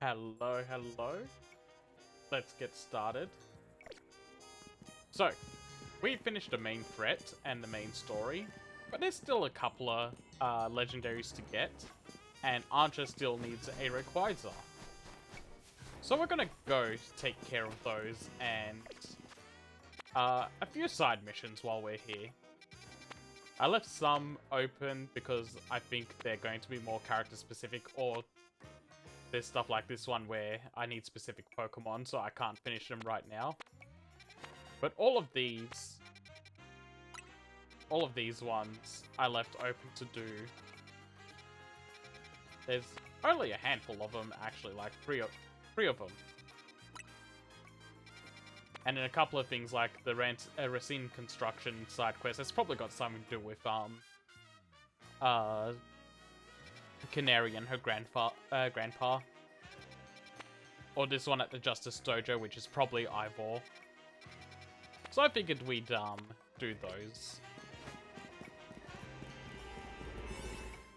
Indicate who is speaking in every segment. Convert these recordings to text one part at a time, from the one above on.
Speaker 1: Hello, hello. Let's get started. So, we finished the main threat and the main story, but there's still a couple of legendaries to get, and Ansha still needs a Rayquaza. So we're gonna go take care of those and a few side missions while we're here. I left some open because I think they're going to be more character specific, or there's stuff like this one where I need specific Pokemon, so I can't finish them right now. But all of these ones I left open to do. There's only a handful of them, actually, like three of them. And then a couple of things like the Racine construction side quest. It's probably got something to do with Canary and her grandpa. Or this one at the Justice Dojo, which is probably Ivor. So I figured we'd do those.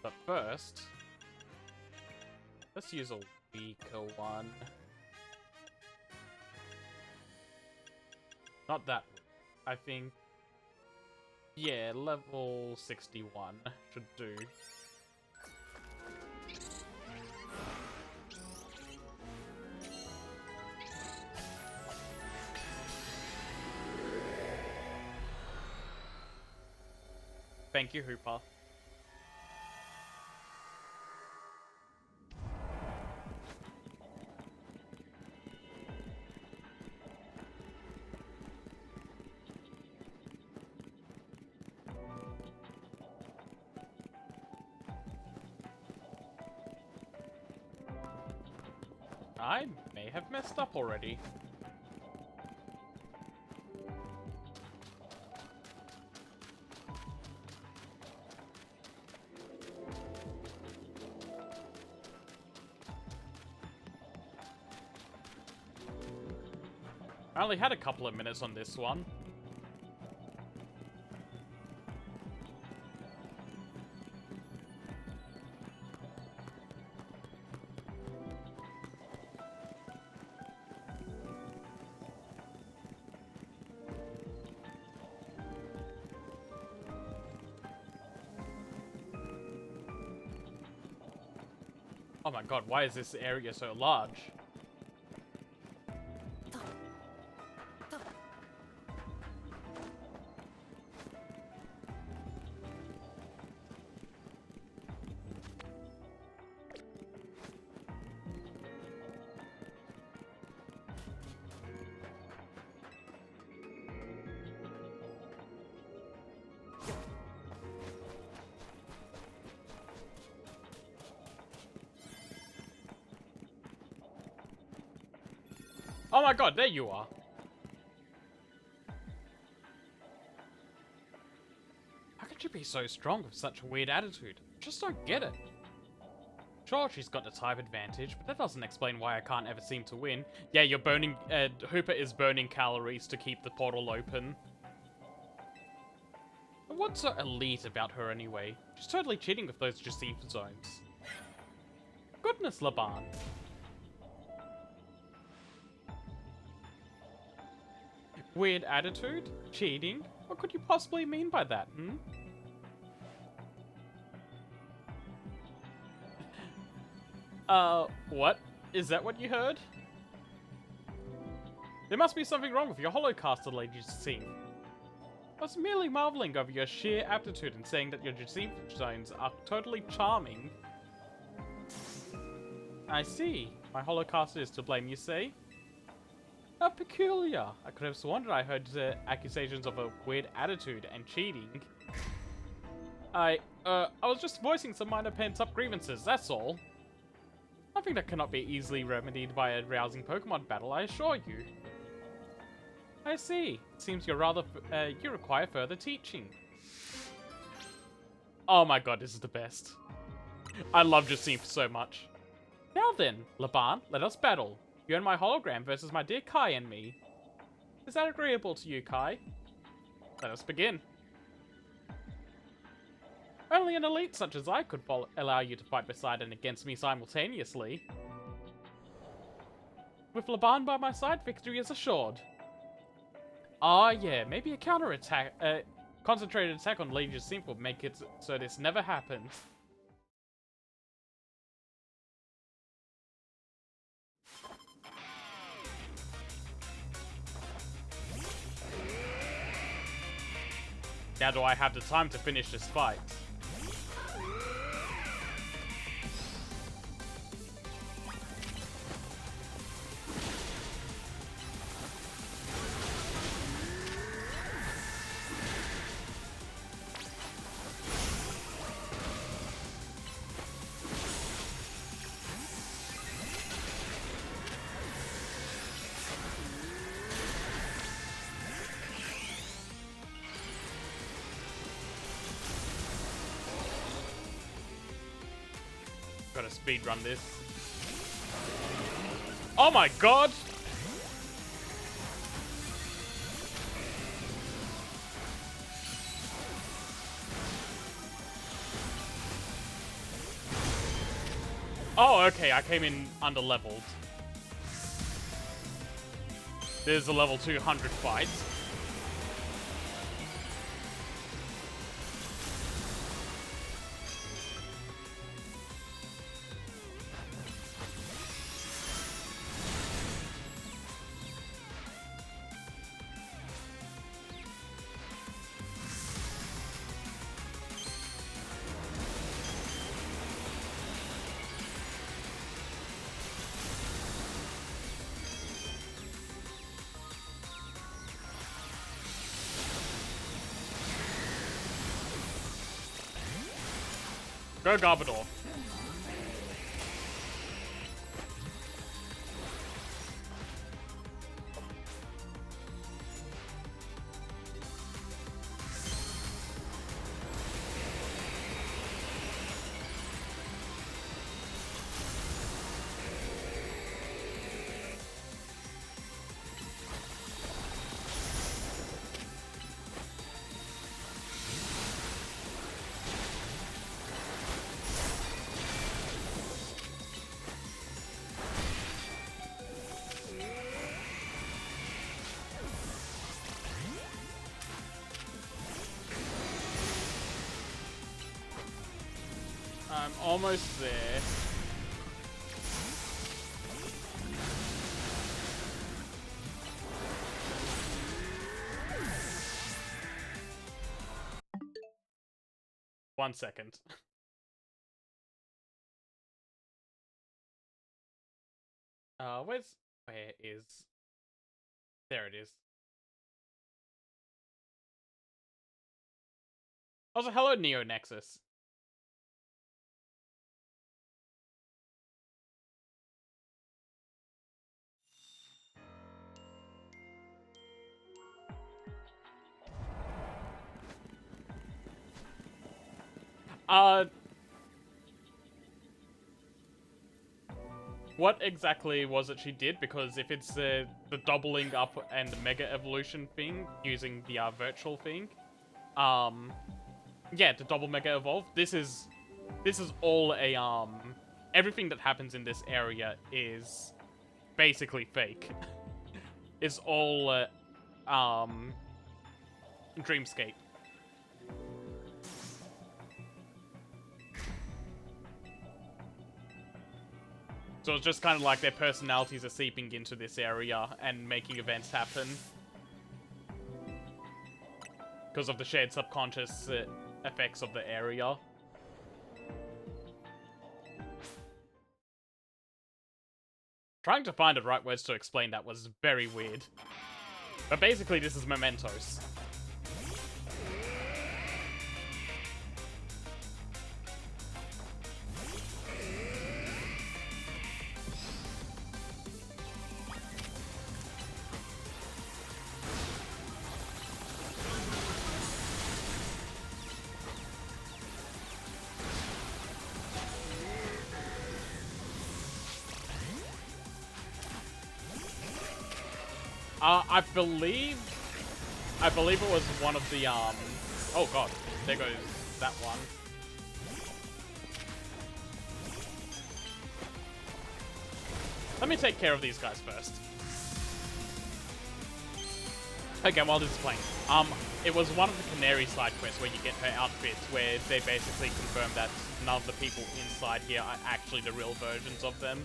Speaker 1: But first, let's use a weaker one. Not that one. I think, yeah, level 61 should do. Thank you, Hooper. I may have messed up already. I only had a couple of minutes on this one. Oh my god, why is this area so large? Oh my god, there you are. How could you be so strong with such a weird attitude? Just don't get it. Sure, she's got the type advantage, but that doesn't explain why I can't ever seem to win. Yeah, you're burning, Hooper is burning calories to keep the portal open. But what's so elite about her anyway? She's totally cheating with those Jacif zones. Goodness, Laban. Weird attitude? Cheating? What could you possibly mean by that, what? Is that what you heard? There must be something wrong with your holocaster, Lady Jacif. I was merely marveling over your sheer aptitude and saying that your Jacif zones are totally charming. I see. My holocaster is to blame, you say? How peculiar. I could have sworn that I heard accusations of a weird attitude and cheating. I was just voicing some minor pent-up grievances, that's all. Nothing that cannot be easily remedied by a rousing Pokemon battle, I assure you. I see. It seems you're rather, you require further teaching. Oh my god, this is the best. I love Jacif so much. Now then, Laban, let us battle. You and my hologram versus my dear Kai and me. Is that agreeable to you, Kai? Let us begin. Only an elite such as I could allow you to fight beside and against me simultaneously. With Laban by my side, victory is assured. Ah, yeah, maybe a counter-attack, concentrated attack on Lady Synth would make it so this never happens. Now do I have the time to finish this fight? Gotta speedrun this. Oh my god! Oh, okay, I came in under-leveled. There's a level 200 fight. Go Garbodor. I'm almost there. One second. Where is... There it is. Also, hello Neo Nexus. What exactly was it she did? Because if it's the doubling up and the Mega Evolution thing, using the virtual thing, yeah, the double Mega Evolve, this is all a, everything that happens in this area is basically fake. It's all, Dreamscape. So it's just kind of like their personalities are seeping into this area and making events happen. Because of the shared subconscious effects of the area. Trying to find the right words to explain that was very weird. But basically this is mementos. I believe it was one of the, oh god, there goes that one. Let me take care of these guys first. Okay, while this is playing, it was one of the Canary side quests where you get her outfits, where they basically confirm that none of the people inside here are actually the real versions of them.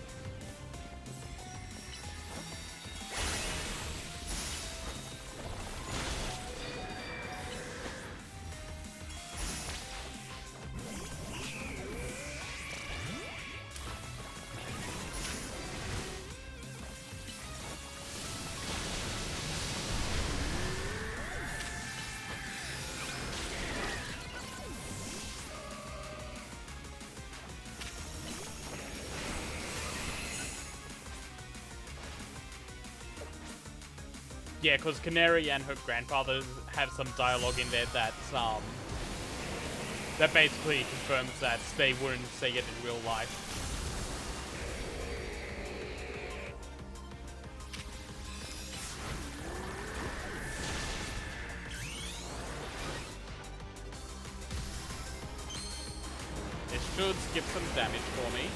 Speaker 1: Yeah, because Canary and her grandfather have some dialogue in there that that basically confirms that they wouldn't say it in real life. This should skip some damage for me.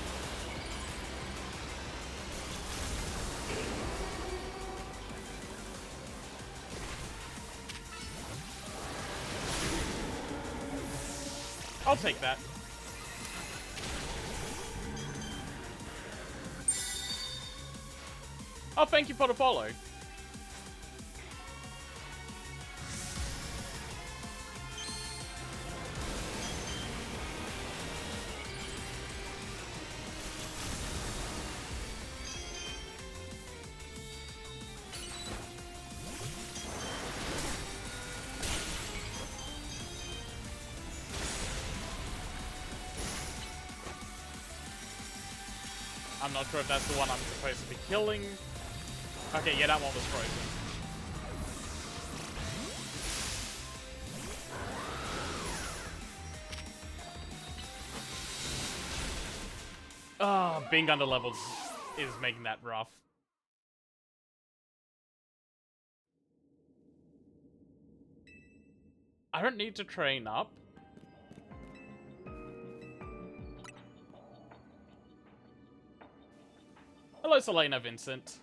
Speaker 1: I'll take that. Oh, thank you for the follow. I'm not sure if that's the one I'm supposed to be killing. Okay, yeah, that one was frozen. Ah, being underleveled is making that rough. I don't need to train up. Hello, Selena Vincent.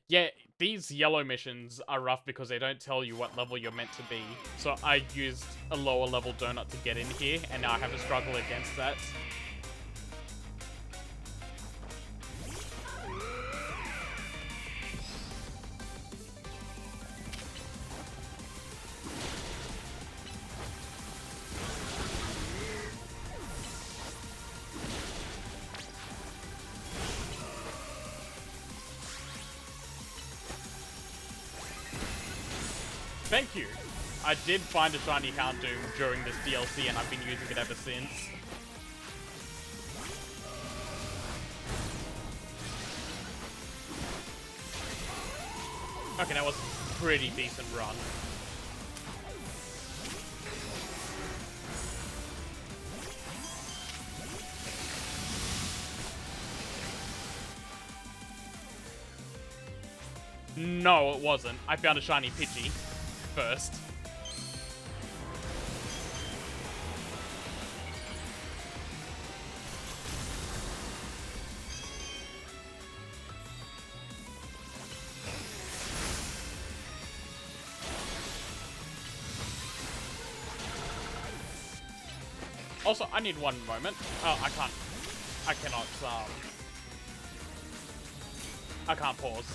Speaker 1: Yeah, these yellow missions are rough because they don't tell you what level you're meant to be. So I used a lower level donut to get in here, and now I have to struggle against that. Thank you. I did find a shiny Houndoom during this DLC, and I've been using it ever since. Okay, that was a pretty decent run. No, it wasn't. I found a shiny Pidgey first. Also, I need one moment. Oh, I can't. I cannot, I can't pause.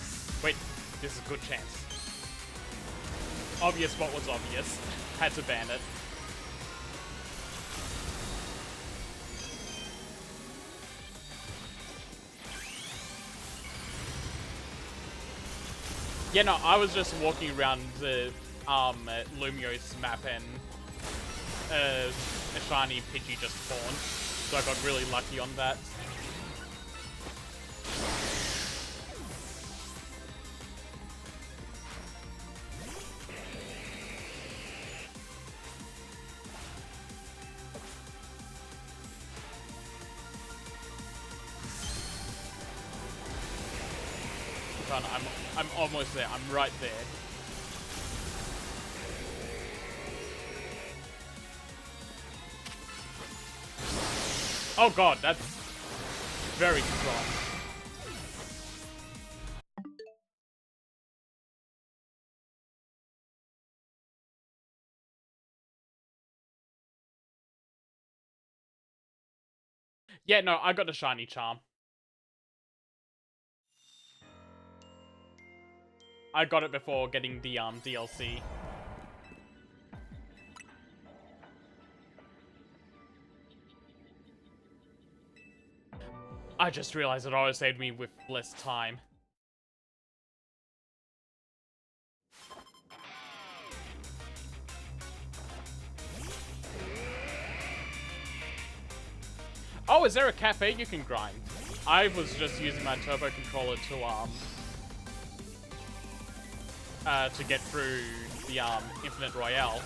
Speaker 1: Wait, this is a good chance. Obvious what was obvious. Had to ban it. Yeah, no, I was just walking around the Lumiose map and a shiny Pidgey just spawned, so I got really lucky on that. I'm almost there. I'm right there. Oh god, that's very strong. Yeah, no, I got a shiny charm. I got it before getting the DLC. I just realized it always saved me with less time. Oh, is there a cafe you can grind? I was just using my turbo controller to get through the Infinite Royale.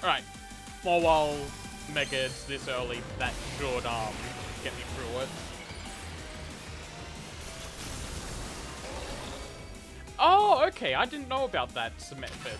Speaker 1: Alright. Well, while Mega's this early, that should get me through it. Oh, okay, I didn't know about that method.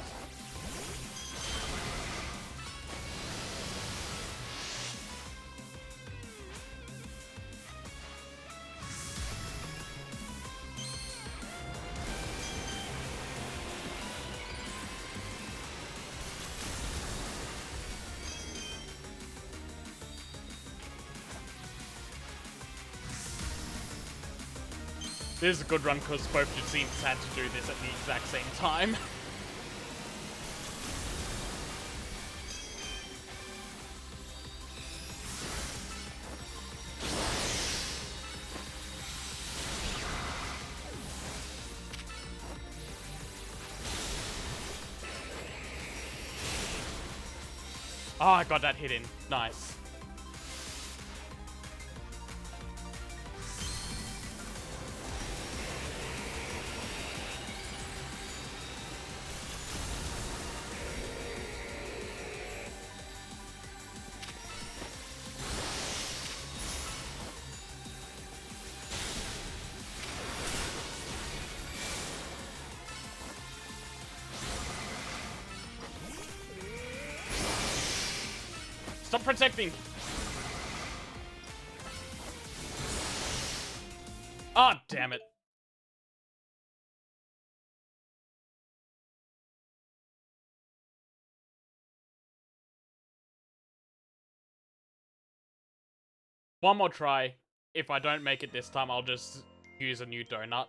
Speaker 1: This is a good run because both your teams had to do this at the exact same time. Oh, I got that hit in. Nice. Stop protecting! Ah, oh, damn it. One more try. If I don't make it this time, I'll just use a new donut.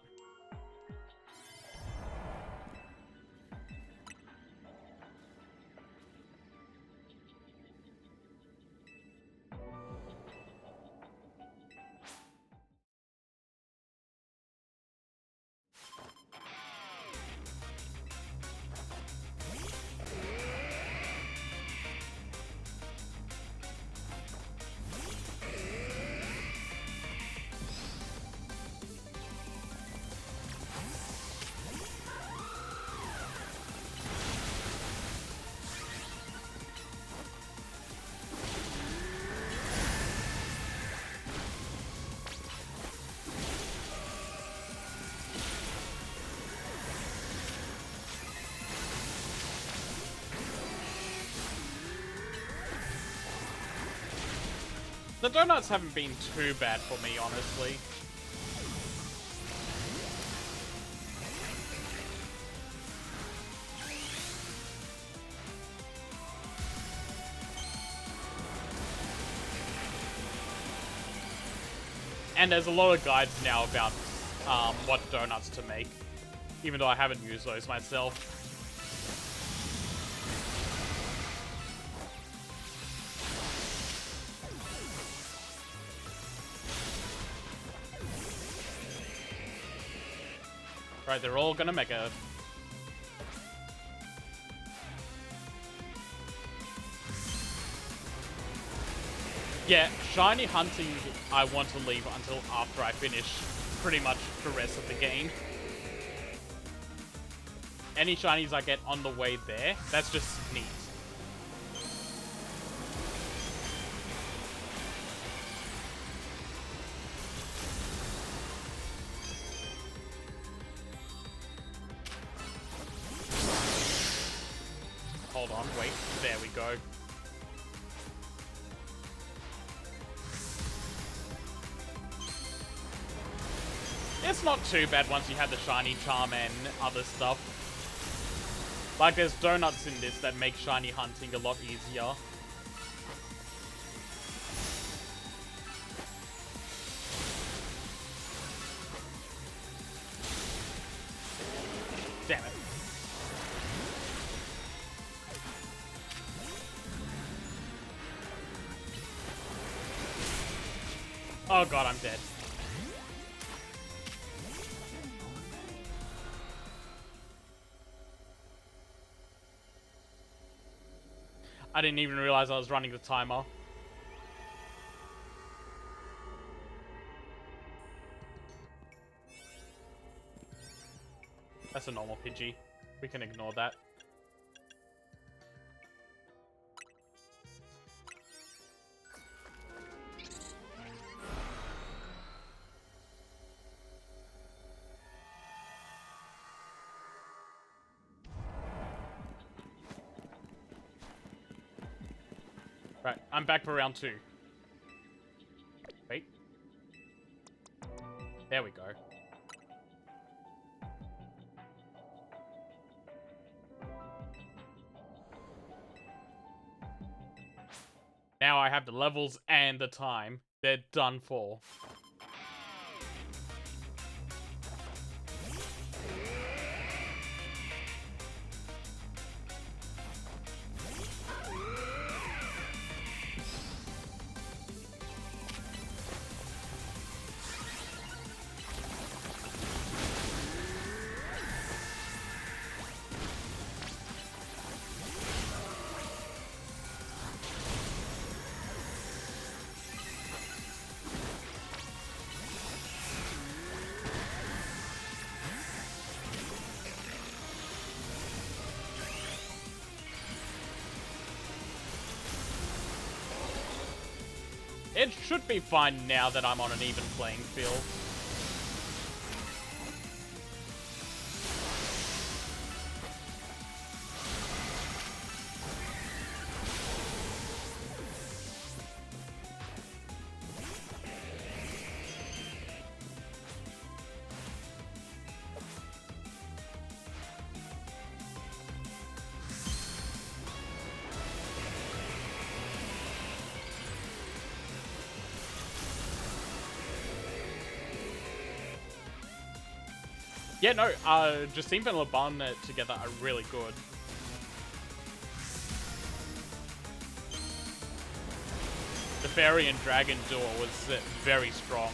Speaker 1: The donuts haven't been too bad for me, honestly. And there's a lot of guides now about what donuts to make, even though I haven't used those myself. Right, they're all gonna mega. Yeah, shiny hunting I want to leave until after I finish pretty much the rest of the game. Any shinies I get on the way there, that's just neat. Hold on, wait, there we go. It's not too bad once you have the shiny charm and other stuff. Like, there's donuts in this that make shiny hunting a lot easier. Damn it. Oh god, I'm dead. I didn't even realize I was running the timer. That's a normal Pidgey. We can ignore that. Right, I'm back for round 2. Wait. There we go. Now I have the levels and the time. They're done for. It should be fine now that I'm on an even playing field. Yeah, no, Jacinth and Laban together are really good. The Fairy and Dragon duo was very strong.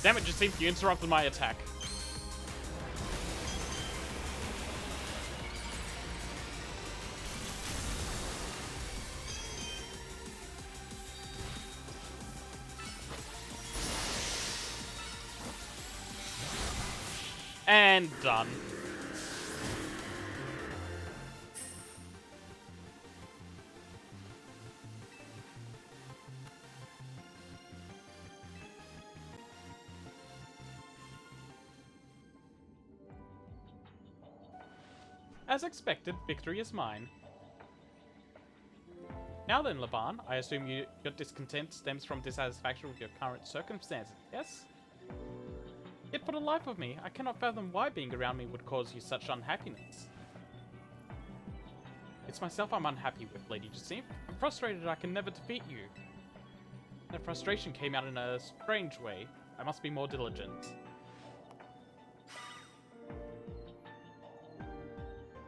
Speaker 1: Damn it, Jacinth, you interrupted my attack. And done. As expected, victory is mine. Now then, Laban, I assume your discontent stems from dissatisfaction with your current circumstances, yes? Yet for the life of me, I cannot fathom why being around me would cause you such unhappiness. It's myself I'm unhappy with, Lady Jacinth. I'm frustrated I can never defeat you. That frustration came out in a strange way. I must be more diligent.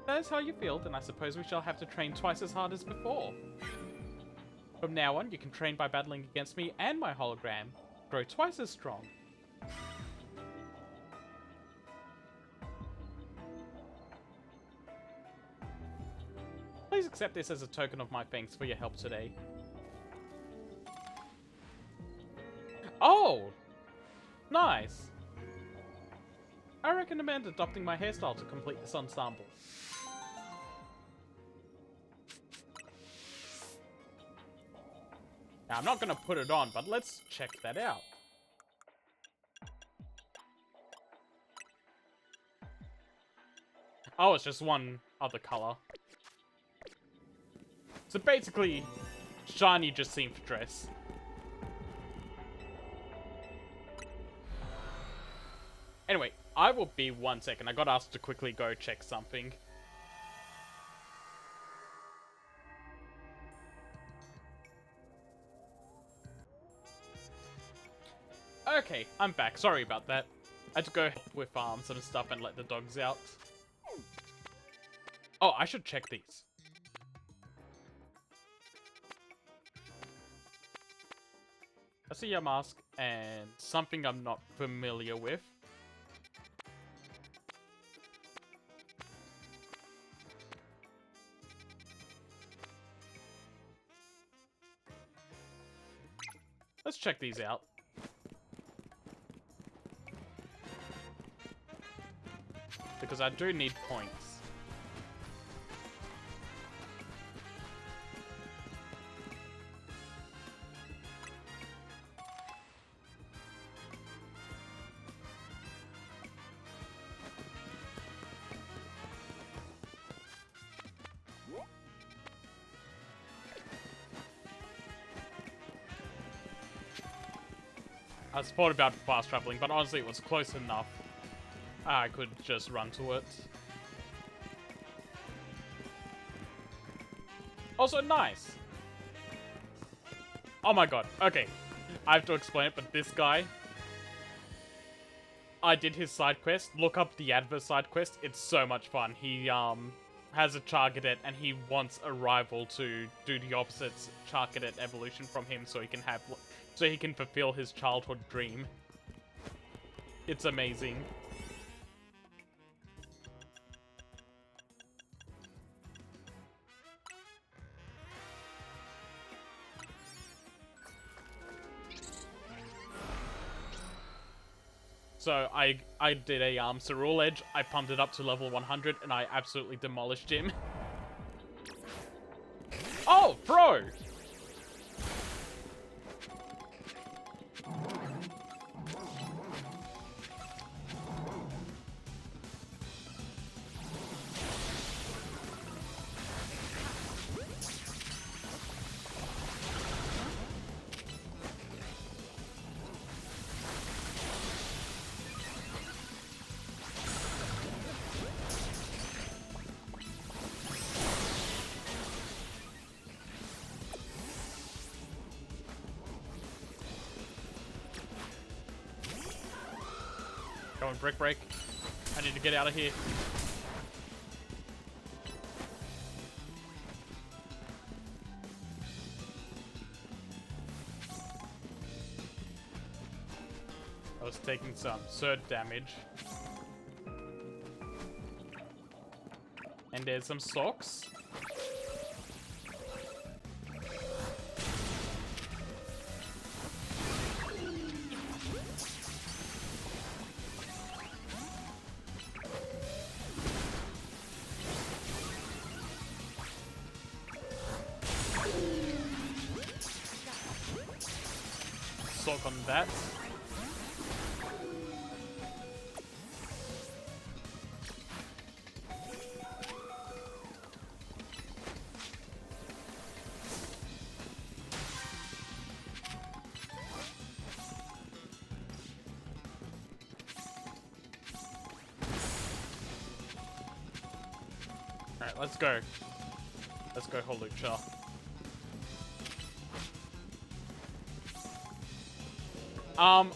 Speaker 1: that is how you feel, then I suppose we shall have to train twice as hard as before. From now on, you can train by battling against me and my hologram. Grow twice as strong. Please accept this as a token of my thanks for your help today. Oh! Nice! I recommend adopting my hairstyle to complete this ensemble. Now, I'm not gonna put it on, but let's check that out. Oh, it's just one other color. So basically, shiny just seamstress. Anyway, I will be 1 second. I got asked to quickly go check something. Okay, I'm back. Sorry about that. I had to go help with farms and stuff and let the dogs out. Oh, I should check these. I see your mask and something I'm not familiar with. Let's check these out. Because I do need points. I thought about fast traveling, but honestly it was close enough. I could just run to it. Also, nice! Oh my god, okay. I have to explain it, but this guy... I did his side quest. Look up the adverse side quest. It's so much fun. He, has a Charcadet, and he wants a rival to do the opposite Charcadet evolution from him so he can have... so he can fulfill his childhood dream. It's amazing. So I did a Cerule Edge, I pumped it up to level 100, and I absolutely demolished him. Oh, bro! Going brick break. I need to get out of here. I was taking some surge damage. And there's some socks. On that. Alright, let's go. Let's go, Holucha.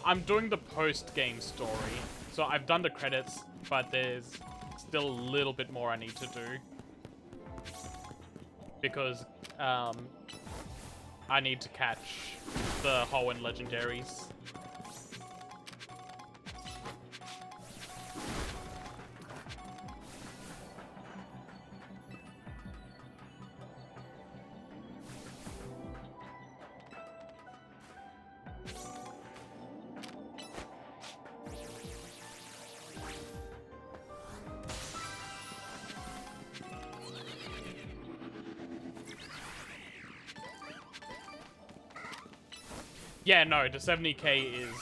Speaker 1: I'm doing the post-game story. So I've done the credits, but there's still a little bit more I need to do. Because, I need to catch the Hoenn legendaries. Yeah, no, the 70k is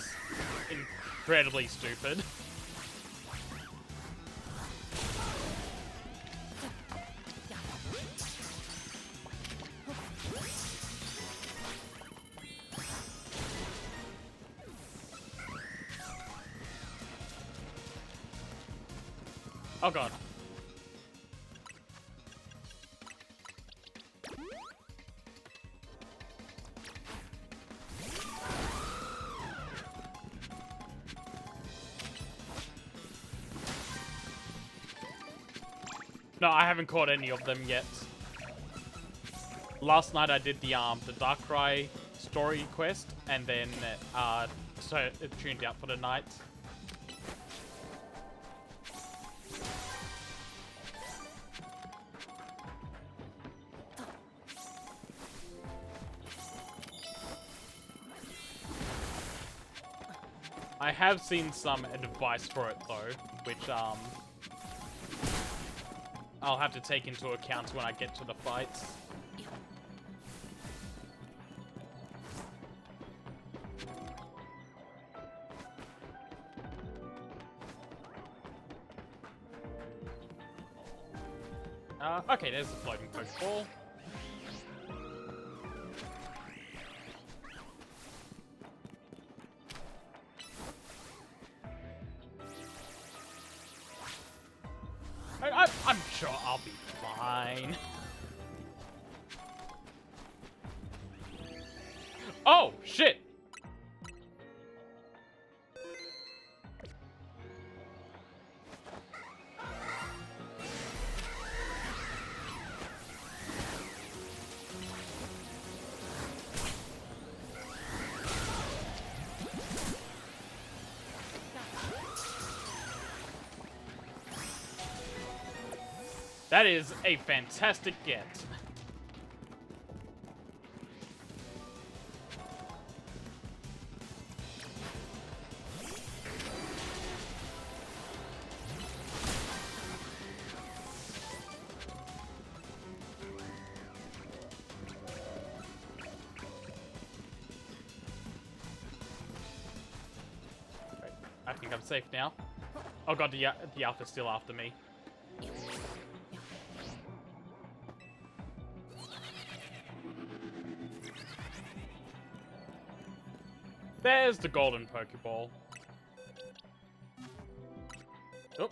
Speaker 1: incredibly stupid. Oh god. No, I haven't caught any of them yet. Last night I did the Darkrai story quest, and then so it tuned out for the night. I have seen some advice for it though, which I'll have to take into account when I get to the fights. Okay, there's the floating Pokeball. I'm sure I'll be fine. Oh, shit! That is a fantastic get. Right, I think I'm safe now. Oh god, the Alpha's still after me. There's the golden Pokeball. Oh.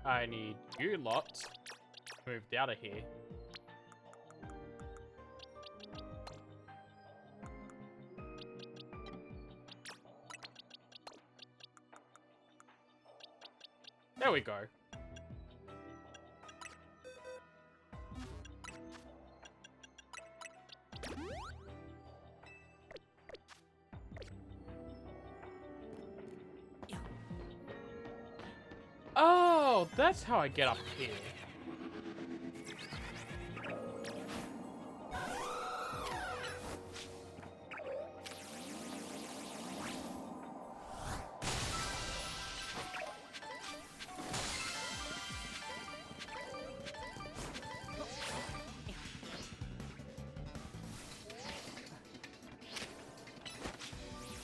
Speaker 1: I need you lot moved out of here. There we go. Oh, that's how I get up here.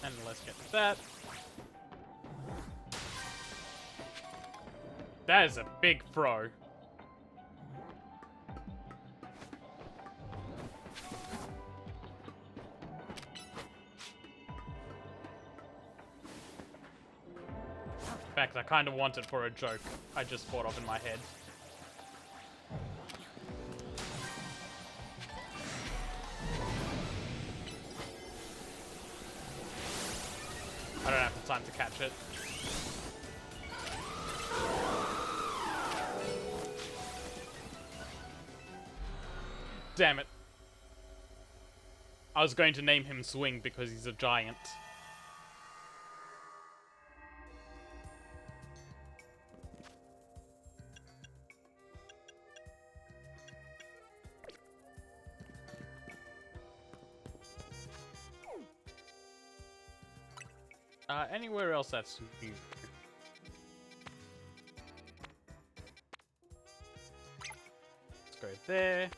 Speaker 1: And let's get that. That is a big throw. In fact, I kind of want it for a joke I just thought of in my head. I don't have the time to catch it. Damn it. I was going to name him Swing because he's a giant. Anywhere else that's new? Let's go there.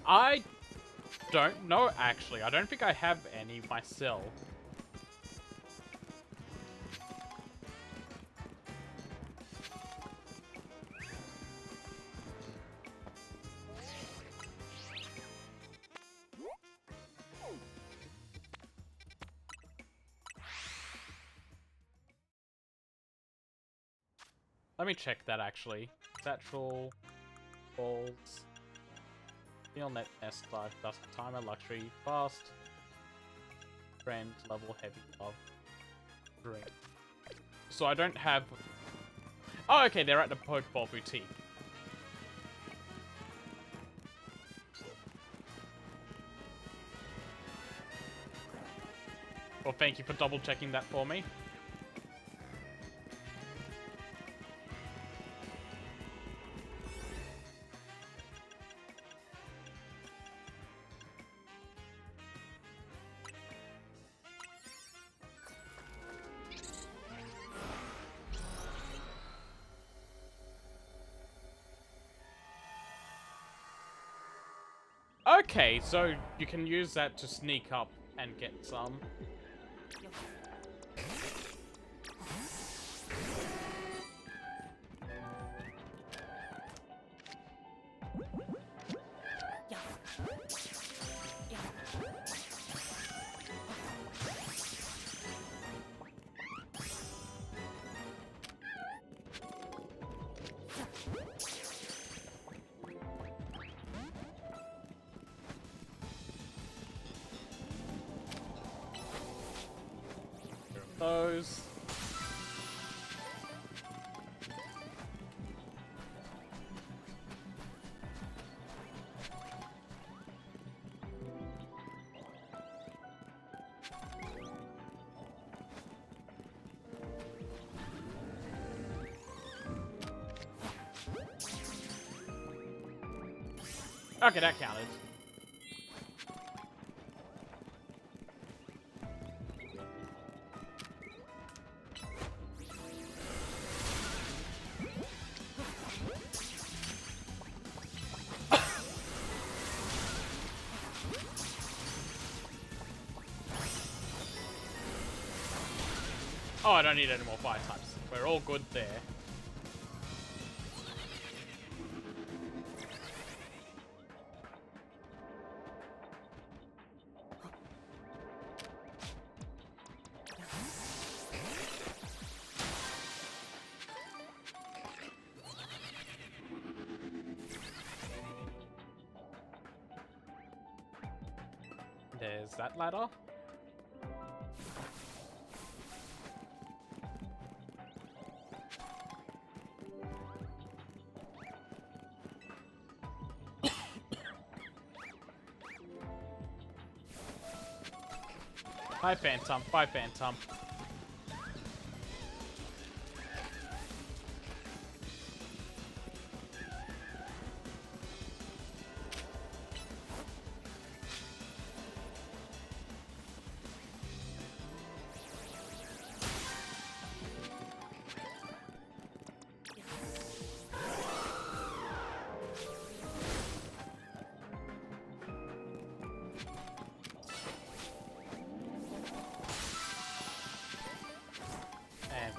Speaker 1: I don't know, actually. I don't think I have any myself. Let me check that, actually. Satchel, balls, Steel Net, Nest Life, Dusk Timer, Luxury, Fast, Friend, Level, Heavy, Love, Drink. So I don't have... Oh, okay, they're at the Pokeball Boutique. Well, thank you for double checking that for me. Okay, so you can use that to sneak up and get some. Those. Okay, that counted. Oh, I don't need any more fire types. We're all good there. There's that ladder. Bye, Phantom. Bye, Phantom.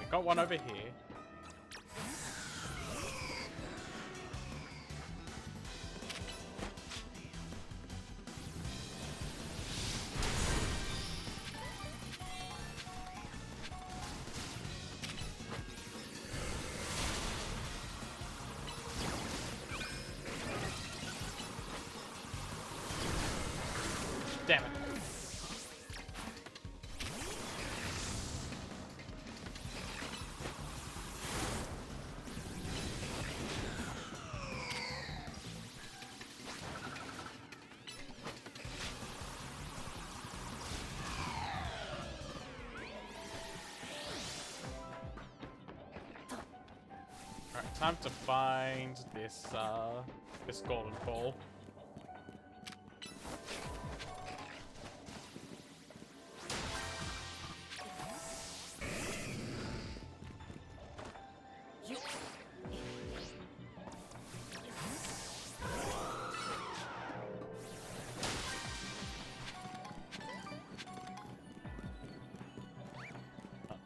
Speaker 1: Got one over here. Damn it. time to find this this golden ball.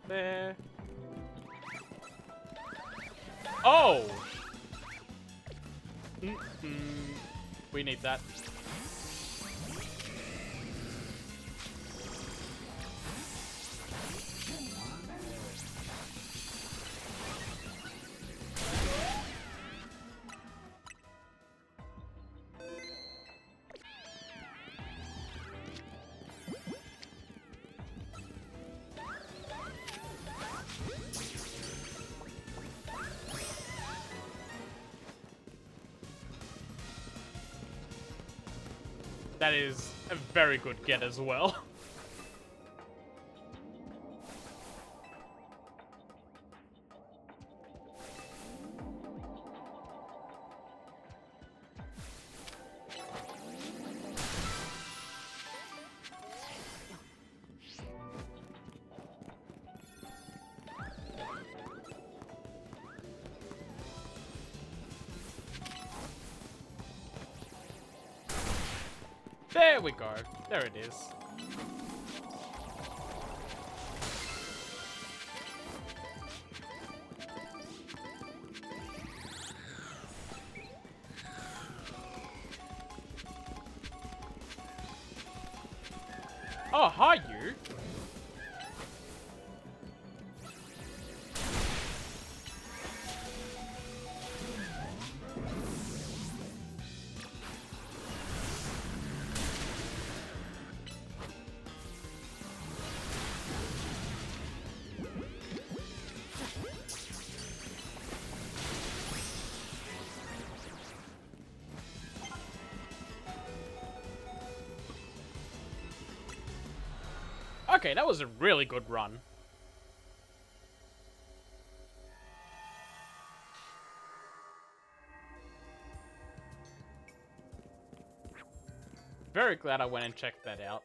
Speaker 1: There. Oh! We need that. That is a very good get as well. There we go. There it is. Oh, hi, you. Okay, that was a really good run. Very glad I went and checked that out.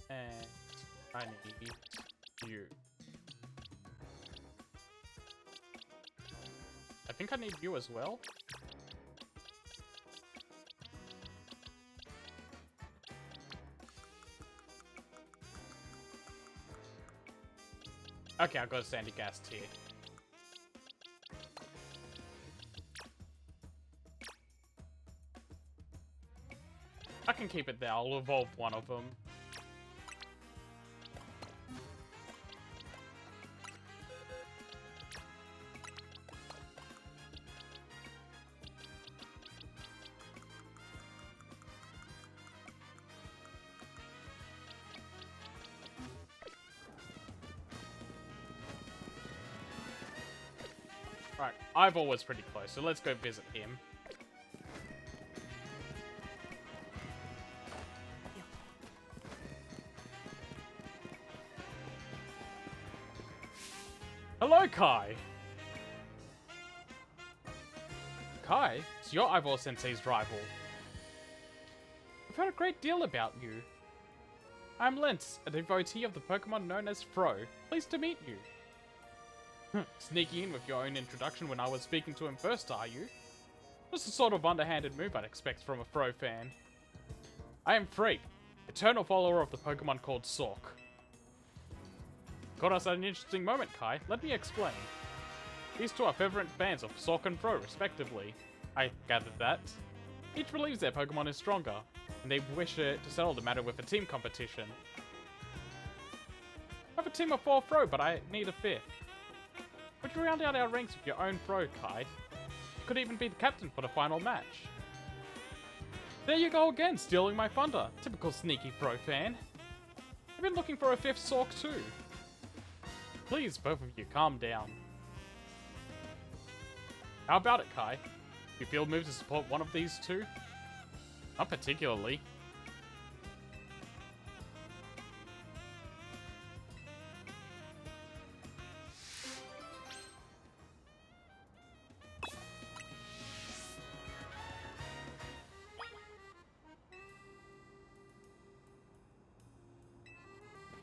Speaker 1: And I need you. I think I need you as well. Okay, I'll go to Sandy Gast here. I can keep it there, I'll evolve one of them. Right, Ivor was pretty close, so let's go visit him. Hello, Kai! Kai? It's your Ivor Sensei's rival. I've heard a great deal about you. I'm Lentz, a devotee of the Pokemon known as Fro. Pleased to meet you. Sneaking in with your own introduction when I was speaking to him first, are you? Just the sort of underhanded move I'd expect from a Fro fan. I am Freak, eternal follower of the Pokemon called Sork. Caught us at an interesting moment, Kai. Let me explain. These two are fervent fans of Sork and Fro, respectively. I gathered that. Each believes their Pokemon is stronger, and they wish to settle the matter with a team competition. I have a team of 4 Fro, but I need a 5th. Would you round out our ranks with your own Fro, Kai? You could even be the captain for the final match. There you go again, stealing my thunder. Typical sneaky Fro fan. I've been looking for a 5th Sork too. Please, both of you, calm down. How about it, Kai? You feel moved to support one of these two? Not particularly.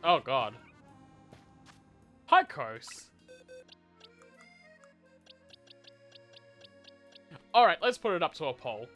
Speaker 1: Oh god. Hi, Kos. Alright, let's put it up to a poll.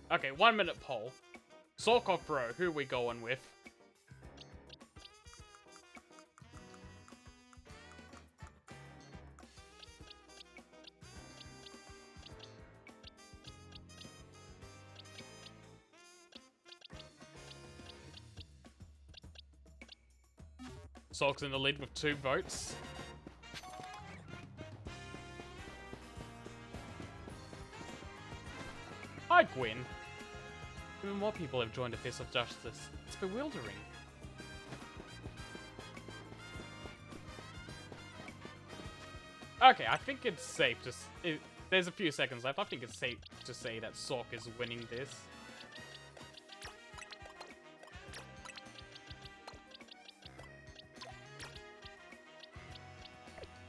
Speaker 1: Okay, 1 minute poll. Sorkoff Bro, who we going with? Sork's in the lead with 2 votes. Hi, Gwyn. Even more people have joined the Fist of Justice. It's bewildering. Okay, I think it's safe to... there's a few seconds left. I think it's safe to say that Sork is winning this.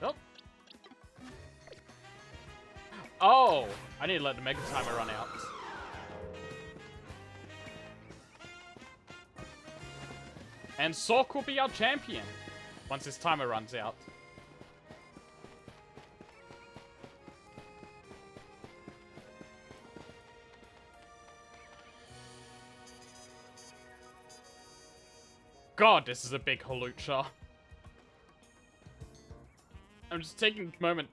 Speaker 1: Oh. Oh! I need to let the Mega Timer run out. And Sork will be our champion once his timer runs out. God, this is a big halucha. I'm just taking the moment,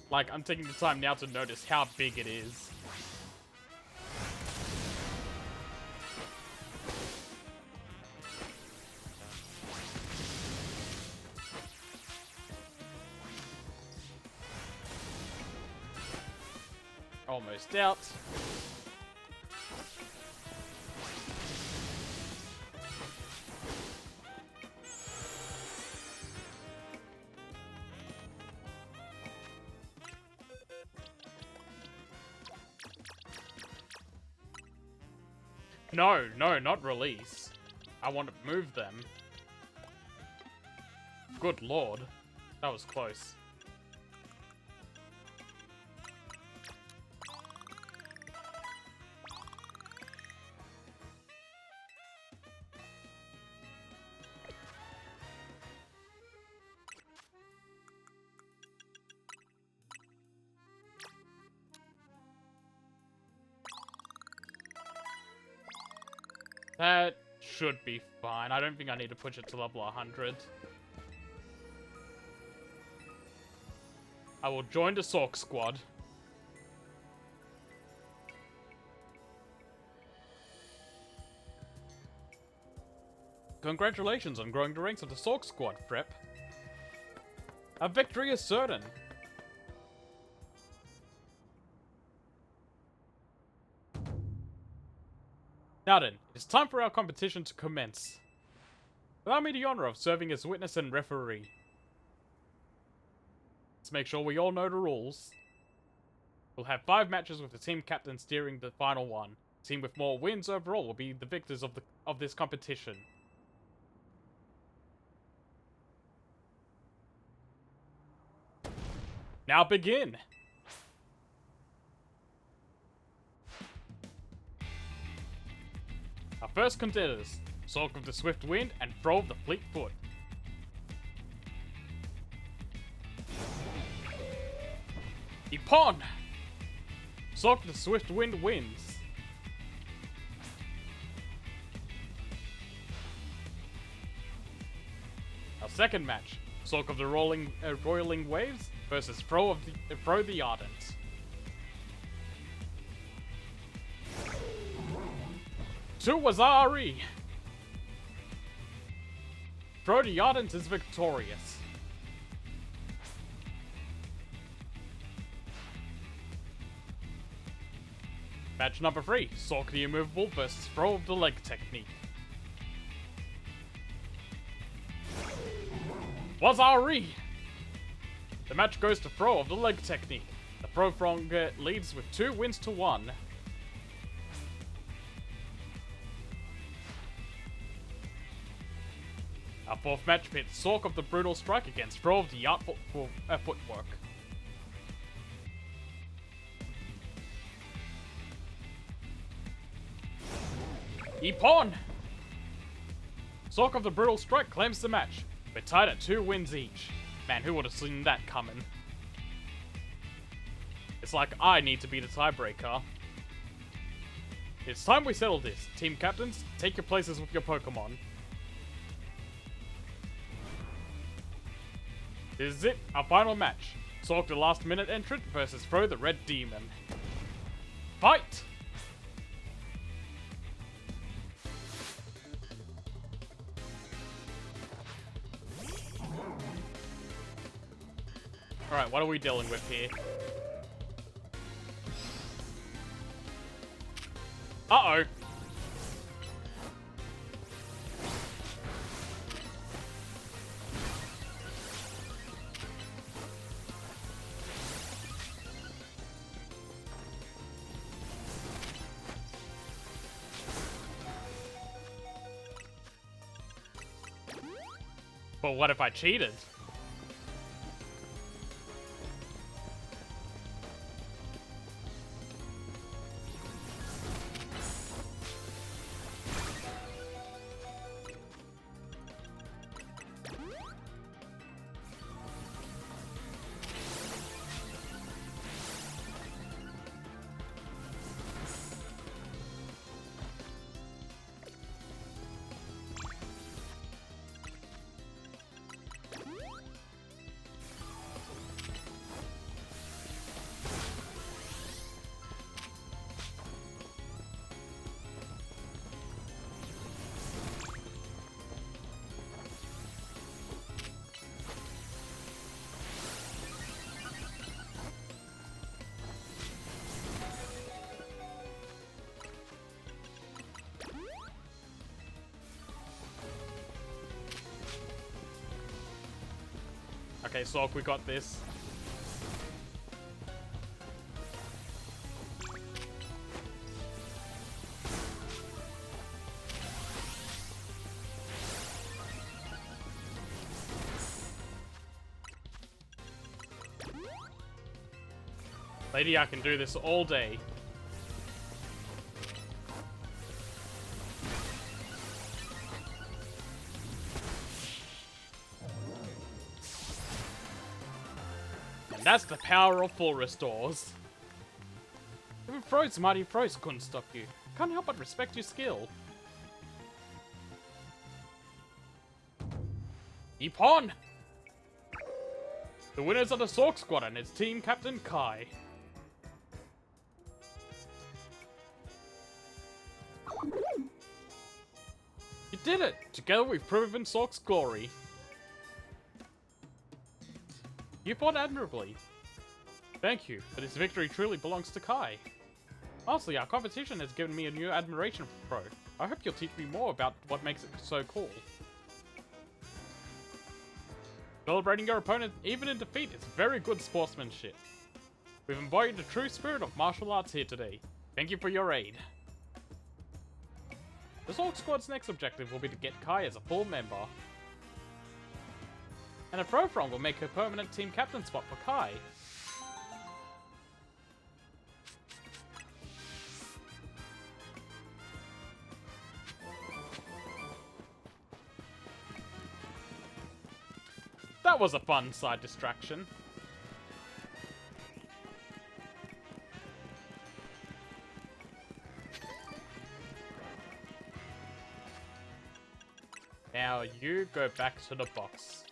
Speaker 1: like, I'm taking the time now to notice how big it is. Almost out. No, not release. I want to move them. Good lord. That was close. That should be fine. I don't think I need to push it to level 100. I will join the Sork squad. Congratulations on growing the ranks of the Sork squad, Fripp. A victory is certain. Now then, it's time for our competition to commence. Allow me the honor of serving as witness and referee. Let's make sure we all know the rules. We'll have 5 matches with the team captain steering the final one. The team with more wins overall will be the victors of this competition. Now begin! Our first contenders, Sork of the Swift Wind and Fro of the Fleet Foot. Ippon! Sork the Swift Wind wins. Our second match, Sork of the Roiling Waves versus Fro the Ardent. To Wazari! Fro the Ardent is victorious. Match number 3, Sork the Immovable versus Fro of the Leg Technique. Wazari! The match goes to Fro of the Leg Technique. The Fro Frog leads with 2 wins to 1. Our fourth match pits Sork of the Brutal Strike against Fro of the Artful Footwork. Epon! Sork of the Brutal Strike claims the match. We're tied at 2 wins each. Man, who would have seen that coming? It's like I need to be the tiebreaker. It's time we settle this. Team captains, take your places with your Pokemon. This is it, our final match. Sork the last minute entrant versus Fro the Red Demon. Fight! Alright, what are we dealing with here? Uh-oh. But what if I cheated? Okay, Sork, we got this. Lady, I can do this all day. That's the power of full restores. Even Fro's mighty Froze couldn't stop you. Can't help but respect your skill. Epon! The winners are the Sork Squad and its team captain Kai. You did it! Together we've proven Sork's glory. You fought admirably. Thank you, but this victory truly belongs to Kai. Honestly, our competition has given me a new admiration for Fro. I hope you'll teach me more about what makes it so cool. Celebrating your opponent even in defeat is very good sportsmanship. We've embodied the true spirit of martial arts here today. Thank you for your aid. The Sork Squad's next objective will be to get Kai as a full member. And a Frofrong will make a permanent team captain spot for Kai. That was a fun side distraction. Now you go back to the box.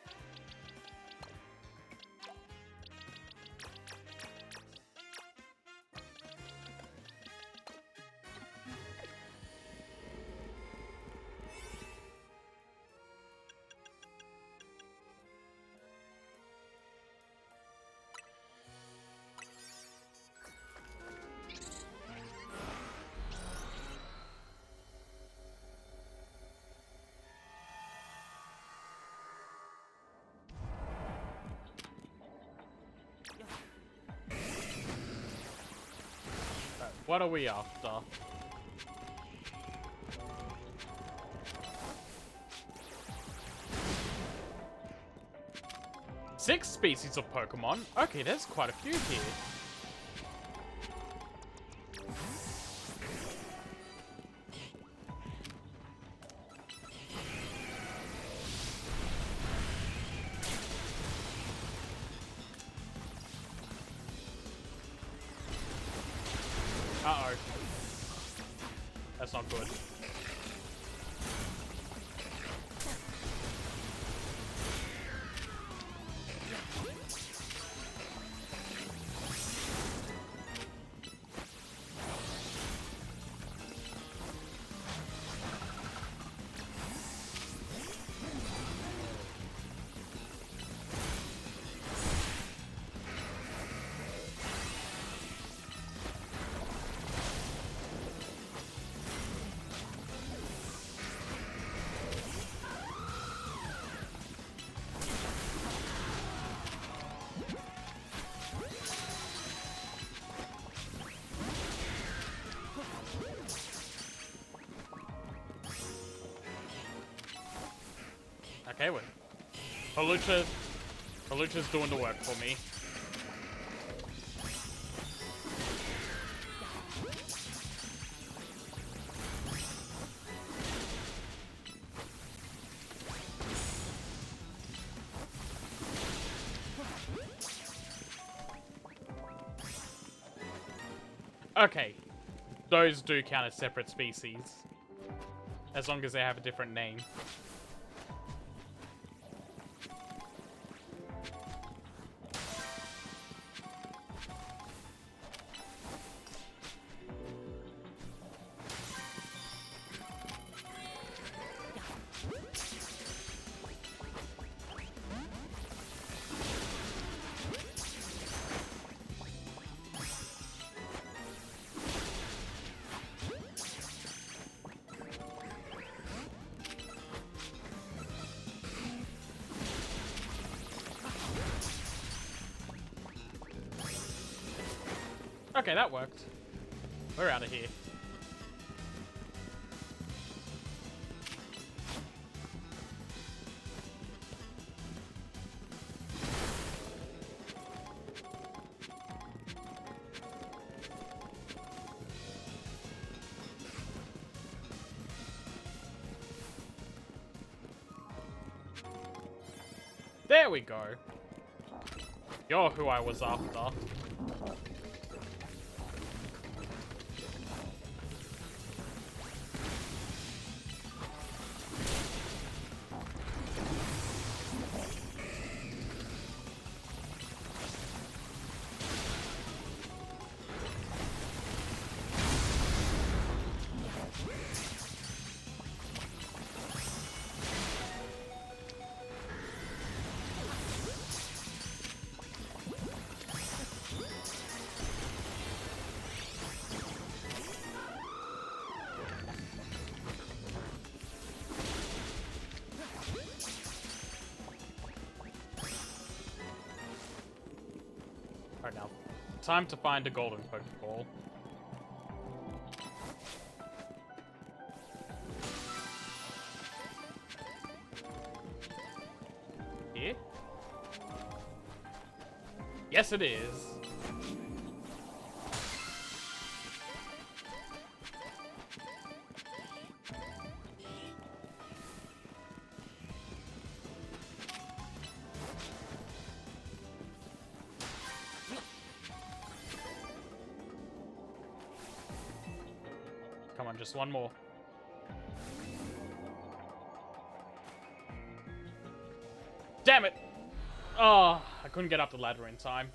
Speaker 1: What are we after? Six species of Pokemon? Okay, there's quite a few here. Uh-oh. That's not good. Okay, wait. Palucha's doing the work for me. Okay. Those do count as separate species. As long as they have a different name. Okay, that worked. We're out of here. There we go. You're who I was after. Alright, now. Time to find a golden Pokeball. Here? Yes, it is. Come on, just one more. Damn it! Oh, I couldn't get up the ladder in time.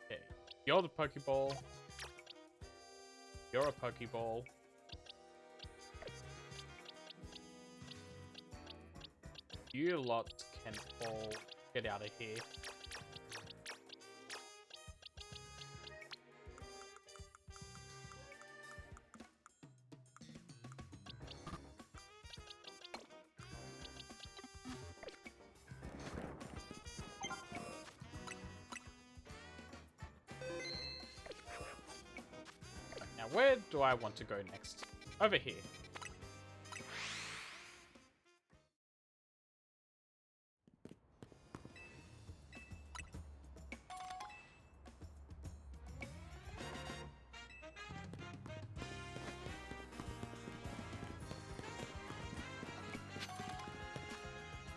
Speaker 1: Okay, you're the Pokeball. You're a Pokeball. You lot can all get out of here. Now, where do I want to go next? Over here.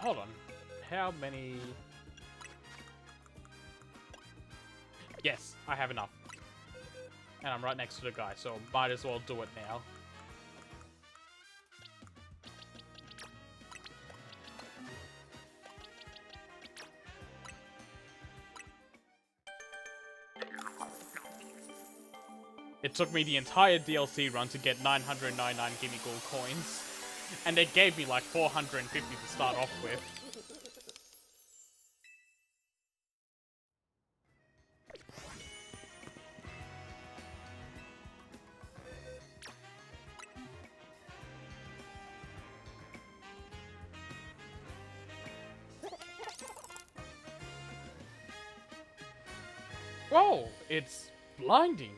Speaker 1: Hold on. How many... Yes, I have enough. And I'm right next to the guy, so might as well do it now. It took me the entire DLC run to get 999 Gimme Gold coins. And they gave me like 450 to start off with. Whoa, it's blinding.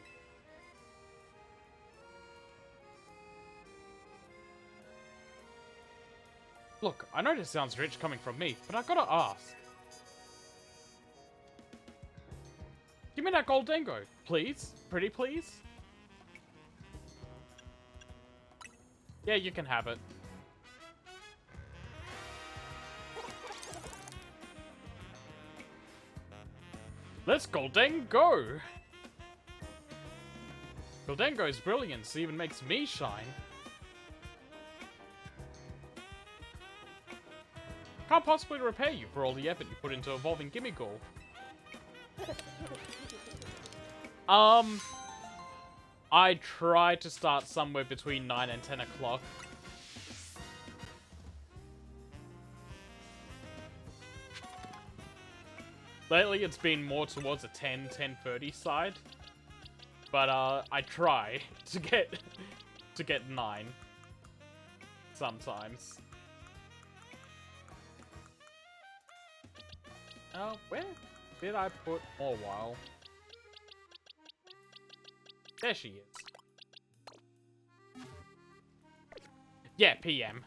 Speaker 1: Look, I know this sounds rich coming from me, but I gotta ask. Give me that gold dingo, please. Pretty please. Yeah, you can have it. Let's Goldengo! Goldengo's brilliance even makes me shine. Can't possibly repay you for all the effort you put into evolving Gimmighoul. I try to start somewhere between 9 and 10 o'clock. Lately, it's been more towards a 10:30 side. But, I try to get 9. Sometimes. Where did I put Orwell? There she is. Yeah, PM.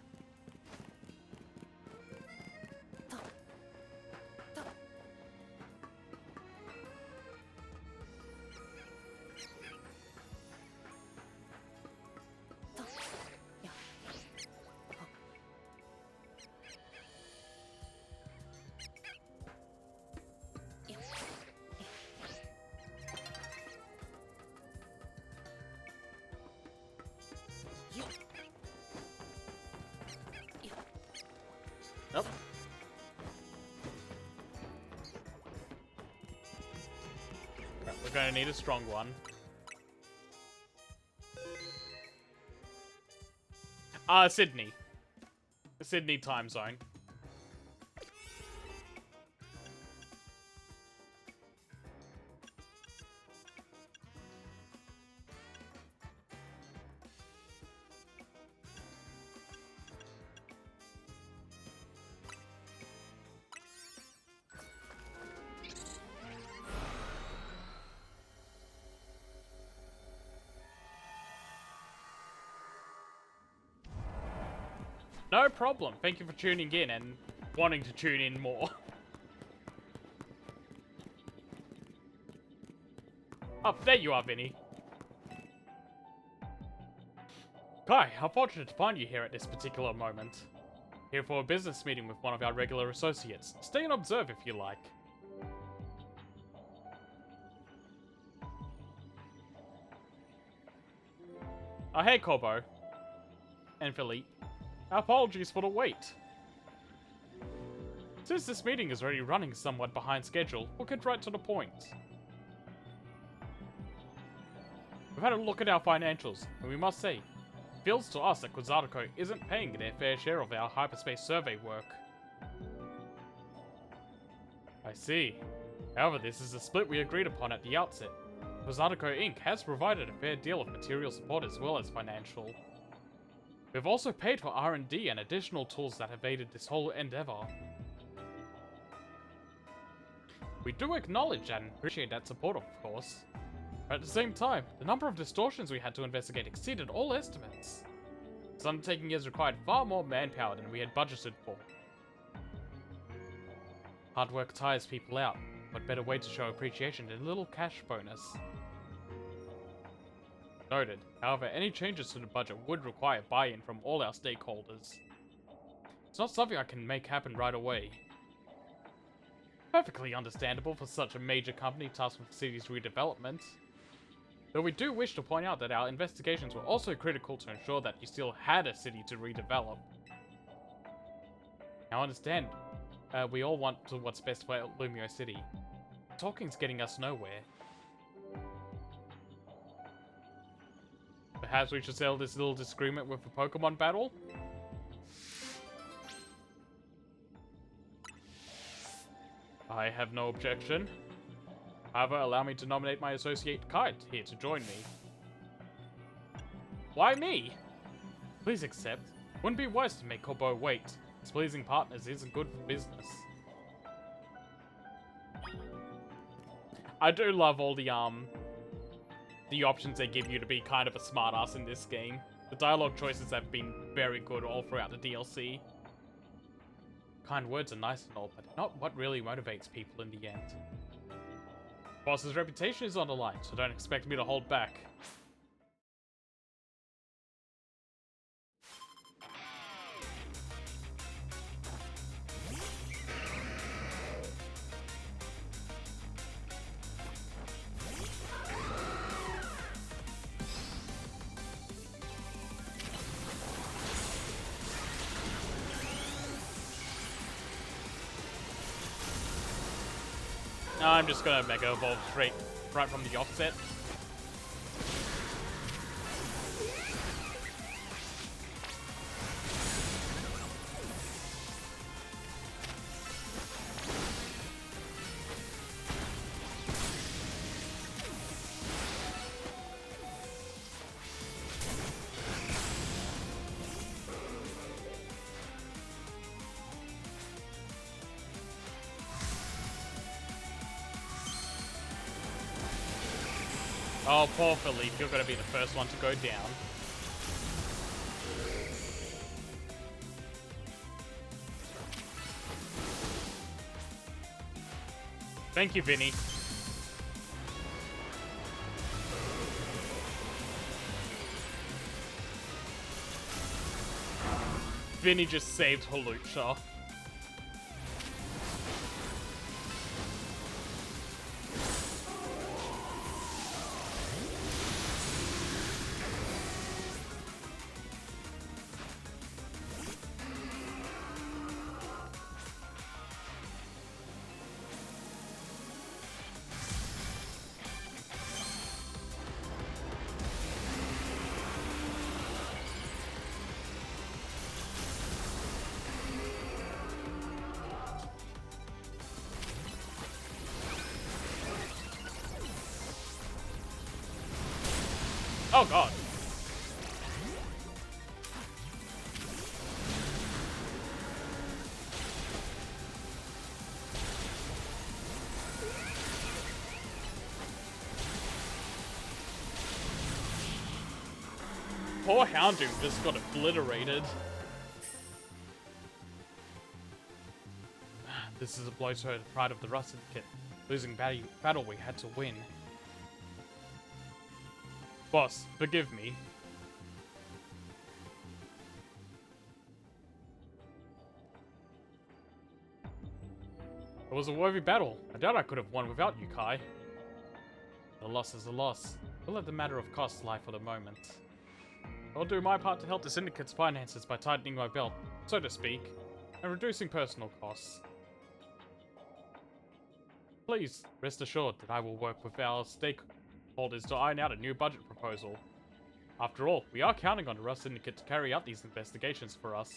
Speaker 1: Nope. Right, we're gonna need a strong one. Sydney. Sydney time zone. No problem. Thank you for tuning in and wanting to tune in more. Oh, there you are, Vinny. Kai, how fortunate to find you here at this particular moment. Here for a business meeting with one of our regular associates. Stay and observe if you like. Oh, hey, Corbo. And Philippe. Our apologies for the wait. Since this meeting is already running somewhat behind schedule, we'll get right to the point. We've had a look at our financials, and we must say, it feels to us that Quasartico isn't paying their fair share of our hyperspace survey work. I see. However, this is a split we agreed upon at the outset. Quasartico Inc. has provided a fair deal of material support as well as financial. We've also paid for R&D and additional tools that have aided this whole endeavor. We do acknowledge and appreciate that support, of course. But at the same time, the number of distortions we had to investigate exceeded all estimates. This undertaking has required far more manpower than we had budgeted for. Hard work tires people out. What better way to show appreciation than a little cash bonus? Noted. However, any changes to the budget would require buy-in from all our stakeholders. It's not something I can make happen right away. Perfectly understandable for such a major company tasked with the city's redevelopment. Though we do wish to point out that our investigations were also critical to ensure that you still had a city to redevelop. Now understand, we all want to what's best for Lumiose City. Talking's getting us nowhere. Perhaps we should settle this little disagreement with a Pokemon battle? I have no objection. However, allow me to nominate my associate Kite here to join me. Why me? Please accept. Wouldn't be wise to make Corbo wait. Displeasing partners isn't good for business. I do love all the options they give you to be kind of a smartass in this game. The dialogue choices have been very good all throughout the DLC. Kind words are nice and all, but not what really motivates people in the end. Boss's reputation is on the line, so don't expect me to hold back. I'm just gonna Mega Evolve right from the offset. Oh, poor Philippe, you're gonna be the first one to go down. Thank you, Vinny. Vinny just saved Hawlucha. Oh god. Poor Houndoom just got obliterated. This is a blow to the pride of the Rust Syndicate. Losing battle we had to win. Boss, forgive me. It was a worthy battle. I doubt I could have won without you, Kai. A loss is a loss. We'll let the matter of cost lie for the moment. I'll do my part to help the Syndicate's finances by tightening my belt, so to speak, and reducing personal costs. Please, rest assured that I will work with our stakeholders to iron out a new budget proposal. After all, we are counting on the Rust Syndicate to carry out these investigations for us.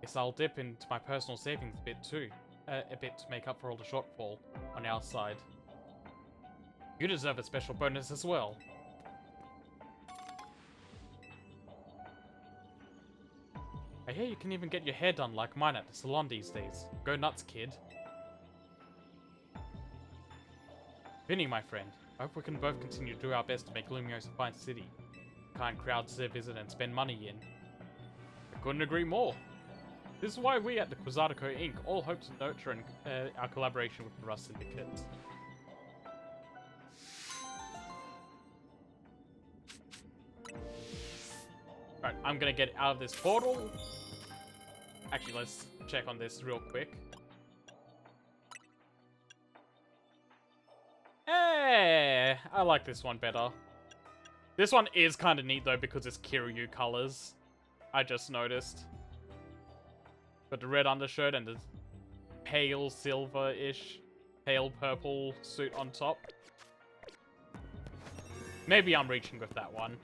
Speaker 1: Guess I'll dip into my personal savings a bit too. A bit to make up for all the shortfall on our side. You deserve a special bonus as well. I hear you can even get your hair done like mine at the salon these days. Go nuts, kid. Vinny, my friend, I hope we can both continue to do our best to make Lumiose a fine city. Kind crowds to visit and spend money in. I couldn't agree more. This is why we at the Quizartico Inc. all hope to nurture our collaboration with the Rust Syndicate. Right, I'm gonna get out of this portal. Actually, let's check on this real quick. Hey, I like this one better. This one is kind of neat though because it's Kiryu colors. I just noticed. Got the red undershirt and the pale silver-ish, pale purple suit on top. Maybe I'm reaching with that one.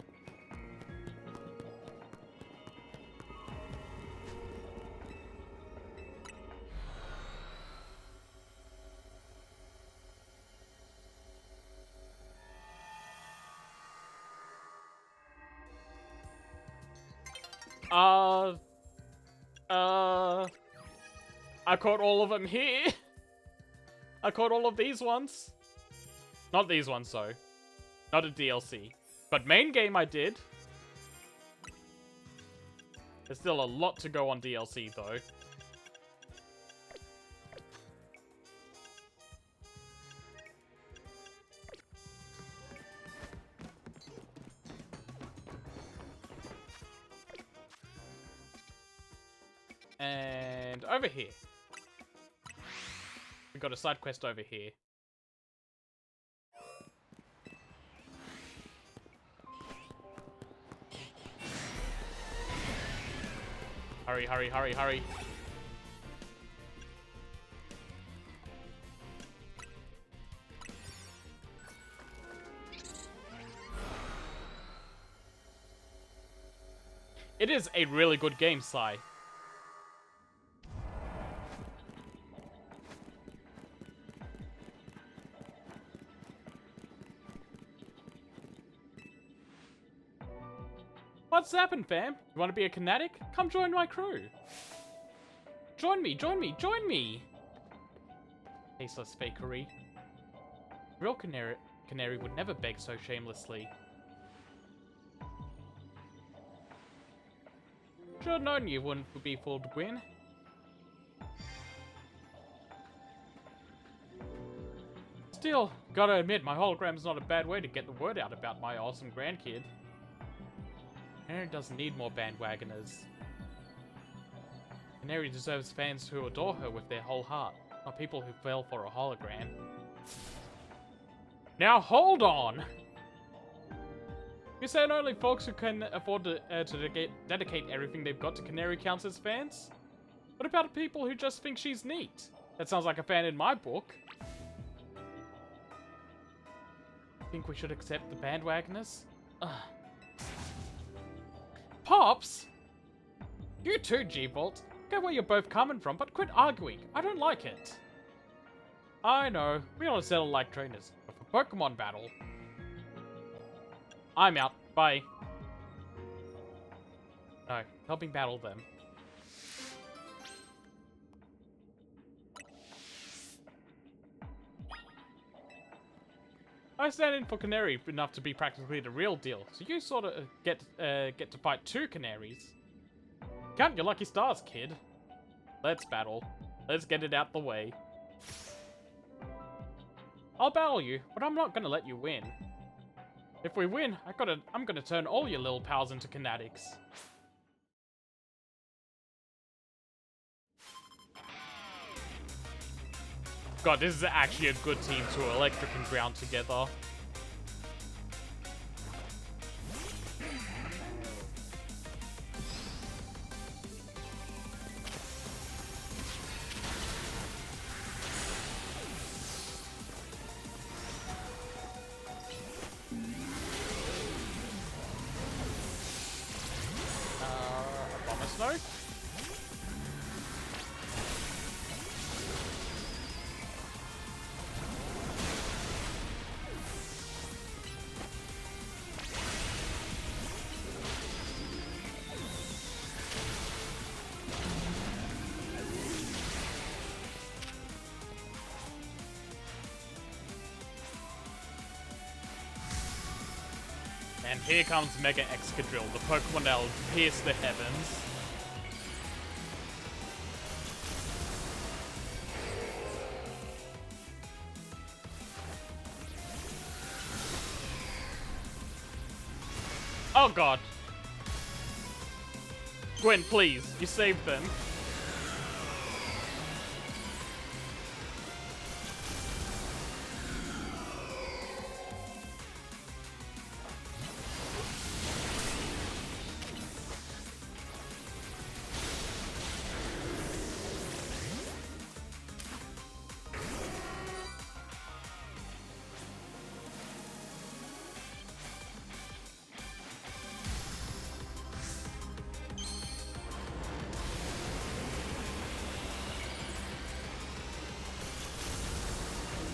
Speaker 1: I caught all of them here. I caught all of these ones. Not these ones, though. Not a DLC. But main game I did. There's still a lot to go on DLC, though. And over here. We got a side quest over here. Hurry, hurry, hurry, hurry. It is a really good game, Sai. What's happened, fam? You want to be a Kinetic? Come join my crew. Join me, join me, join me! Faceless fakery. Real canary would never beg so shamelessly. Should've known you wouldn't be fooled to win. Still, gotta admit, my hologram's not a bad way to get the word out about my awesome grandkid. Canary doesn't need more bandwagoners. Canary deserves fans who adore her with their whole heart, not people who fell for a hologram. Now hold on! You said only folks who can afford to dedicate everything they've got to Canary counts as fans? What about people who just think she's neat? That sounds like a fan in my book. Think we should accept the bandwagoners? Ugh. Pops? You too, G-Bolt. Get where you're both coming from, but quit arguing. I don't like it. I know. We ought to settle like trainers. But for Pokemon battle... I'm out. Bye. No. Helping battle them. I stand in for Canary enough to be practically the real deal, so you sort of get to fight two Canaries. Count your lucky stars, kid. Let's battle. Let's get it out the way. I'll battle you, but I'm not gonna let you win. If we win, I'm gonna turn all your little pals into Canatics. God, this is actually a good team to electric and ground together. Bomber Snow. And here comes Mega Excadrill, the Pokemon that will pierce the heavens. Oh god. Gwen, please, you saved them.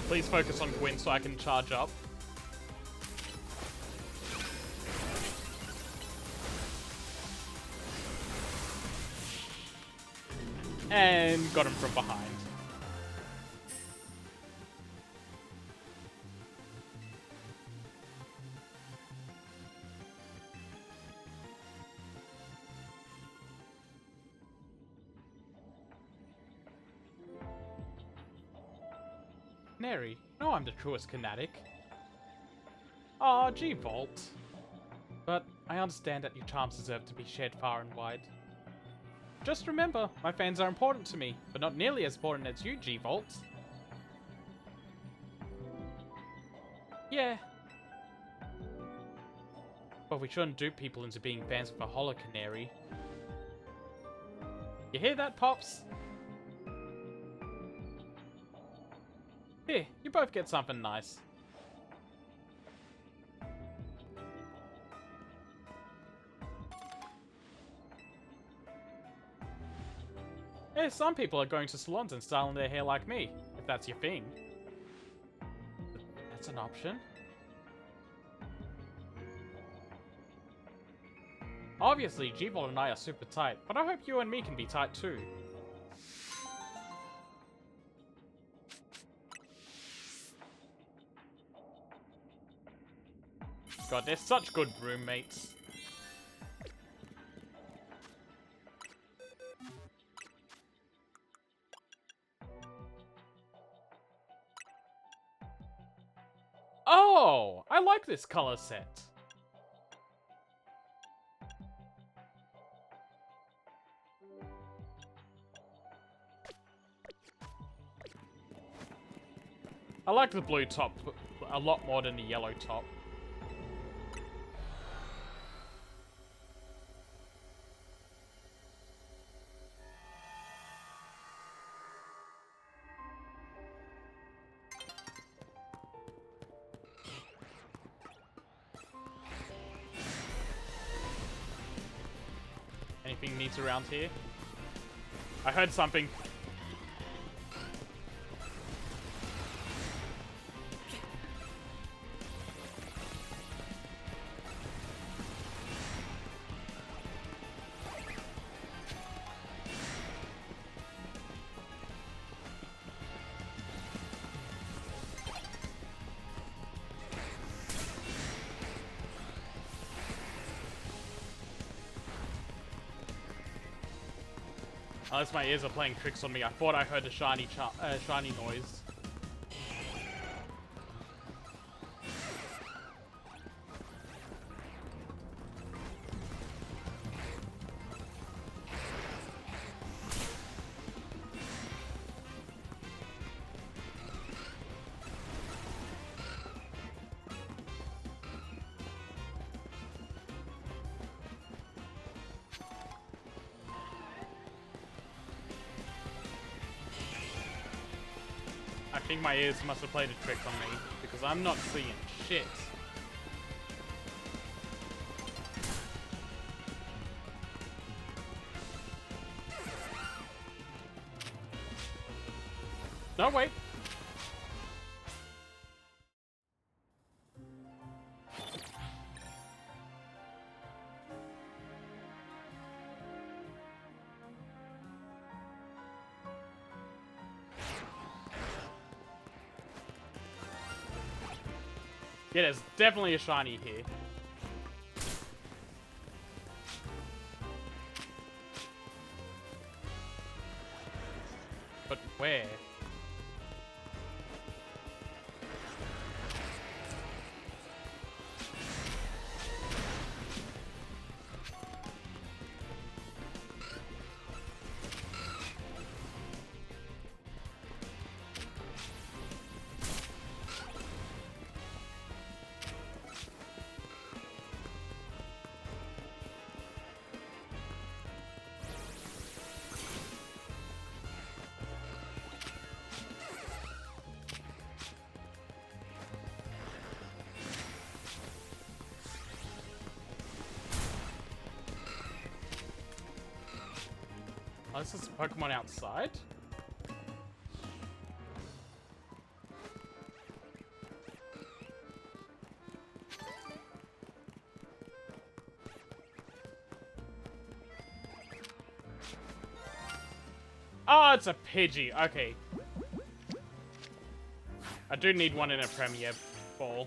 Speaker 1: Please focus on Gwen so I can charge up. And got him from behind. Neri, no, I'm the truest Kinetic. Aw, G-Volt. But I understand that your charms deserve to be shared far and wide. Just remember, my fans are important to me, but not nearly as important as you, G-Volt. Yeah. But we shouldn't dupe people into being fans of a Holo Canary. You hear that, Pops? Here, you both get something nice. Hey, some people are going to salons and styling their hair like me, if that's your thing. That's an option. Obviously, G-Volt and I are super tight, but I hope you and me can be tight too. God, they're such good roommates. Oh, I like this color set. I like the blue top a lot more than the yellow top. Anything neat around here? I heard something. Unless my ears are playing tricks on me, I thought I heard a shiny noise. I think my ears must have played a trick on me, because I'm not seeing shit. No, wait. Yeah, there's definitely a shiny here. But where? Oh, this is a Pokemon outside? Oh, it's a Pidgey. Okay. I do need one in a Premier Ball.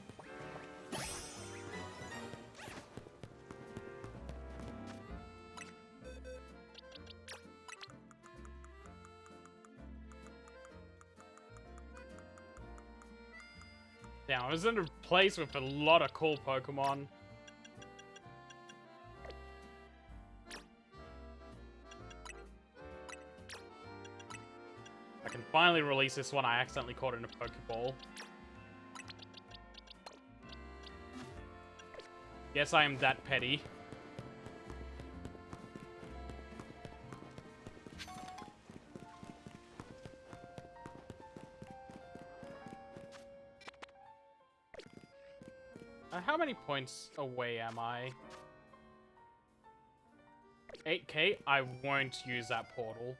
Speaker 1: Now, I was in a place with a lot of cool Pokemon. I can finally release this one I accidentally caught in a Pokeball. Yes, I am that petty. How many points away am I? 8k? I won't use that portal.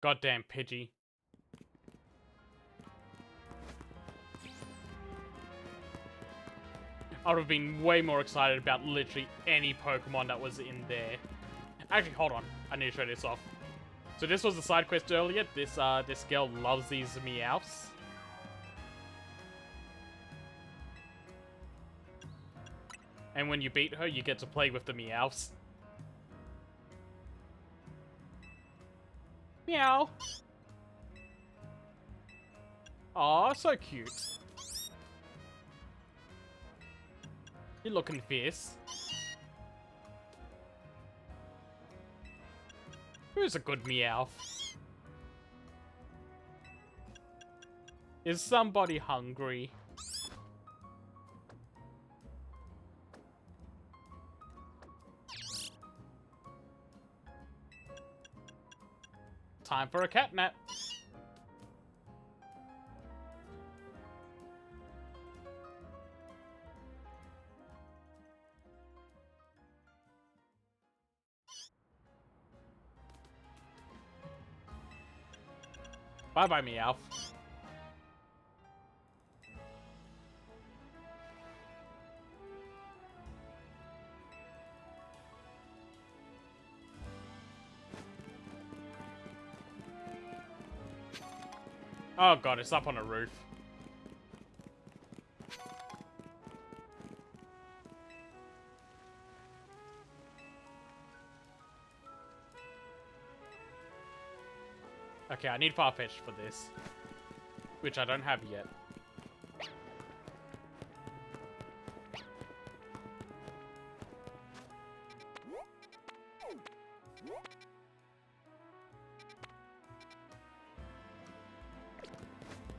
Speaker 1: Goddamn Pidgey. I would have been way more excited about literally any Pokemon that was in there. Actually, hold on. I need to show this off. So this was the side quest earlier. This girl loves these Meowths. And when you beat her, you get to play with the Meowths. Meow. Aw, so cute. You're looking fierce. Who's a good Meowth? Is somebody hungry? Time for a catnap. Bye-bye, Meowth. Oh god, it's up on a roof. Okay, I need Farfetch'd for this. Which I don't have yet.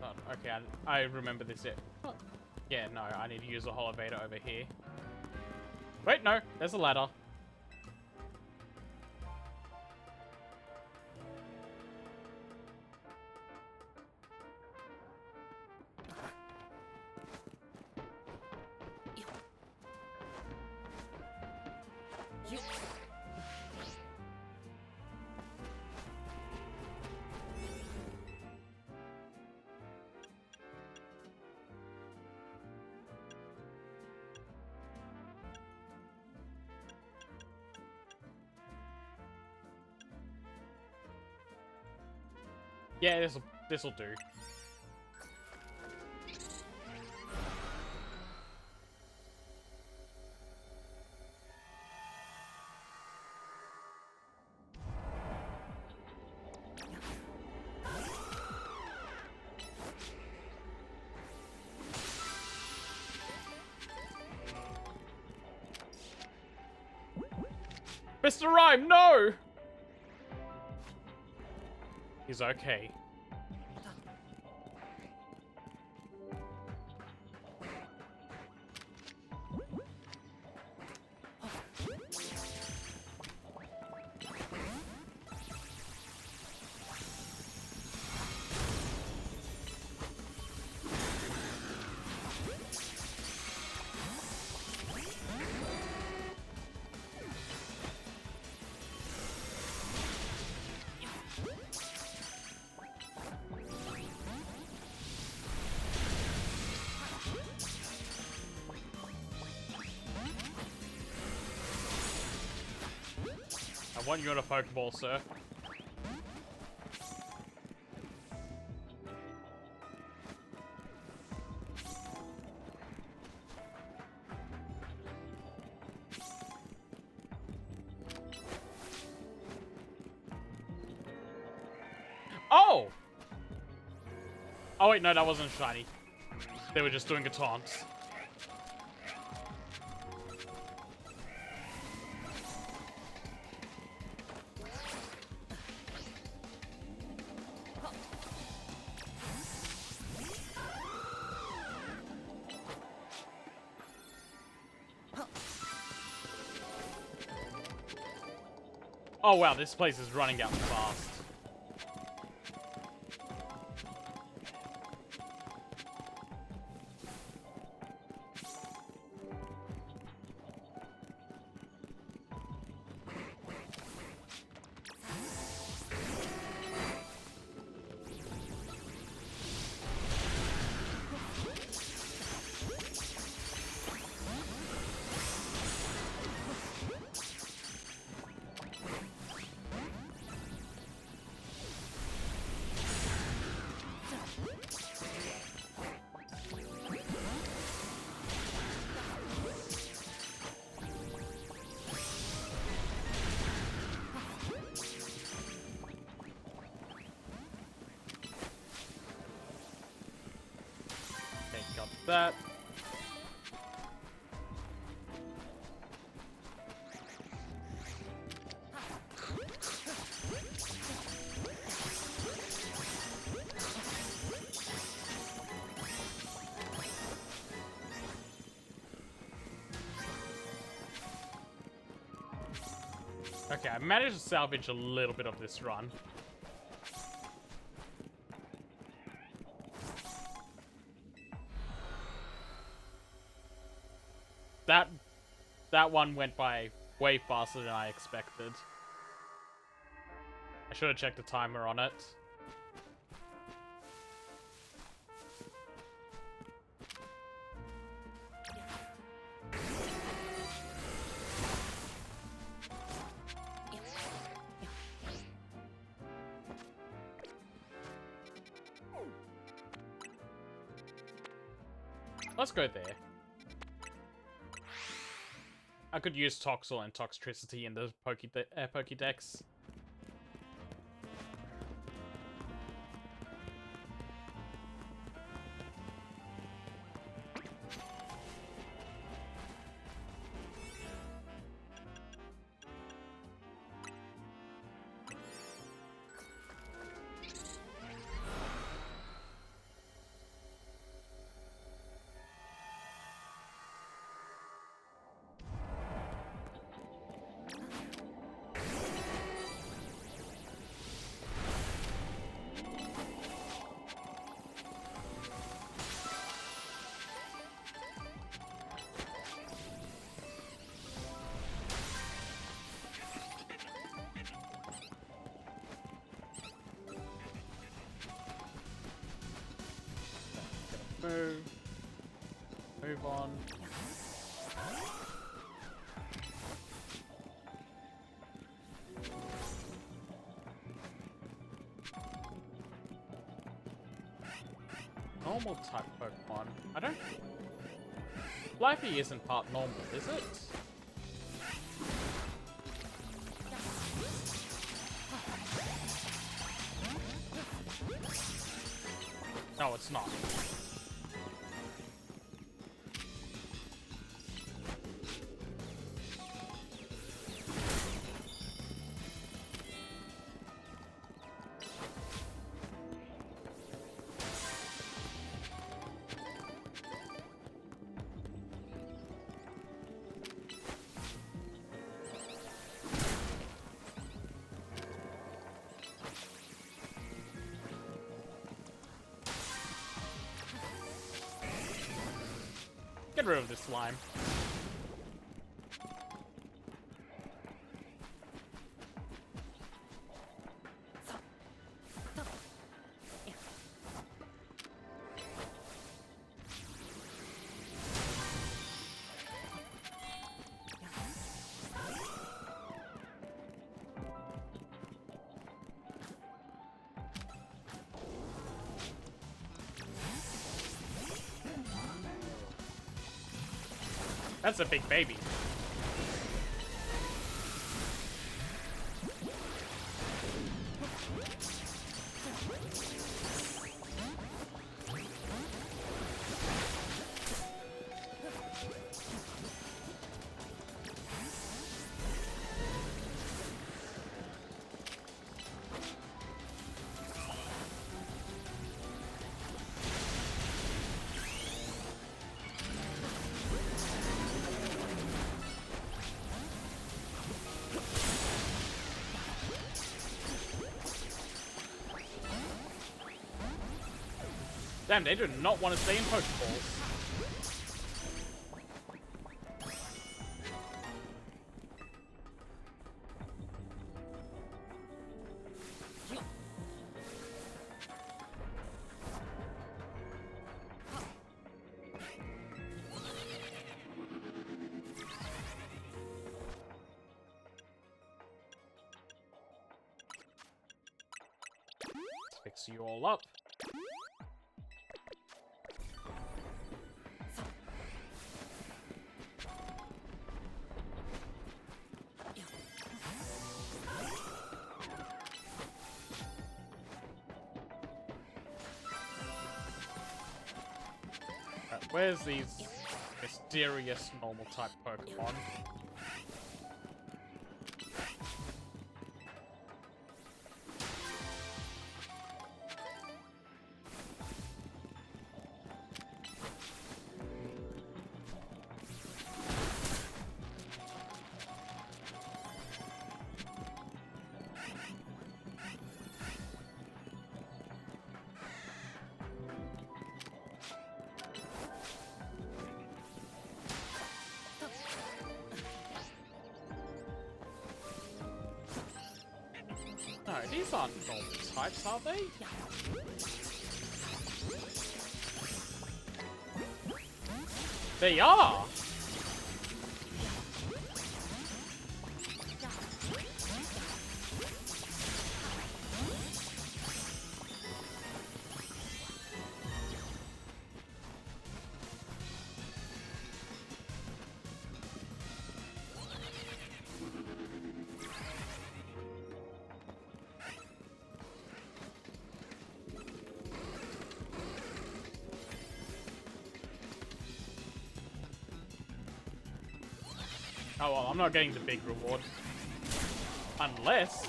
Speaker 1: Oh, okay, I remember this yet. Oh. Yeah, no, I need to use the Holovator over here. Wait, no, there's a ladder. Yeah, this'll do. Mr. Rhyme, no! He's okay. I want you on a Pokeball, sir. Oh! Oh wait, no, that wasn't shiny. They were just doing a taunt. Oh wow, this place is running out fast. Got that. Okay, I managed to salvage a little bit of this run. That one went by way faster than I expected. I should have checked the timer on it. Let's go there. I could use Toxel and Toxtricity in the Pokédex. Move. Move on. Normal type Pokemon. I don't... Flappy isn't part normal, is it? No, it's not. Get rid of this slime. That's a big baby. Damn, they do not want to stay in Pokeballs. Let's fix you all up. Where's these mysterious normal type Pokemon? No, these aren't normal types, are they? They are! Oh well, I'm not getting the big reward. Unless...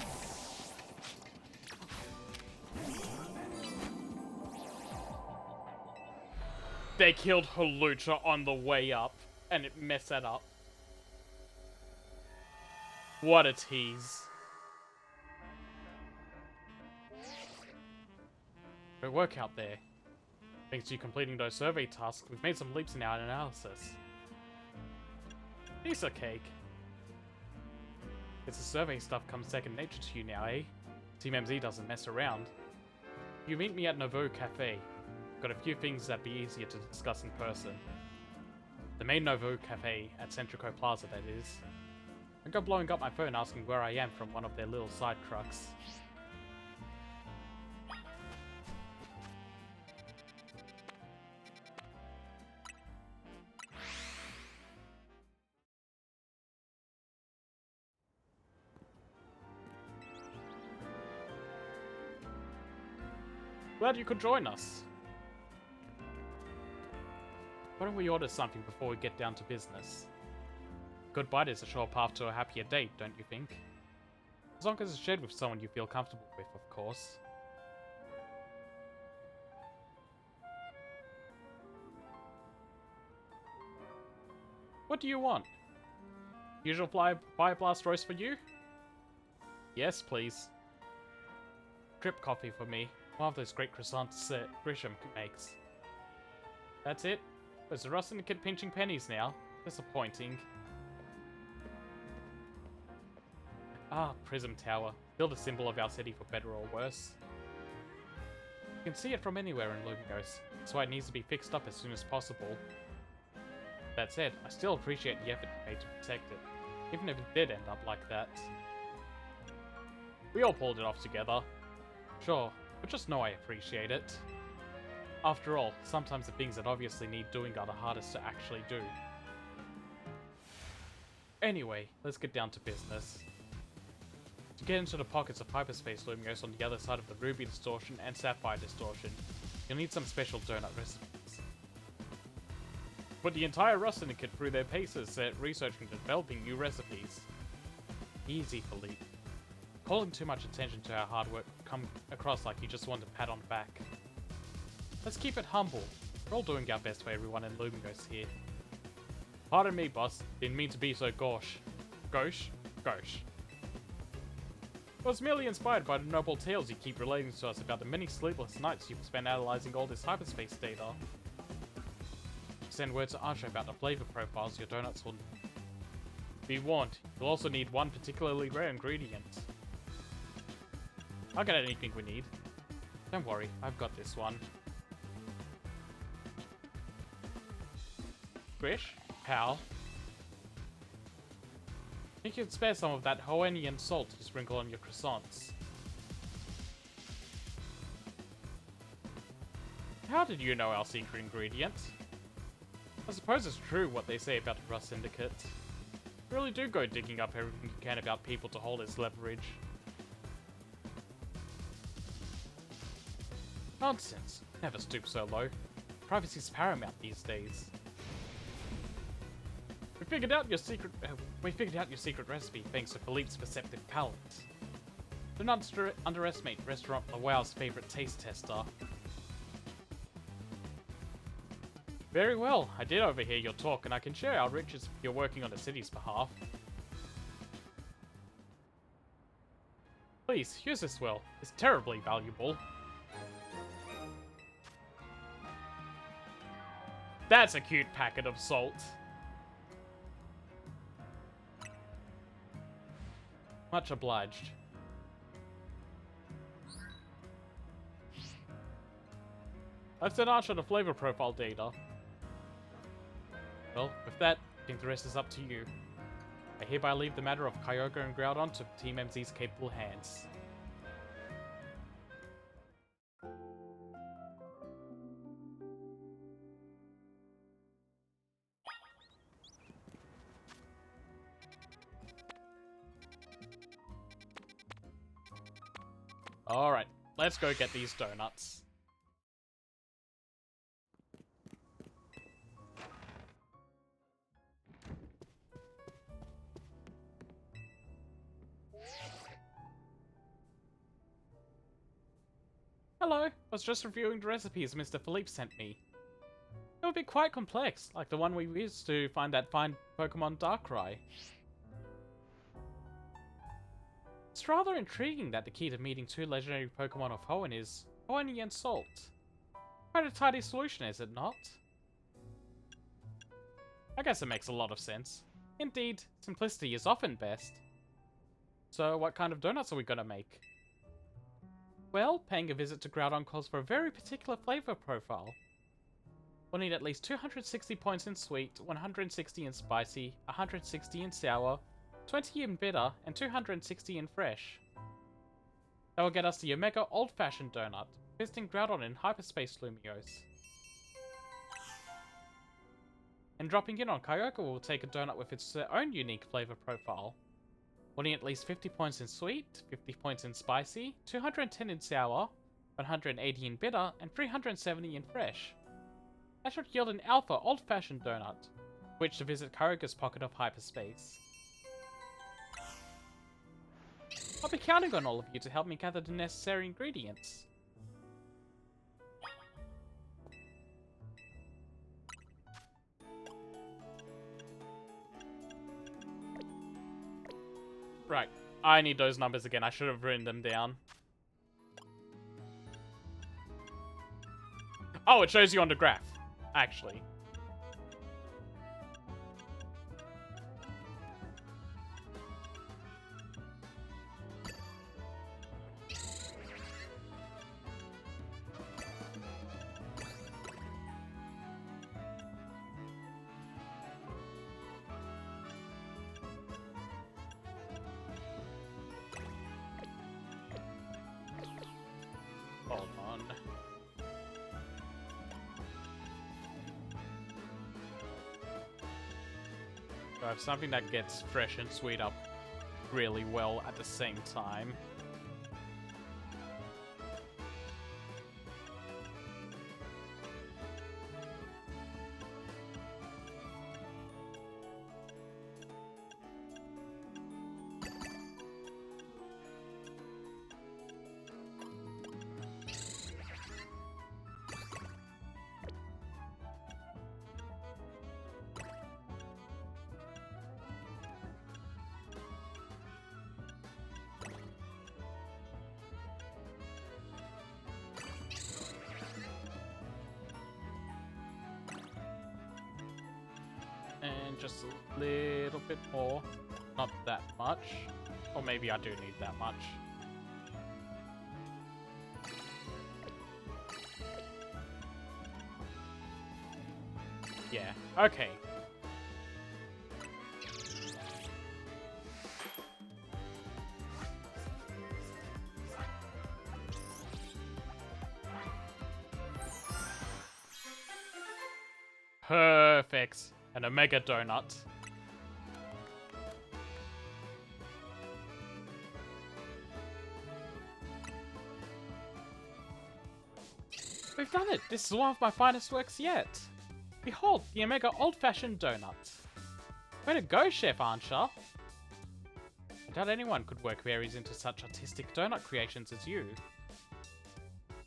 Speaker 1: they killed Hawlucha on the way up, and it messed that up. What a tease. Good work out there. Thanks to you completing those survey tasks, we've made some leaps in our analysis. Piece of cake. It's the survey stuff comes second nature to you now, eh? Team MZ doesn't mess around. You meet me at Nouveau Cafe. Got a few things that'd be easier to discuss in person. The main Novo Cafe at Centrico Plaza, that is. I go blowing up my phone asking where I am from one of their little side trucks. Glad you could join us. Why don't we order something before we get down to business? Good bite is a sure path to a happier date, don't you think? As long as it's shared with someone you feel comfortable with, of course. What do you want? Usual fire blast roast for you? Yes, please. Drip coffee for me. One of those great croissants Grisham makes. That's it? Was the Rust Syndicate pinching pennies now? Disappointing. Ah, Prism Tower. Still the symbol of our city for better or worse. You can see it from anywhere in Lumiose. That's why it needs to be fixed up as soon as possible. That said, I still appreciate the effort you made to protect it, even if it did end up like that. We all pulled it off together. Sure, but just know I appreciate it. After all, sometimes the things that obviously need doing are the hardest to actually do. Anyway, let's get down to business. To get into the pockets of Hyperspace Lumiose on the other side of the Ruby Distortion and Sapphire Distortion, you'll need some special donut recipes. Put the entire Rust Syndicate through their paces at researching and developing new recipes. Easy, Philippe. Calling too much attention to our hard work would come across like you just want a pat on the back. Let's keep it humble. We're all doing our best for everyone in Lumiose here. Pardon me, boss. Didn't mean to be so gauche. Gauche? Gauche. I was merely inspired by the noble tales you keep relating to us about the many sleepless nights you've spent analyzing all this hyperspace data. Send word to Ansha about the flavor profiles your donuts will need. Be warned, you'll also need one particularly rare ingredient. I'll get anything we need. Don't worry, I've got this one. Grish? Pal? You can spare some of that Hoennian salt to sprinkle on your croissants. How did you know our secret ingredient? I suppose it's true what they say about the Rust Syndicate. You really do go digging up everything you can about people to hold its leverage. Nonsense. Never stoop so low. Privacy's paramount these days. We figured out your secret recipe thanks to Philippe's perceptive palate. Do not underestimate Restaurant La Wow's favorite taste tester. Very well, I did overhear your talk and I can share our riches if you're working on the city's behalf. Please, use this well. It's terribly valuable. That's a cute packet of salt. Much obliged. I've sent Ansha the flavor profile data. Well, with that, I think the rest is up to you. I hereby leave the matter of Kyogre and Groudon to Team MZ's capable hands. Alright, let's go get these donuts. Hello, I was just reviewing the recipes Mr. Philippe sent me. It would be quite complex, like the one we used to find that fine Pokemon Darkrai. It's rather intriguing that the key to meeting two legendary Pokemon of Hoenn is Hoenn and Salt. Quite a tidy solution, is it not? I guess it makes a lot of sense. Indeed, simplicity is often best. So what kind of donuts are we gonna make? Well, paying a visit to Groudon calls for a very particular flavor profile. We'll need at least 260 points in sweet, 160 in spicy, 160 in sour, 20 in bitter, and 260 in fresh. That will get us the Omega Old-Fashioned Donut, visiting Groudon in Hyperspace Lumiose. And dropping in on Kyogre will take a donut with its own unique flavor profile. We'll need at least 50 points in sweet, 50 points in spicy, 210 in sour, 180 in bitter, and 370 in fresh. That should yield an Alpha Old-Fashioned Donut, which to visit Kyogre's pocket of hyperspace. I'll be counting on all of you to help me gather the necessary ingredients. Right, I need those numbers again. I should have written them down. Oh, it shows you on the graph, actually. Hold on. So I have something that gets fresh and sweet up really well at the same time. And just a little bit more. Not that much. Or maybe I do need that much. Yeah, okay. Perfect. An Omega Donut. We've done it! This is one of my finest works yet! Behold, the Omega Old-Fashioned Donut. Way to go, Chef Ansha! I doubt anyone could work berries into such artistic donut creations as you.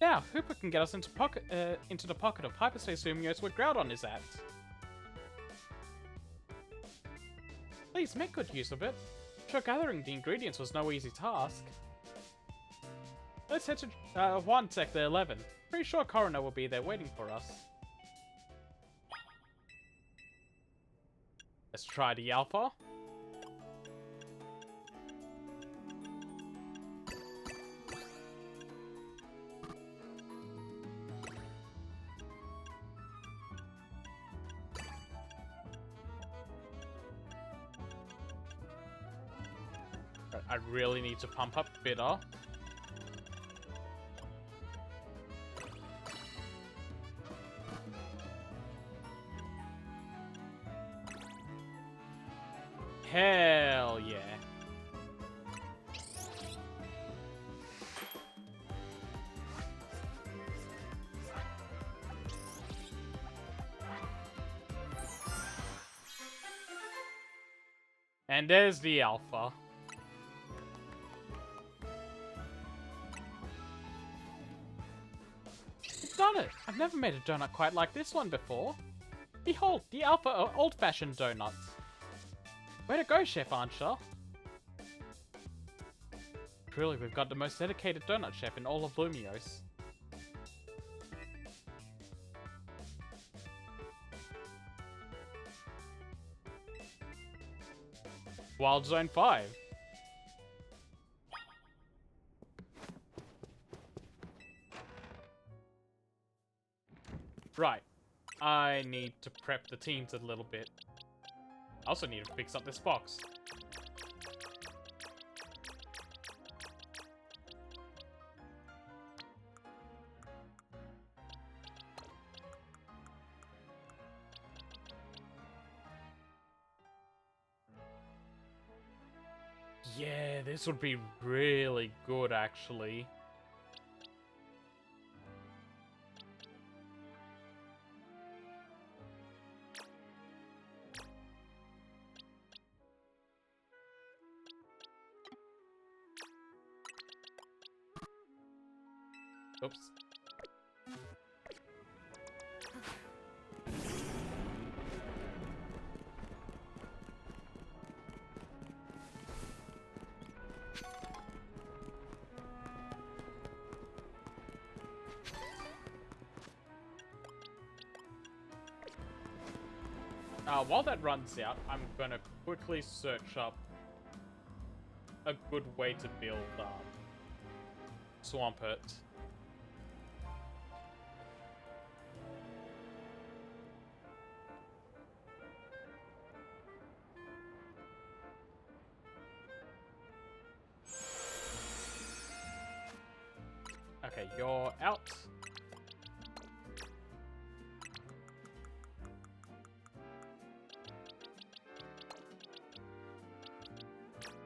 Speaker 1: Now, Hooper can get us into the pocket of Hyperspace Lumiose where Groudon is at. Please make good use of it. I'm sure gathering the ingredients was no easy task. Let's head to 1 Sector 11. Pretty sure Coroner will be there waiting for us. Let's try the Alpha. I really need to pump up Bitter. Hell yeah. And there's the Alpha. We've done it! I've never made a donut quite like this one before. Behold, the Alpha Old-Fashioned Donut. Way to go, Chef Ansha. Truly, we've got the most dedicated donut chef in all of Lumiose. Wild Zone 5. Right. I need to prep the teams a little bit. I also need to fix up this box. Yeah, this would be really good, actually. Oops. While that runs out, I'm gonna quickly search up a good way to build Swampert. Okay, you're out.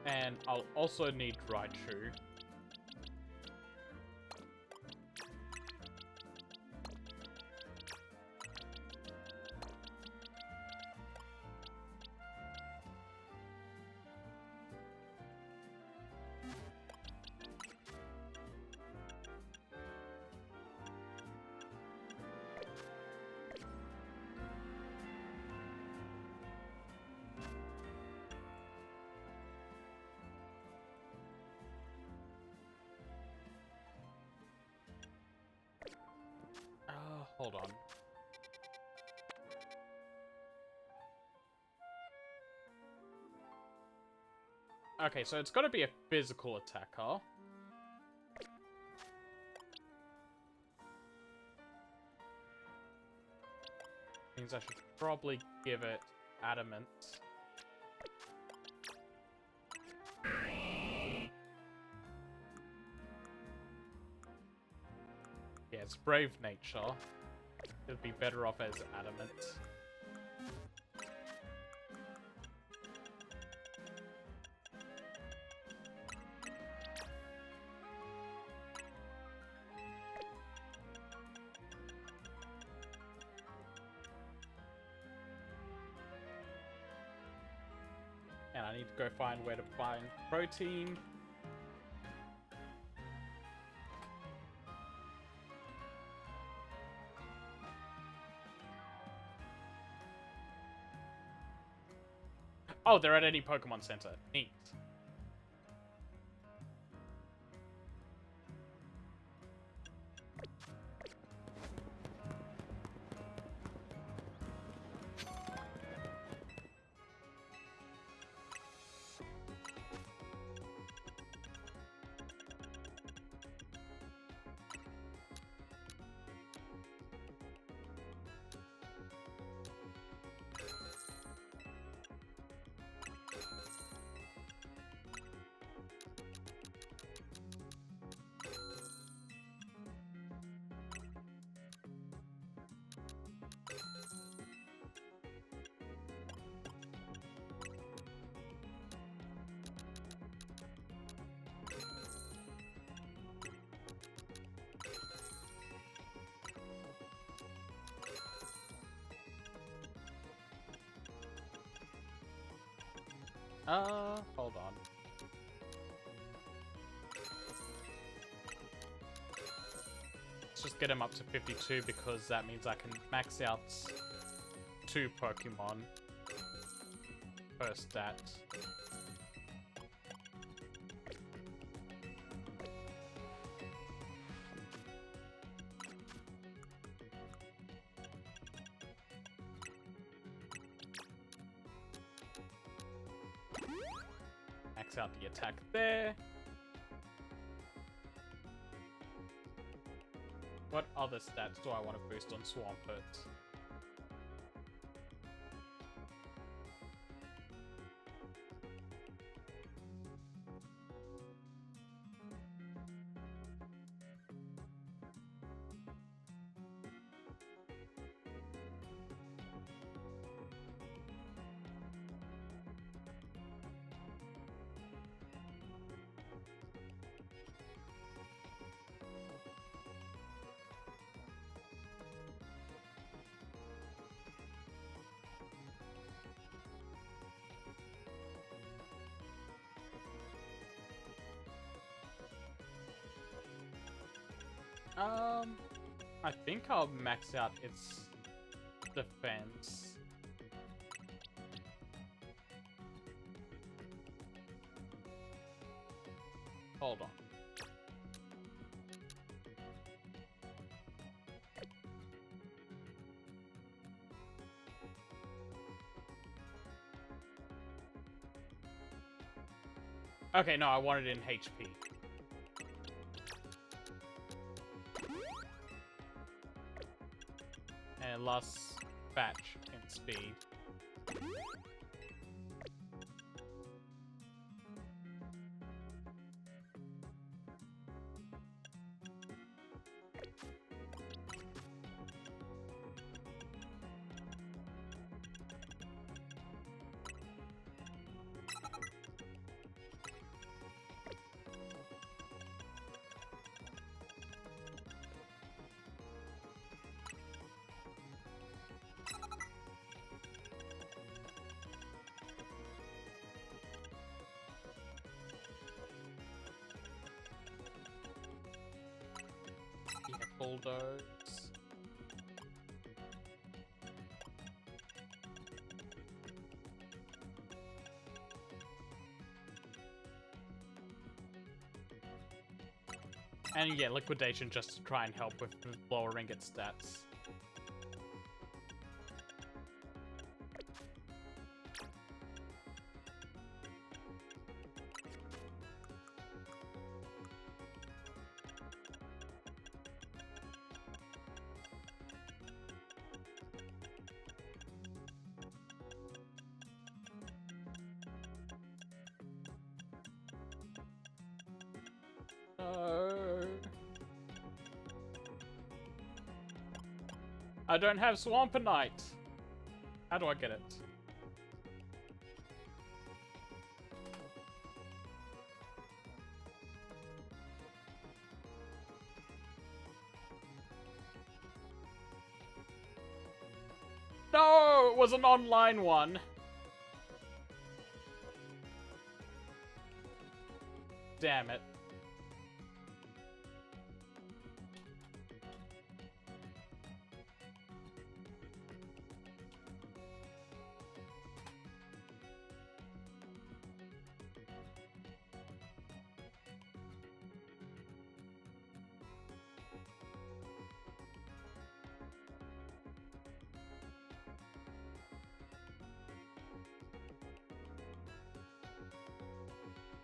Speaker 1: And I'll also need Raichu. Hold on. Okay, so it's got to be a physical attacker. Means I should probably give it adamant. Yeah, it's brave nature. It'd be better off as adamant. And I need to go find where to find protein. Oh, they're at any Pokemon Center. Neat. Hold on. Let's just get him up to 52 because that means I can max out 2 Pokemon per stat. Max out the attack there. What other stats do I want to boost on Swampert? I think I'll max out its defense. Hold on. Okay, no, I want it in HP. And last batch in speed. Yeah, bulldoze. And yeah, liquidation just to try and help with lowering its stats. I don't have Swamponite. How do I get it? No, it was an online one. Damn it.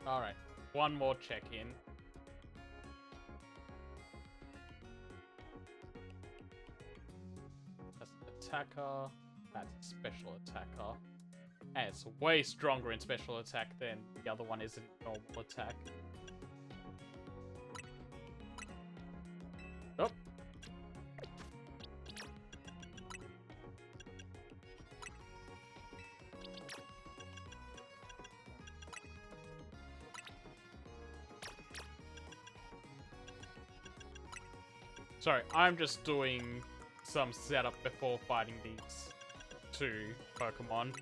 Speaker 1: Alright, one more check-in. That's attacker. That's special attacker. And it's way stronger in special attack than the other one is in normal attack. Oh. Sorry, I'm just doing some setup before fighting these two Pokemon.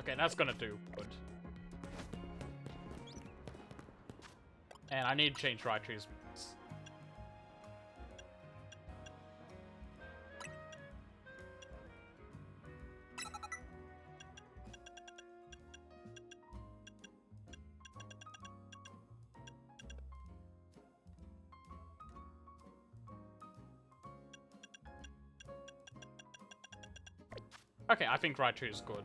Speaker 1: Okay, that's gonna do good. And I need to change Raichu's moves. Okay, I think Raichu is good.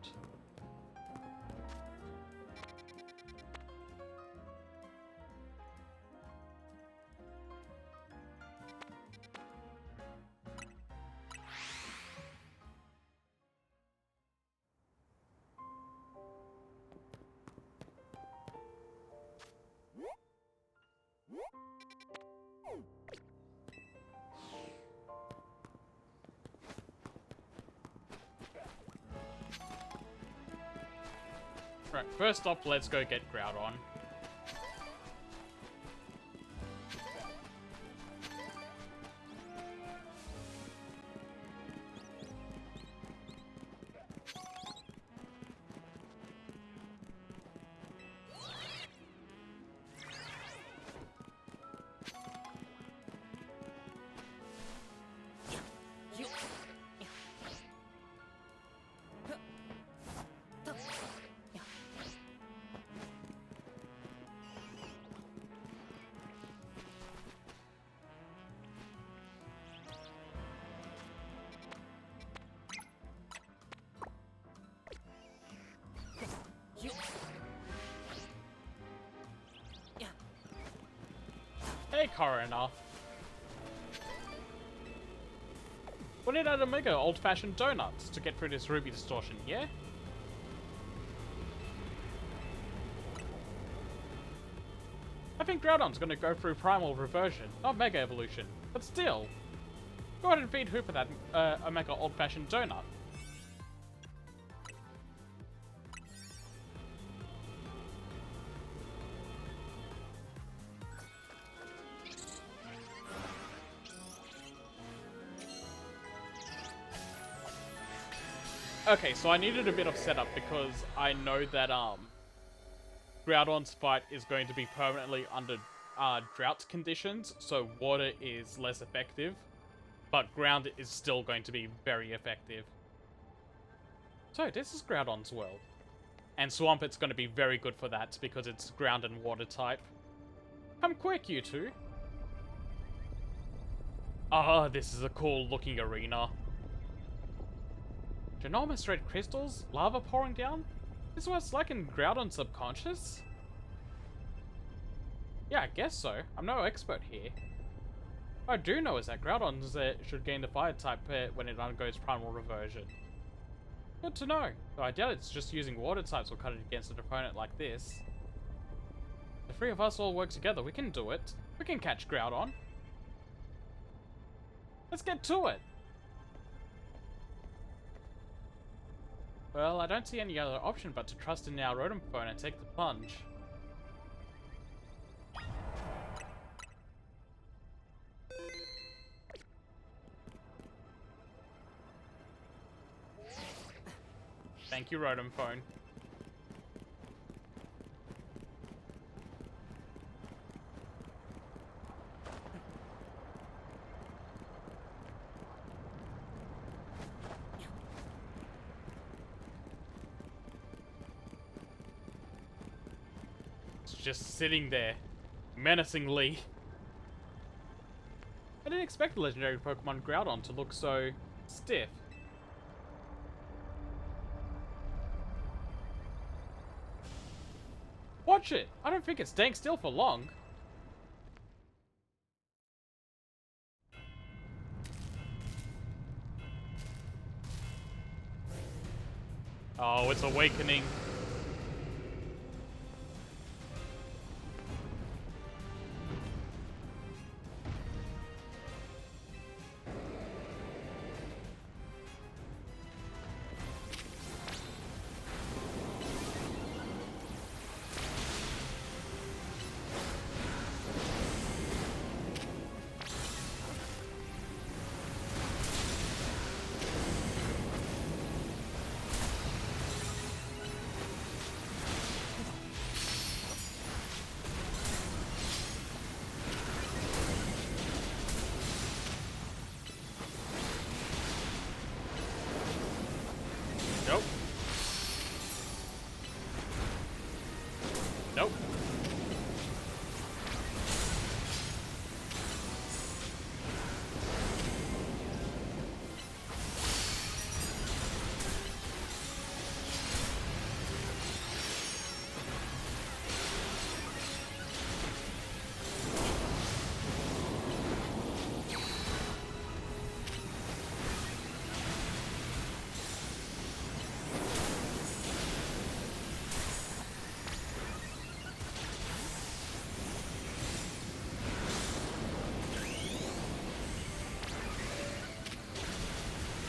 Speaker 1: Right, first off, let's go get Groudon. Hey, Coroner. We need an Omega old-fashioned donuts to get through this Ruby distortion, yeah? I think Groudon's gonna go through Primal Reversion, not Mega Evolution, but still. Go ahead and feed Hooper that Omega old-fashioned donut. Okay, so I needed a bit of setup because I know that Groudon's fight is going to be permanently under drought conditions, so water is less effective, but ground is still going to be very effective. So this is Groudon's world. And Swampet's going to be very good for that because it's ground and water type. Come quick, you two. Ah, this is a cool looking arena. Ginormous red crystals? Lava pouring down? This is what it's like in Groudon's subconscious? Yeah, I guess so. I'm no expert here. What I do know is that Groudon should gain the fire type when it undergoes primal reversion. Good to know, though I doubt it's just using water types will cut it against an opponent like this. The three of us all work together, we can do it. We can catch Groudon. Let's get to it! Well, I don't see any other option but to trust in our Rotom phone and take the plunge. Thank you, Rotom phone. Just sitting there, menacingly. I didn't expect the legendary Pokemon Groudon to look so stiff. Watch it! I don't think it's staying still for long. Oh, it's awakening.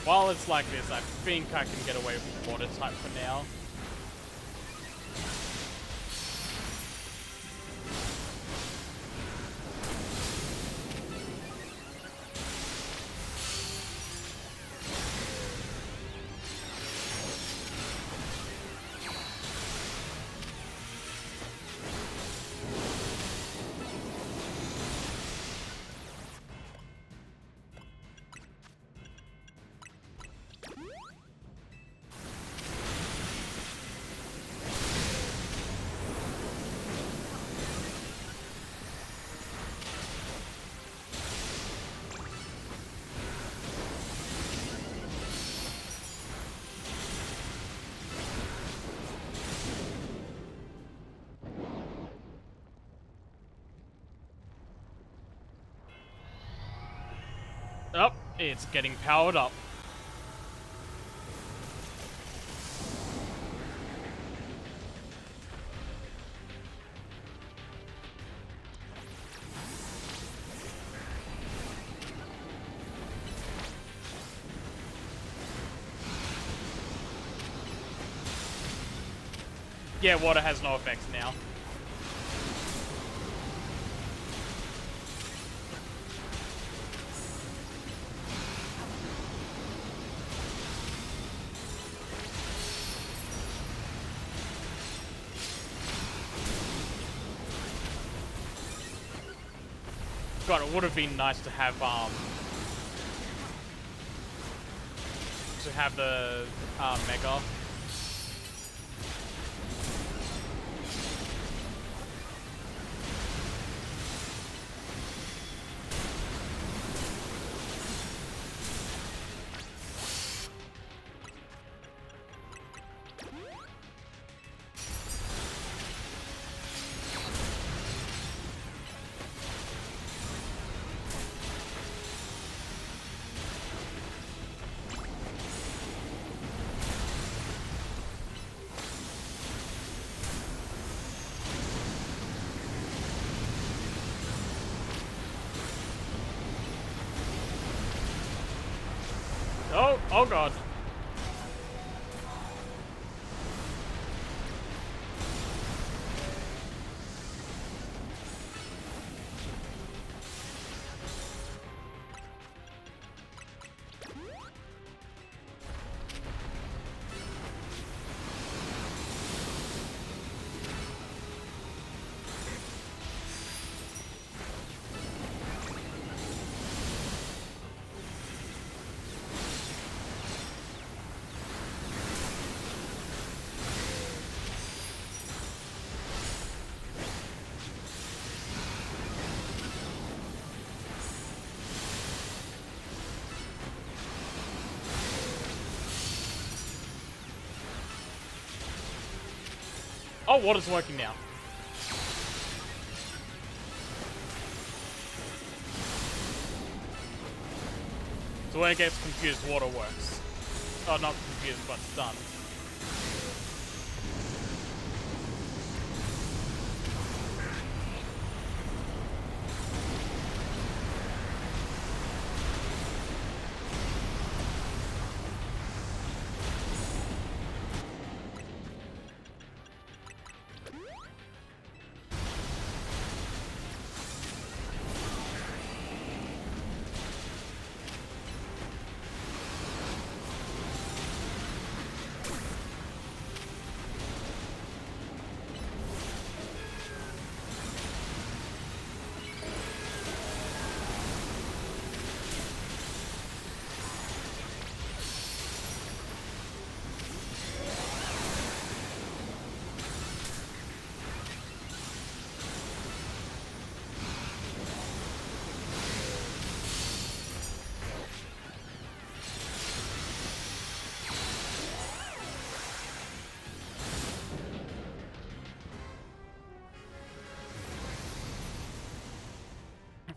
Speaker 1: While it's like this, I think I can get away with water type for now. Oh, it's getting powered up. Yeah, water has no effects now. God, it would have been nice to have the Mega. Oh god. Oh, water's working now. So when it gets confused, water works. Oh, not confused, but stunned.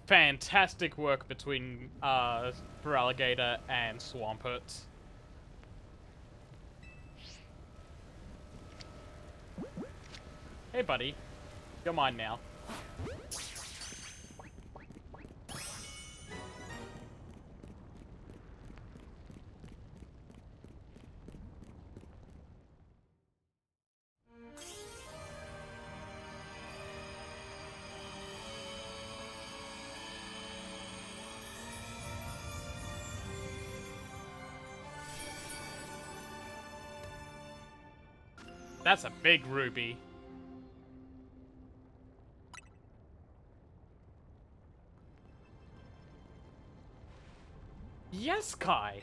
Speaker 1: Fantastic work between Feraligatr and Swampert. Hey buddy, you're mine now. That's a big ruby. Yes, Kai!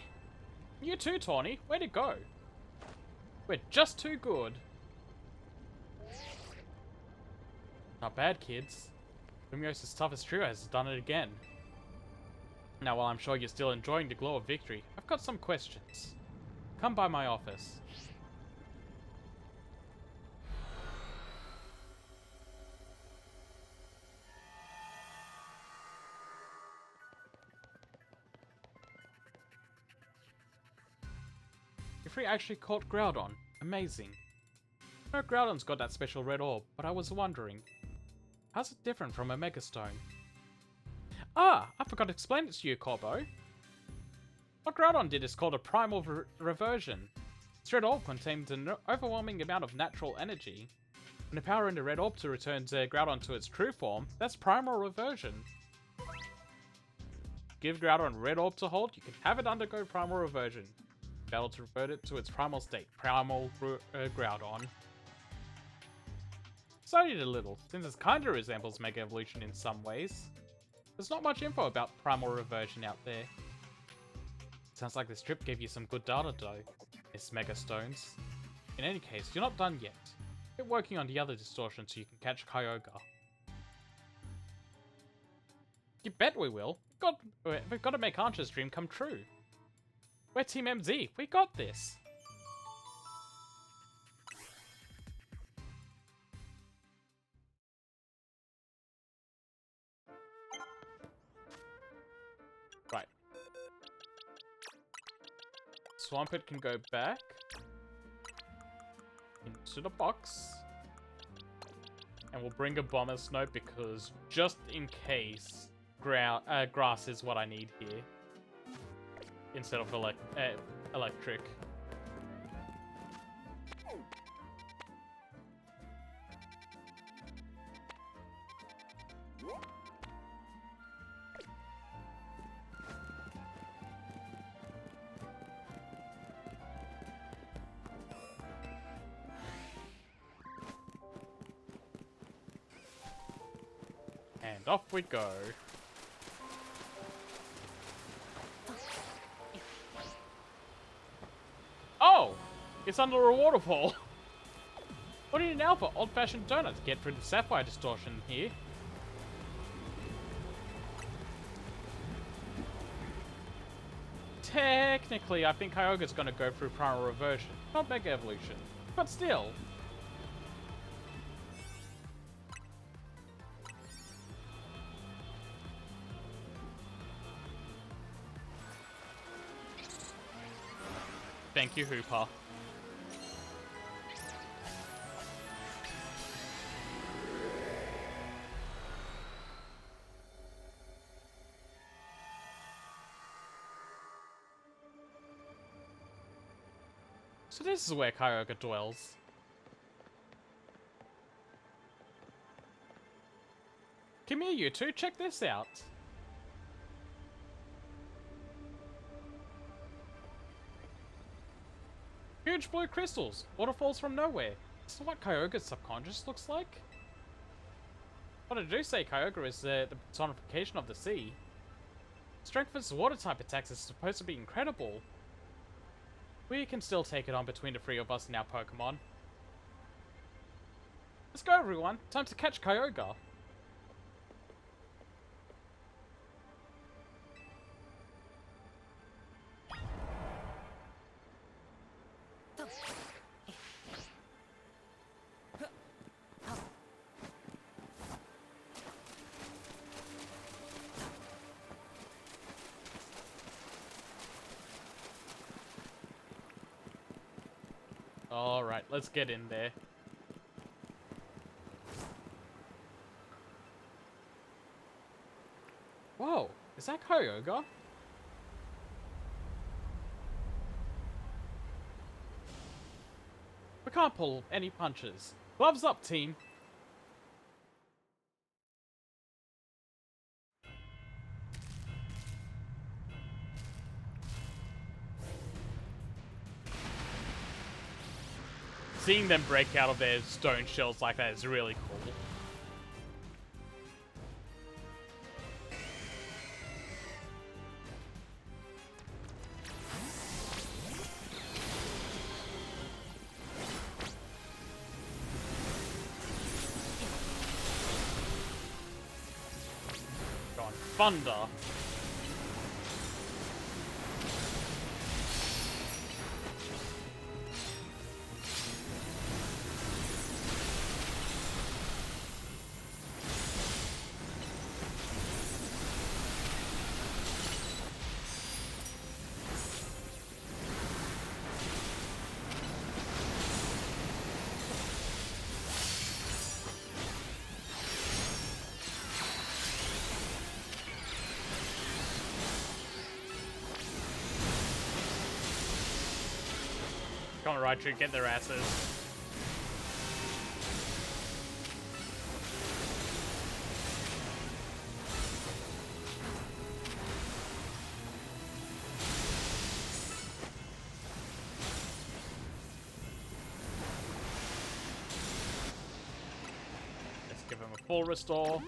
Speaker 1: You too, Tawny. Way to go. We're just too good. Not bad, kids. Lumiose's toughest trio has done it again. Now, while I'm sure you're still enjoying the glow of victory, I've got some questions. Come by my office. Your free actually caught Groudon. Amazing. I know Groudon's got that special red orb, but I was wondering, how's it different from a Mega Stone? Ah, I forgot to explain it to you, Corbo. What Groudon did is called a primal reversion. Its red orb contains an overwhelming amount of natural energy. When you power into red orb to return Groudon to its true form, that's primal reversion. Give Groudon red orb to hold, you can have it undergo primal reversion. Battle to revert it to its primal state, primal Groudon. Studied a little, since it kinda resembles Mega Evolution in some ways. There's not much info about primal reversion out there. Sounds like this trip gave you some good data though, Miss Mega Stones. In any case, you're not done yet. Get working on the other distortion so you can catch Kyogre. You bet we will. We've got to make Ansha's dream come true. We're Team MZ. We got this. Right. Swampert can go back into the box. And we'll bring a Bomber Snow because just in case grass is what I need here. Instead of electric. And off we go. Oh! It's under a waterfall! What do you need now for old-fashioned donut to get through the sapphire distortion here? Technically, I think Kyogre's gonna go through primal reversion, not Mega Evolution. But still. Thank you, Hooper. So this is where Kyogre dwells. Come here, you two. Check this out. Huge blue crystals. Waterfalls from nowhere. This is what Kyogre's subconscious looks like? What I do say Kyogre is the personification of the sea. Strength versus water type attacks is supposed to be incredible. We can still take it on between the three of us and our Pokemon. Let's go, everyone. Time to catch Kyogre. Alright, let's get in there. Whoa, is that Kyogre? We can't pull any punches. Gloves up, team! seeing them break out of their stone shells like that is really cool. Go on, thunder. Come on, Raichu, get their asses. Let's give him a full restore.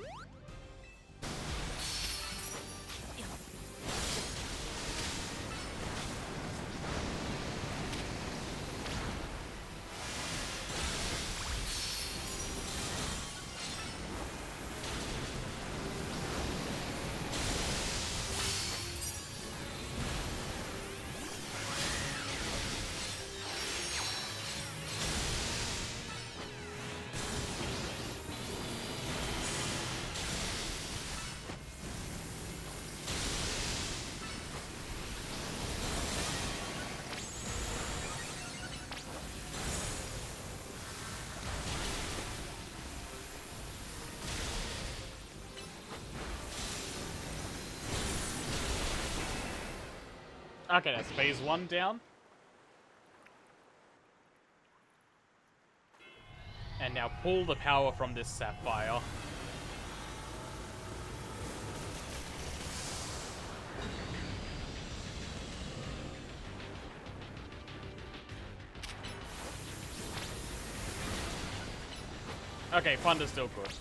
Speaker 1: Okay, that's phase 1 down. And now pull the power from this sapphire. Okay, Thunder's still good.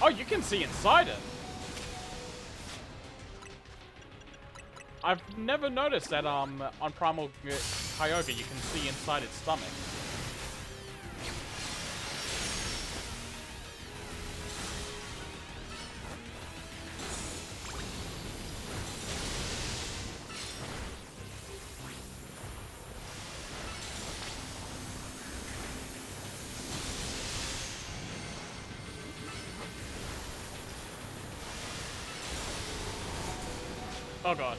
Speaker 1: Oh, you can see inside it. I've never noticed that on Primal Kyogre you can see inside its stomach. Oh god.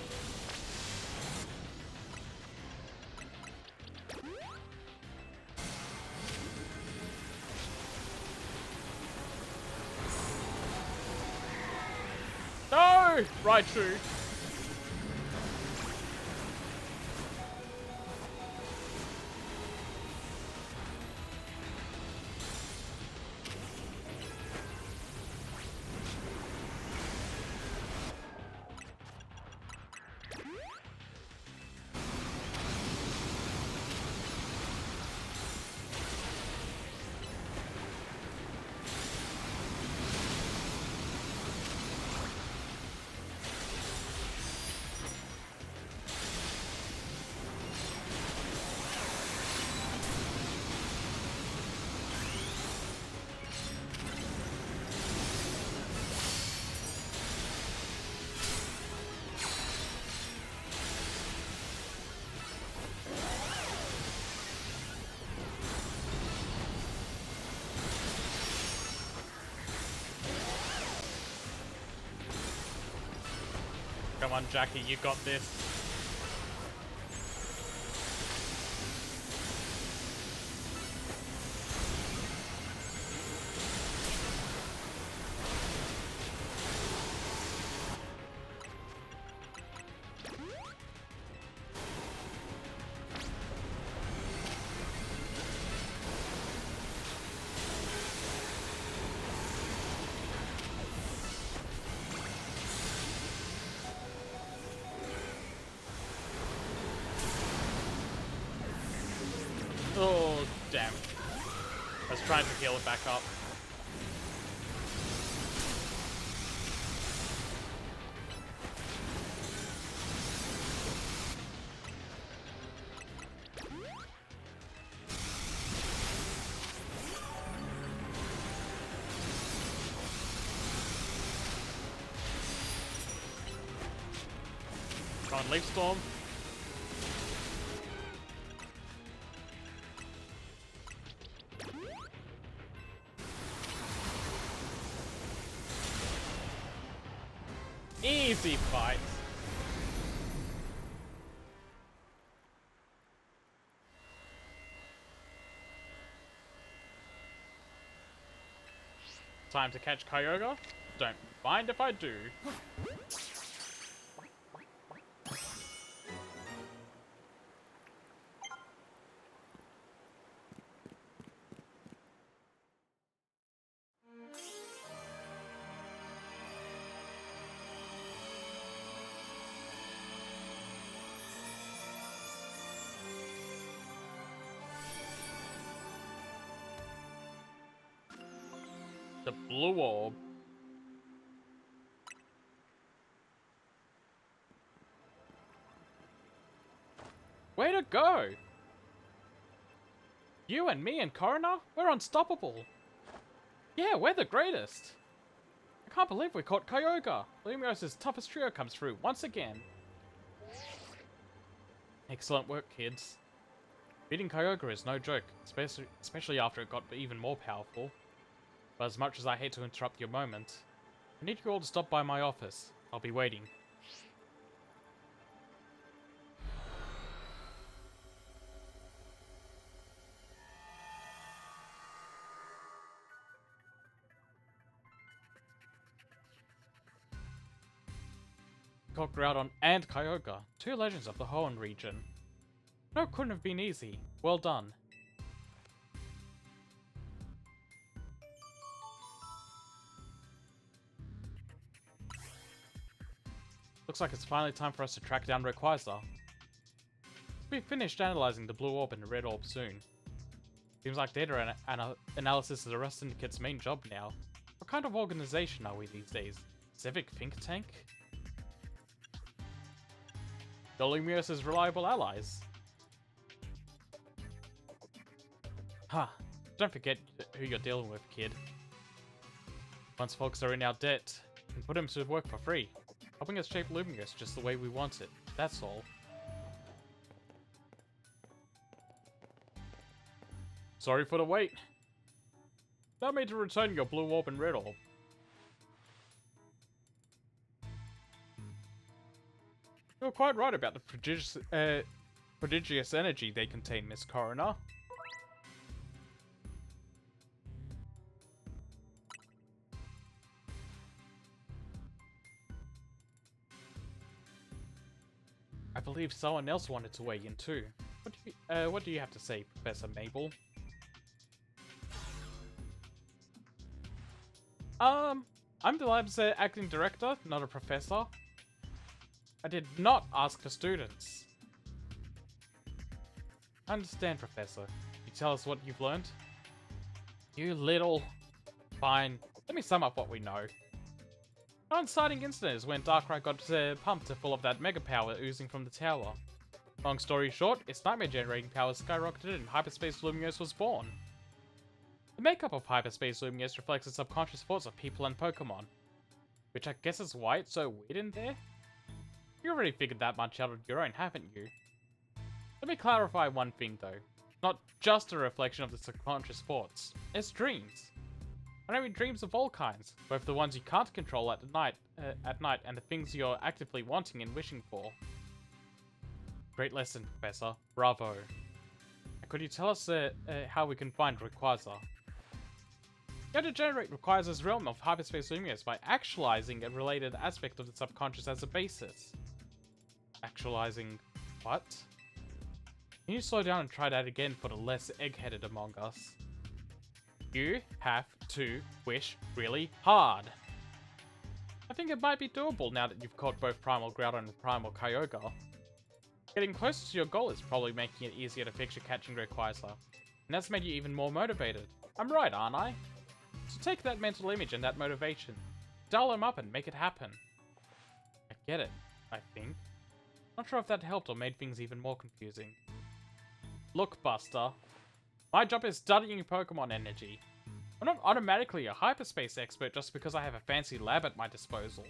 Speaker 1: No! Raichu. Come on, Jackie, you got this. Oh, damn. I was trying to heal it back up. Come on, Leaf Storm. Easy fight. Time to catch Kyogre? Don't mind if I do. The blue orb. Way to go! You and me and Coroner, we're unstoppable. Yeah, we're the greatest. I can't believe we caught Kyogre. Lumiose's toughest trio comes through once again. Excellent work, kids. Beating Kyogre is no joke, especially after it got even more powerful. But as much as I hate to interrupt your moment, I need you all to stop by my office. I'll be waiting. Caught Groudon and Kyogre, two legends of the Hoenn region. No, couldn't have been easy. Well done. Looks like it's finally time for us to track down Rayquaza. We'll be finished analyzing the blue orb and the red orb soon. Seems like data analysis is the Rust Syndicate's main job now. What kind of organization are we these days? Civic think tank? The Lumiose's reliable allies. Huh. Don't forget who you're dealing with, kid. Once folks are in our debt, we can put them to work for free, helping us shape Lumiose just the way we want it. That's all. Sorry for the wait. Allow me to return your blue orb and red orb. You're quite right about the prodigious energy they contain, Miss Coroner. I believe someone else wanted to weigh in too. What do you have to say, Professor Mabel? I'm the lab's acting director, not a professor. I did not ask for students. I understand, Professor. Can you tell us what you've learned? You little... Fine. Let me sum up what we know. An inciting incident is when Darkrai got pumped full of that mega power oozing from the tower. Long story short, its nightmare generating power skyrocketed and Hyperspace Lumiose was born. The makeup of Hyperspace Lumiose reflects the subconscious thoughts of people and Pokemon. Which I guess is why it's so weird in there? You already figured that much out on your own, haven't you? Let me clarify one thing though. Not just a reflection of the subconscious thoughts. It's dreams. I'm having dreams of all kinds, both the ones you can't control at night and the things you're actively wanting and wishing for. Great lesson, Professor. Bravo. Could you tell us how we can find Rayquaza? You have to generate Rayquaza's realm of hyperspace Lumiose by actualizing a related aspect of the subconscious as a basis. Actualizing what? Can you slow down and try that again for the less egg-headed among us? You have to wish really hard. I think it might be doable now that you've caught both Primal Groudon and Primal Kyogre. Getting closer to your goal is probably making it easier to picture catching Rayquaza, and that's made you even more motivated. I'm right, aren't I? So take that mental image and that motivation, dial them up and make it happen. I get it, I think. Not sure if that helped or made things even more confusing. Look, Buster. My job is studying Pokemon energy. I'm not automatically a hyperspace expert just because I have a fancy lab at my disposal.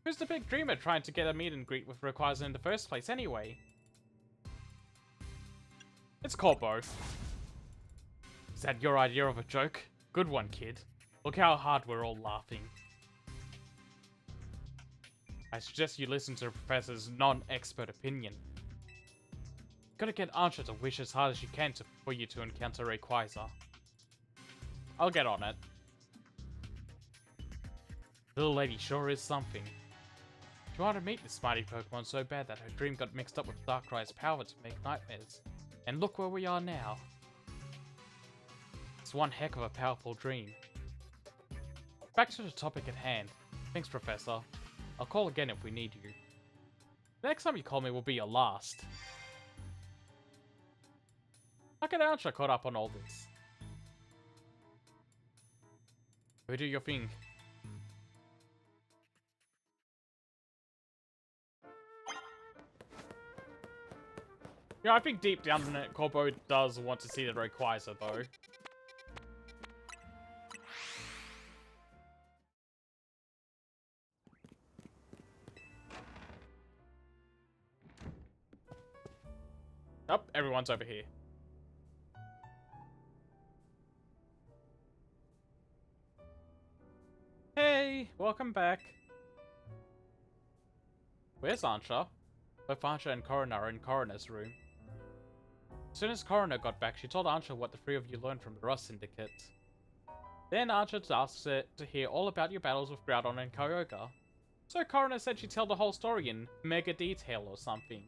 Speaker 1: Who's the big dreamer trying to get a meet and greet with Rayquaza in the first place anyway? It's Corbo. Is that your idea of a joke? Good one, kid. Look how hard we're all laughing. I suggest you listen to the Professor's non-expert opinion. Gotta get Ansha to wish as hard as you can for you to encounter Rayquaza. I'll get on it. Little lady sure is something. She wanted to meet this mighty Pokemon so bad that her dream got mixed up with Darkrai's power to make nightmares. And look where we are now. It's one heck of a powerful dream. Back to the topic at hand. Thanks, Professor. I'll call again if we need you. The next time you call me will be your last. How get Ansha caught up on all this? Go do your thing. Yeah, I think deep down Corbo does want to see the Rayquaza, though. Oh, everyone's over here. Hey, welcome back. Where's Ansha? Both Ansha and Coroner are in Coroner's room. As soon as Coroner got back, she told Ansha what the three of you learned from the Rust Syndicate. Then Ansha asked her to hear all about your battles with Groudon and Kyogre. So Coroner said she'd tell the whole story in mega detail or something.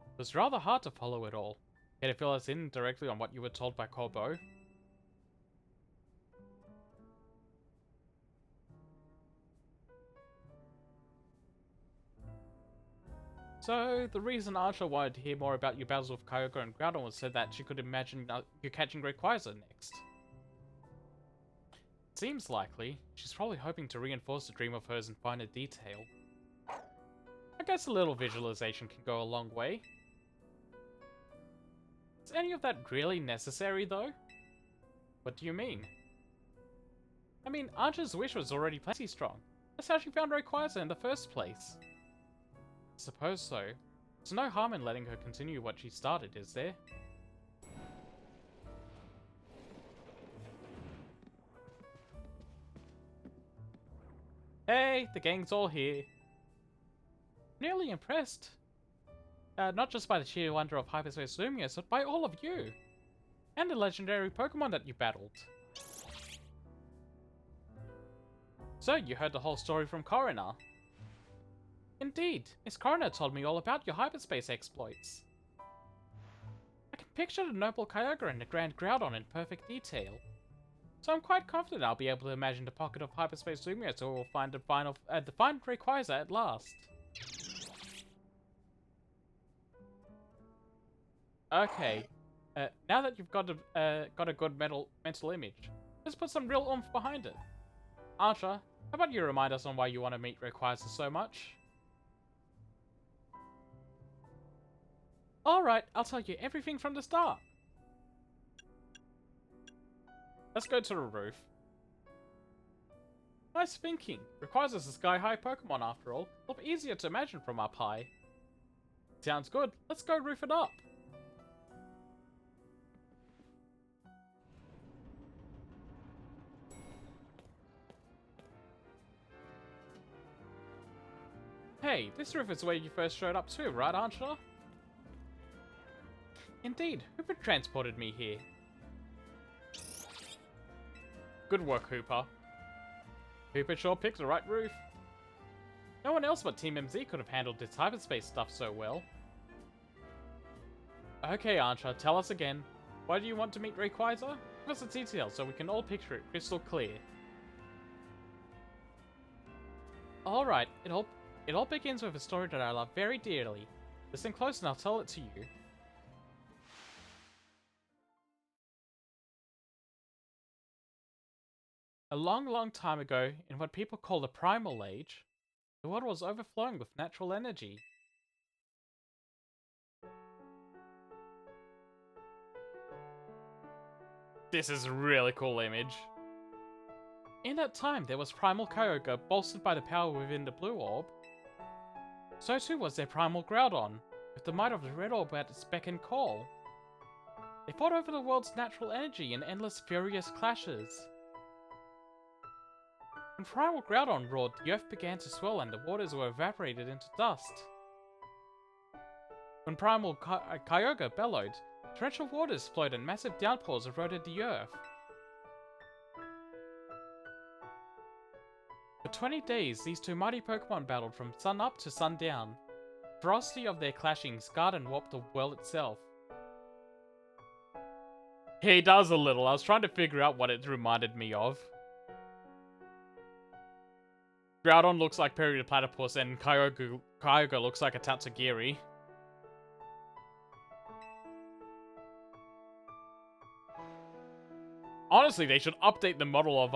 Speaker 1: It was rather hard to follow it all. Care to fill us in directly on what you were told by Corbo? So, the reason Ansha wanted to hear more about your battles with Kyogre and Groudon was so that she could imagine you catching Rayquaza next. Seems likely. She's probably hoping to reinforce the dream of hers in finer detail. I guess a little visualization can go a long way. Is any of that really necessary, though? What do you mean? I mean, Ansha's wish was already plenty strong. That's how she found Rayquaza in the first place. Suppose so. There's no harm in letting her continue what she started, is there? Hey, the gang's all here. Nearly impressed. Not just by the sheer wonder of Hyperspace Lumiose, but by all of you. And the legendary Pokemon that you battled. So, you heard the whole story from Coroner. Indeed, Miss Coroner told me all about your hyperspace exploits. I can picture the noble Kyogre and the grand Groudon in perfect detail. So I'm quite confident I'll be able to imagine the pocket of hyperspace Lumiose where we'll find the final Rayquaza at last. Okay, now that you've got a good mental image, let's put some real oomph behind it. Ansha, how about you remind us on why you want to meet Rayquaza so much? Alright, I'll tell you everything from the start. Let's go to the roof. Nice thinking. Rayquaza's a sky-high Pokemon after all. It'll be easier to imagine from up high. Sounds good. Let's go roof it up. Hey, this roof is where you first showed up too, right, Ansha? Indeed, Hooper transported me here. Good work, Hooper. Hooper sure picked the right roof. No one else but Team MZ could have handled this hyperspace stuff so well. Okay, Ansha, tell us again. Why do you want to meet Rayquaza? Give us the details so we can all picture it crystal clear. Alright, it all begins with a story that I love very dearly. Listen close and I'll tell it to you. A long, long time ago, in what people call the Primal Age, the world was overflowing with natural energy. This is a really cool image. In that time, there was Primal Kyogre bolstered by the power within the Blue Orb. So too was their Primal Groudon, with the might of the Red Orb at its beck and call. They fought over the world's natural energy in endless furious clashes. When Primal Groudon roared, the earth began to swell and the waters were evaporated into dust. When Primal Kyogre bellowed, torrential waters flowed and massive downpours eroded the earth. For 20 days, these two mighty Pokemon battled from sun up to sun down. The ferocity of their clashing scarred and warped the world itself. He does a little. I was trying to figure out what it reminded me of. Groudon looks like Perry the Platypus and Kyogre looks like a Tatsugiri. Honestly, they should update the model of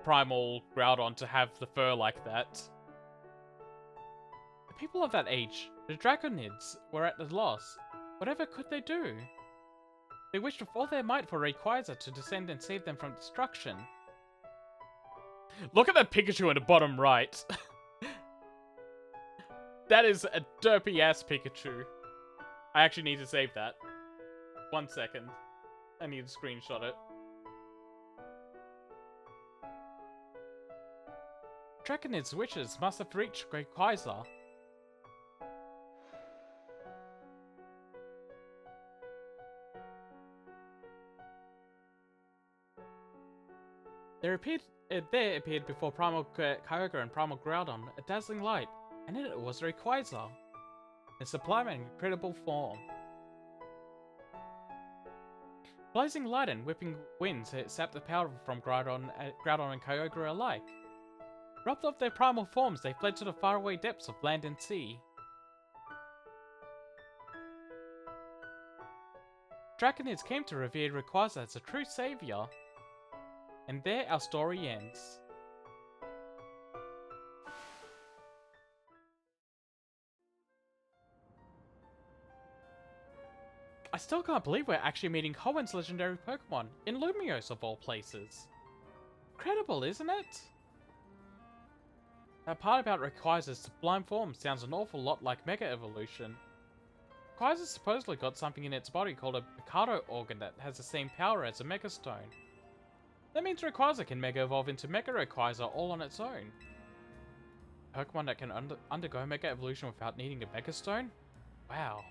Speaker 1: Primal Groudon to have the fur like that. The people of that age, the Draconids, were at a loss. Whatever could they do? They wished with all their might for Rayquaza to descend and save them from destruction. Look at that Pikachu in the bottom right. That is a derpy ass Pikachu. I actually need to save that. 1 second. I need to screenshot it. Draconid's wishes must have reached Rayquaza. There appeared before Primal Kyogre and Primal Groudon a dazzling light, and in it was Rayquaza, in sublime and incredible form. Blazing light and whipping winds sapped the power from Groudon and Kyogre alike. Robbed of their primal forms, they fled to the faraway depths of land and sea. Draconids came to revere Rayquaza as a true savior. And there our story ends. I still can't believe we're actually meeting Hoenn's legendary Pokemon in Lumiose of all places. Incredible, isn't it? That part about Rayquaza's sublime form sounds an awful lot like Mega Evolution. Rayquaza supposedly got something in its body called a Mikado organ that has the same power as a Mega Stone. That means Rayquaza can Mega Evolve into Mega Rayquaza all on its own. A Pokemon that can undergo Mega Evolution without needing a Mega Stone? Wow.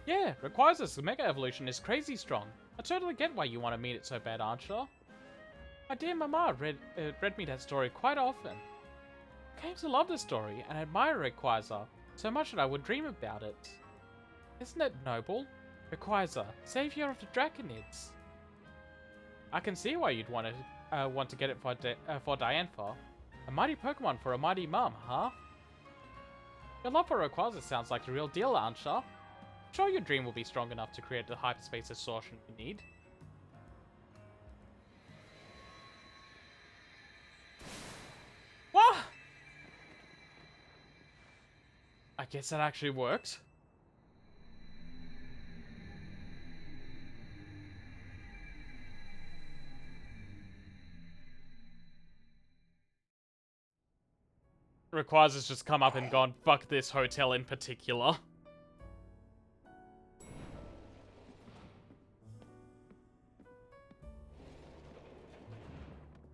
Speaker 1: Yeah, Rayquaza's Mega Evolution is crazy strong. I totally get why you want to meet it so bad, Ansha. My dear Maman read me that story quite often. I came to love the story and admire Rayquaza so much that I would dream about it. Isn't it noble? Rayquaza, savior of the Draconids. I can see why you'd want to get it for Diantha. A mighty Pokemon for a mighty mum, huh? Your love for Rayquaza sounds like the real deal, Ansha. I'm sure your dream will be strong enough to create the hyperspace distortion you need. What? I guess that actually worked. Rayquaza's just come up and gone, fuck this hotel in particular.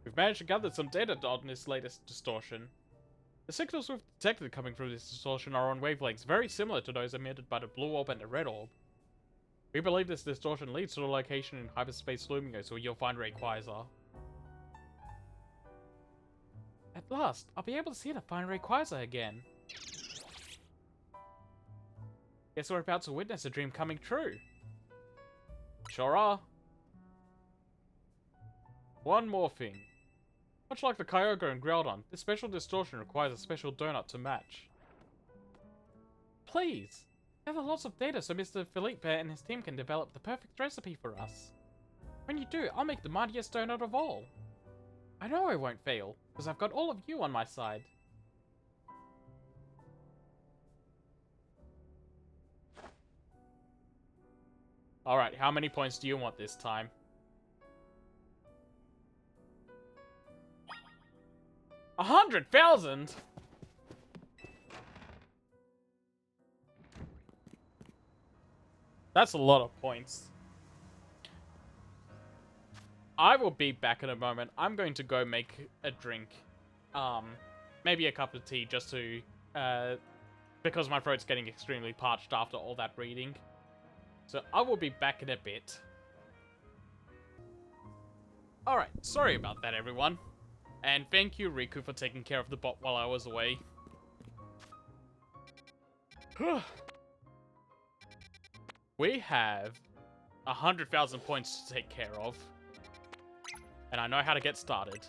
Speaker 1: We've managed to gather some data on this latest distortion. The signals we've detected coming through this distortion are on wavelengths very similar to those emitted by the blue orb and the red orb. We believe this distortion leads to the location in hyperspace Lumiose where you'll find Rayquaza. At last, I'll be able to see the fine Rayquaza again. Guess we're about to witness a dream coming true. Sure are. One more thing. Much like the Kyogre and Groudon, this special distortion requires a special donut to match. Please! Gather lots of data so Mr. Philippe and his team can develop the perfect recipe for us. When you do, I'll make the mightiest donut of all. I know I won't fail, because I've got all of you on my side. Alright, how many points do you want this time? $100,000? That's a lot of points. I will be back in a moment. I'm going to go make a drink. Maybe a cup of tea just to... because my throat's getting extremely parched after all that reading. So I will be back in a bit. Alright, sorry about that, everyone. And thank you, Riku, for taking care of the bot while I was away. We have 100,000 points to take care of. And I know how to get started.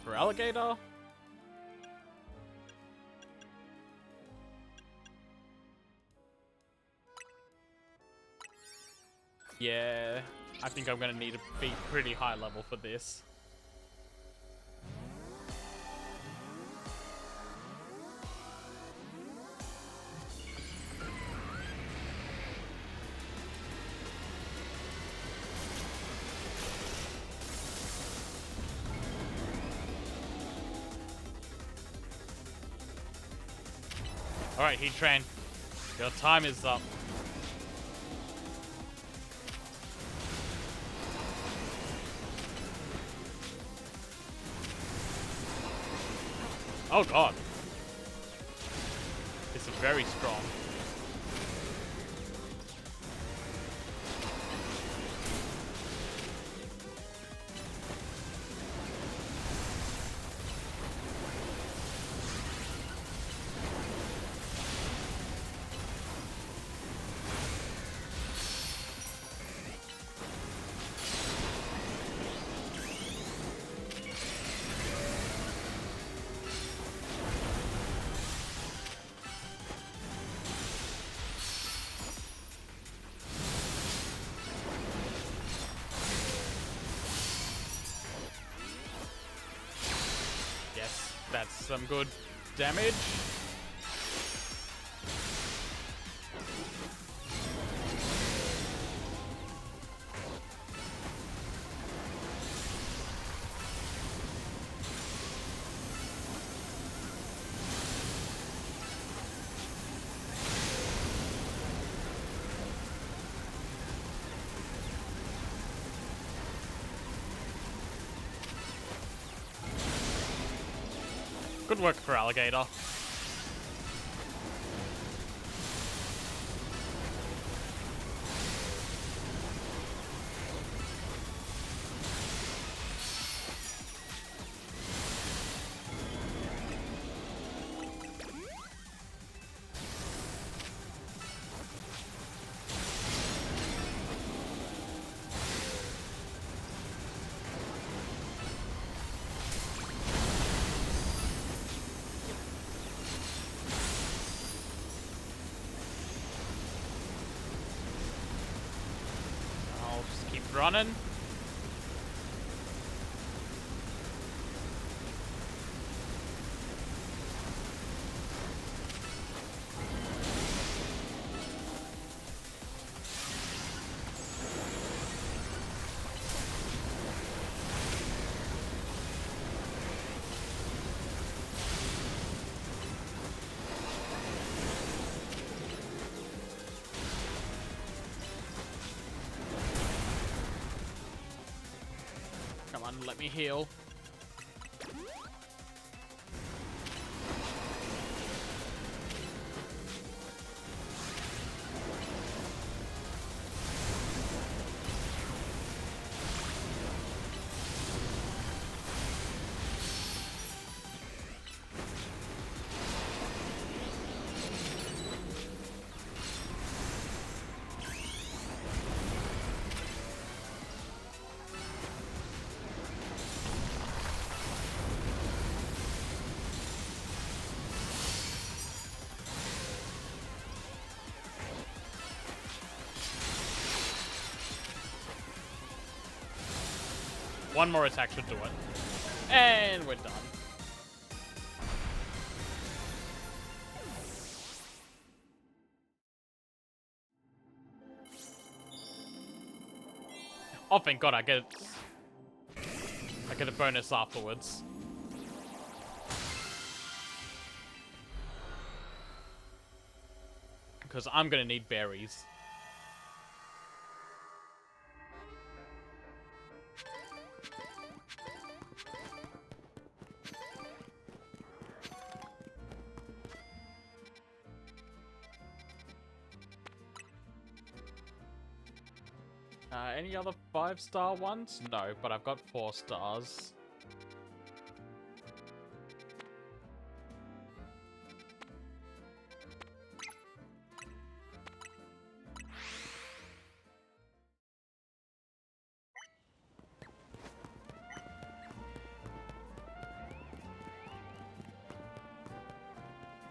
Speaker 1: For alligator. Yeah, I think I'm gonna need to be pretty high level for this. Alright, Heatran, your time is up. Oh god. This is very strong. That's some good damage. Good work for alligator. Running. Let me heal. One more attack should do it. And we're done. Oh, thank God, I get a bonus afterwards. Because I'm gonna need berries. Any other 5-star ones? No, but I've got 4 stars.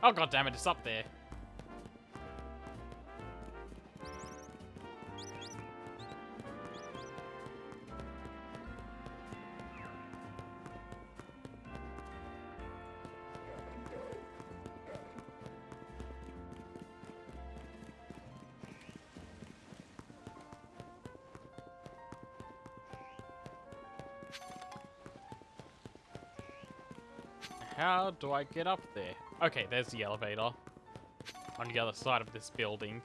Speaker 1: Oh, God damn it, it's up there. How do I get up there? Okay, there's the elevator. On the other side of this building.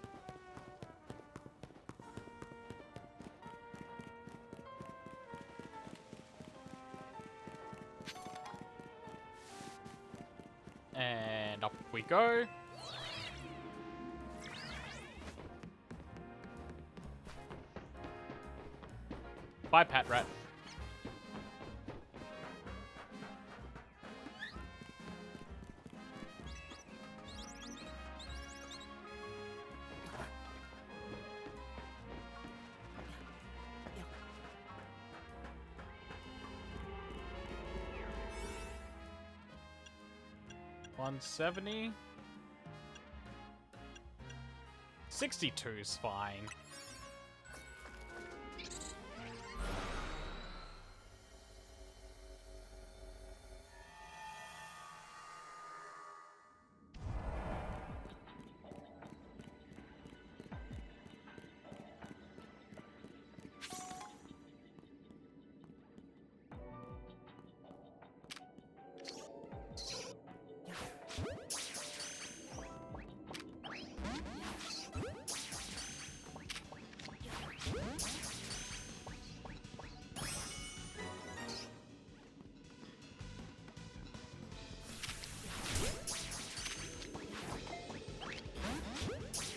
Speaker 1: And up we go. Bye, Pat Rat. $170. 62 is fine.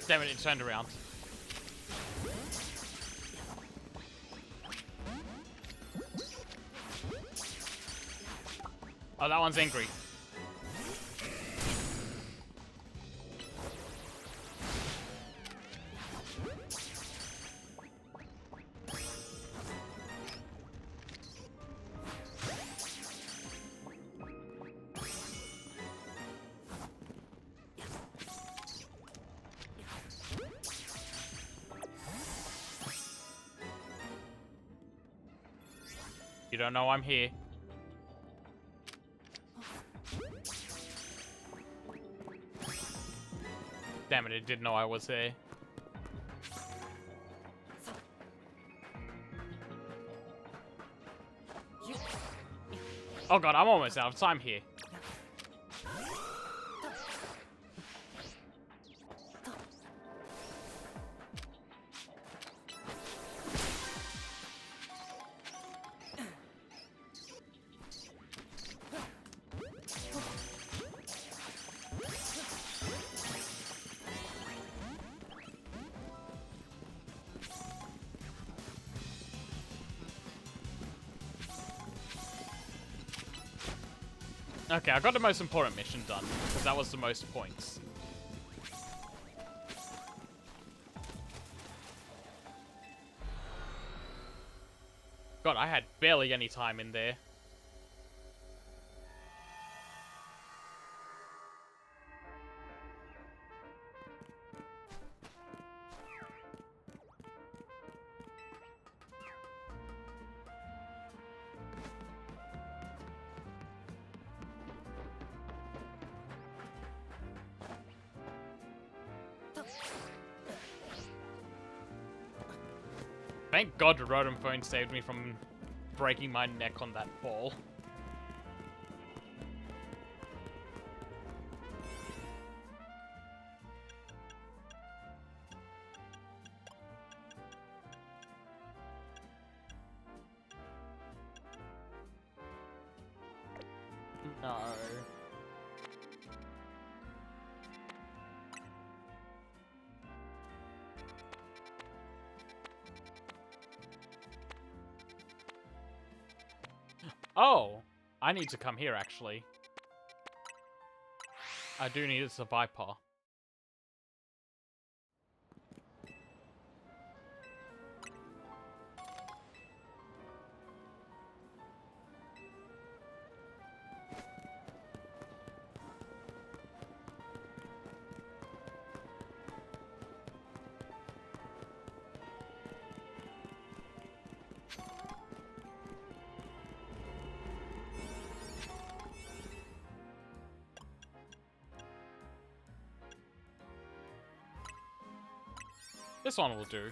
Speaker 1: Damn it, it turned around. Oh, that one's angry. You don't know I'm here. Damn it, it didn't know I was there. Oh God, I'm almost out of time here. Okay, I got the most important mission done, because that was the most points. God, I had barely any time in there. Thank God the Rotom phone saved me from breaking my neck on that fall. No. Oh, I need to come here, actually. I do need a Viper. This one will do.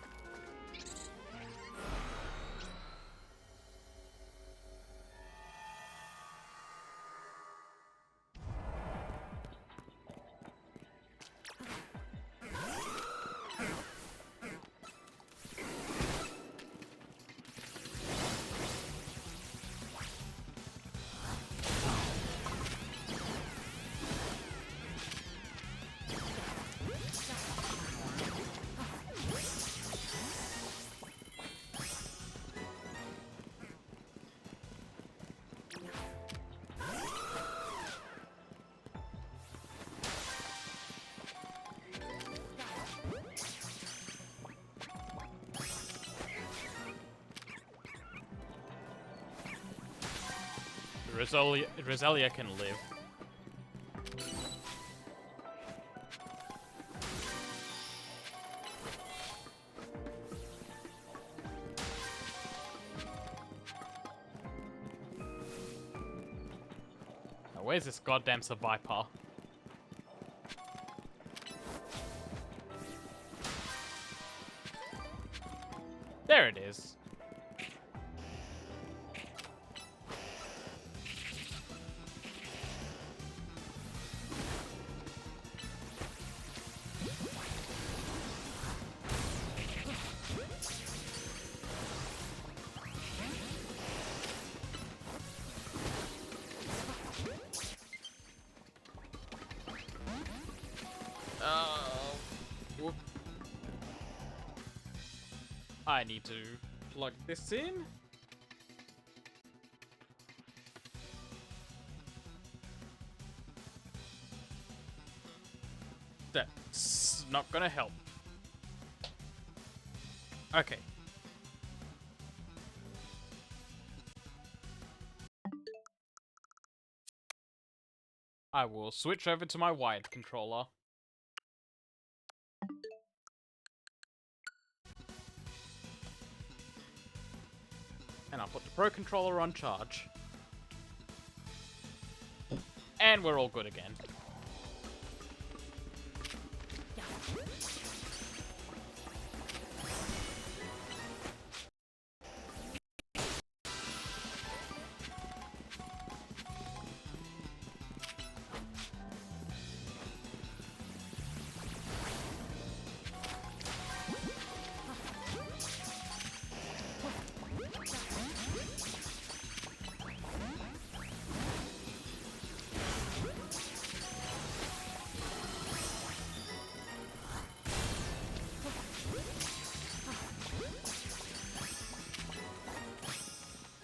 Speaker 1: Roselia can live. Now, where's this goddamn Viper? There it is. Whoop. I need to plug this in. That's not gonna help. Okay. I will switch over to my wired controller. And I'll put the Pro Controller on charge. And we're all good again.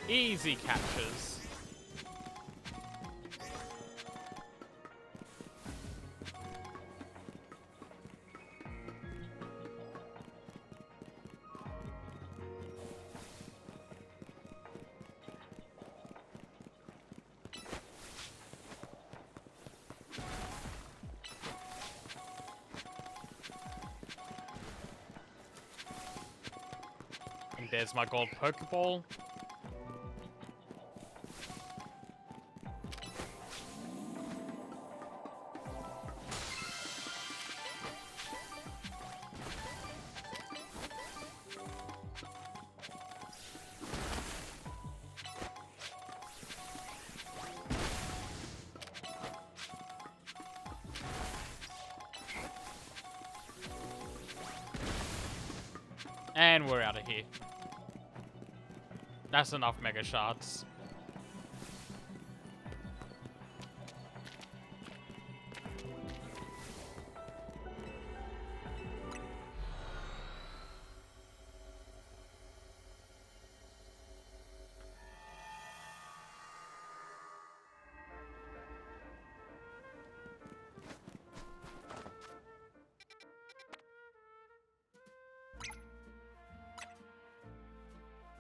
Speaker 1: Easy captures. there's my gold Pokeball. And we're out of here. That's enough Mega Shards.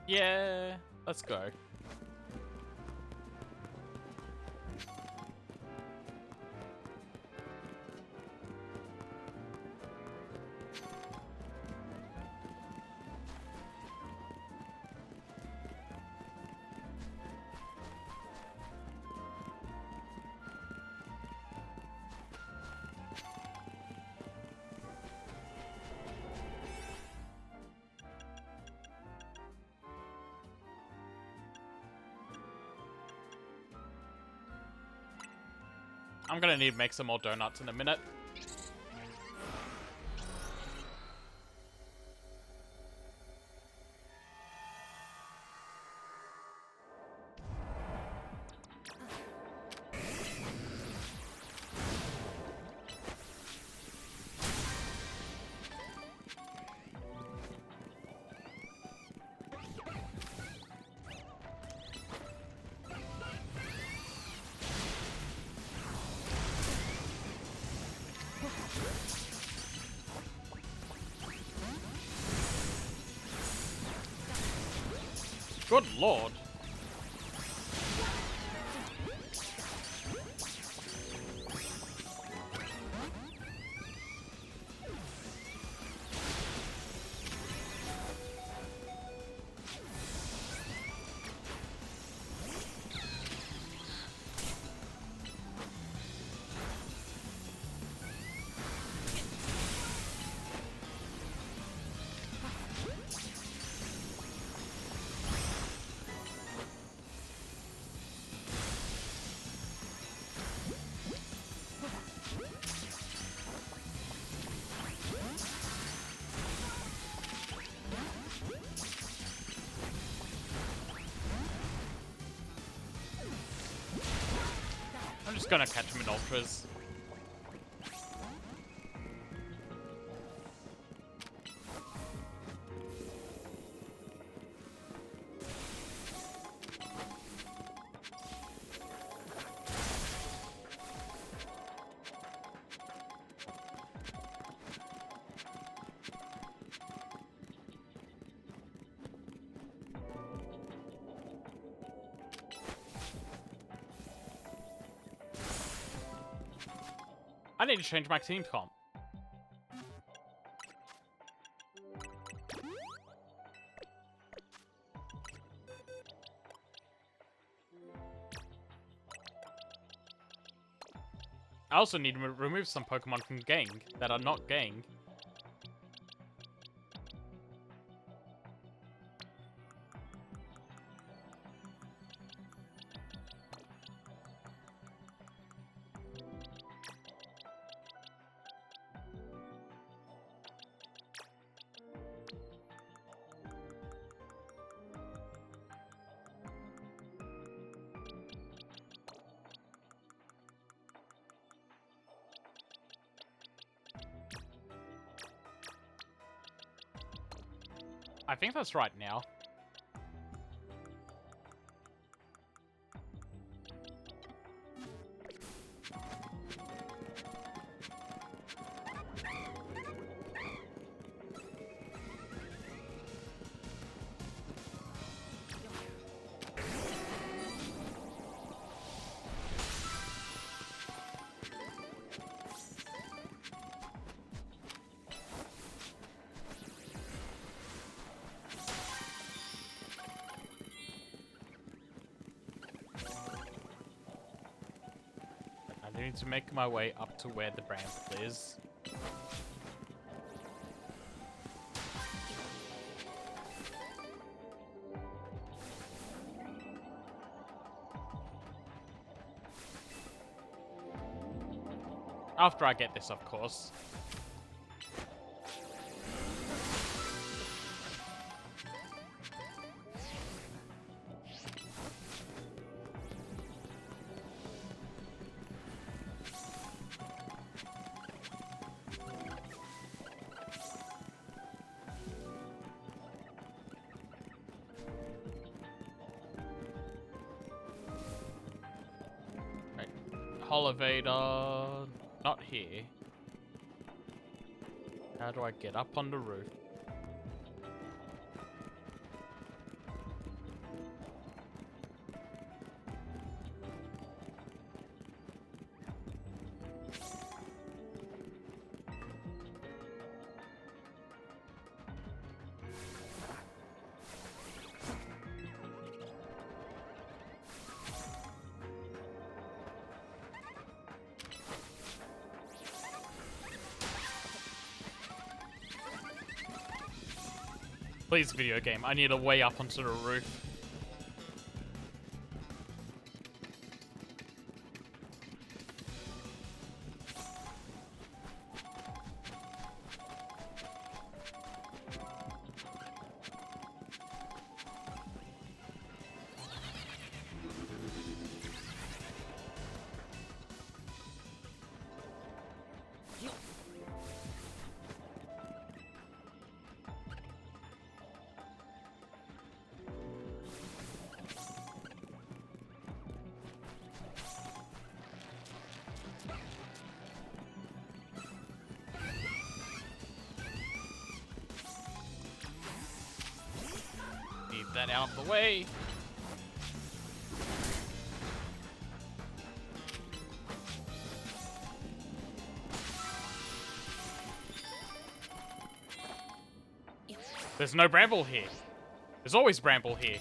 Speaker 1: Yeah, let's go. I'm gonna need to make some more donuts in a minute. Good lord. I'm just gonna catch him in ultras. I need to change my team comp. I also need to remove some Pokemon from Gang that are not Gang. I think that's right now. I need to make my way up to where the bramble is. After I get this, of course. Right. Holovator, not here. How do I get up on the roof? Please, video game. I need a way up onto the roof. That out of the way. There's no bramble here. There's always bramble here.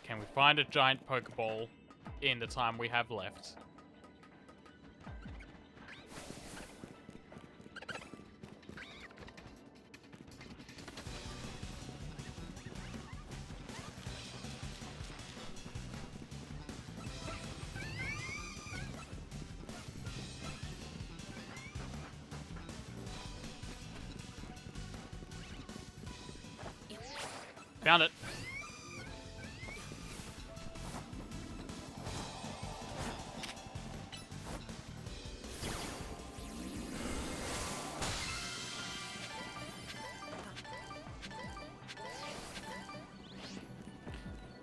Speaker 1: Can we find a giant Pokeball in the time we have left? Found it.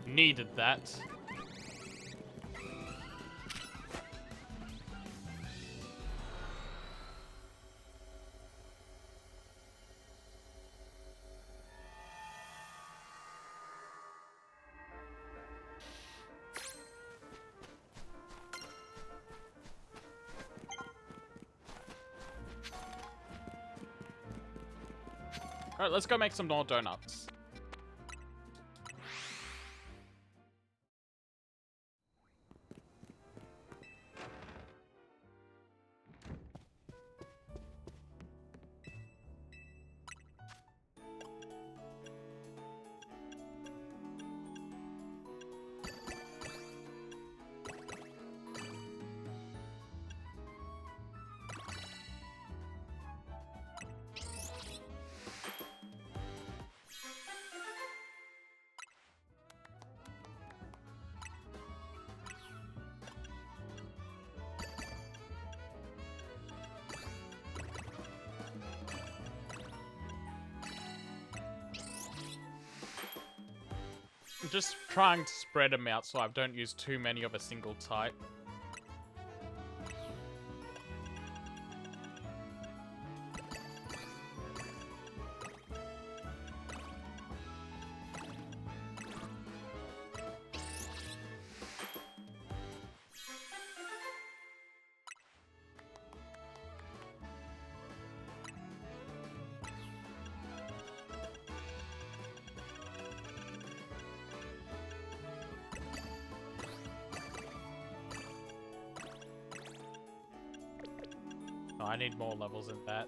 Speaker 1: Needed that. Alright, let's go make some more donuts. I'm just trying to spread them out so I don't use too many of a single type. I need more levels in that.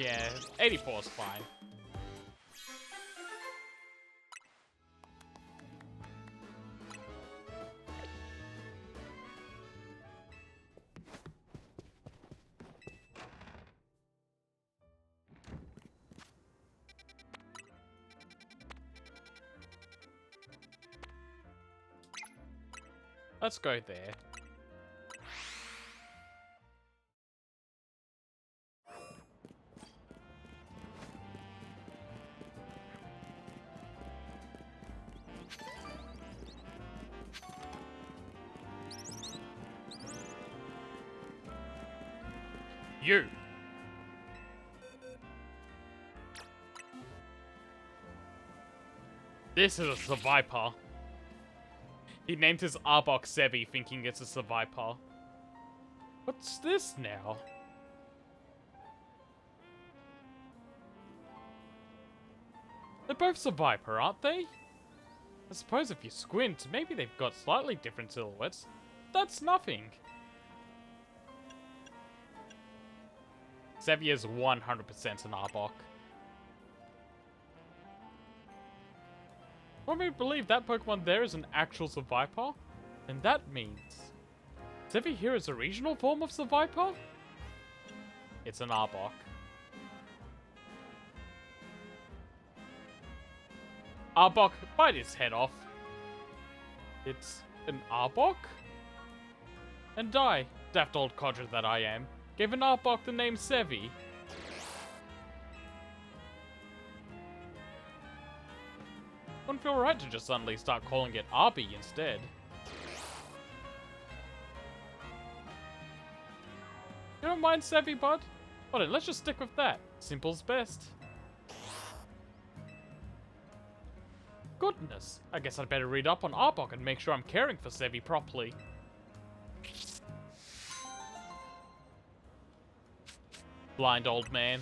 Speaker 1: Yeah, 84 is fine. Let's go there. You. This is a Survivor. He named his Arbok Sevi thinking it's a Survivor. What's this now? They're both Survivor, aren't they? I suppose if you squint, maybe they've got slightly different silhouettes. That's nothing. Sevi is 100% an Arbok. Want me to believe that Pokemon there is an actual Survivor? And that means... Sevi here is a regional form of Survivor? It's an Arbok. Arbok, bite his head off. It's an Arbok? And I, daft old codger that I am, gave an Arbok the name Sevi. Wouldn't feel right to just suddenly start calling it Arby instead. You don't mind Sevi, bud? Well then, let's just stick with that. Simple's best. Goodness, I guess I'd better read up on Arbok and make sure I'm caring for Sevi properly. Blind old man.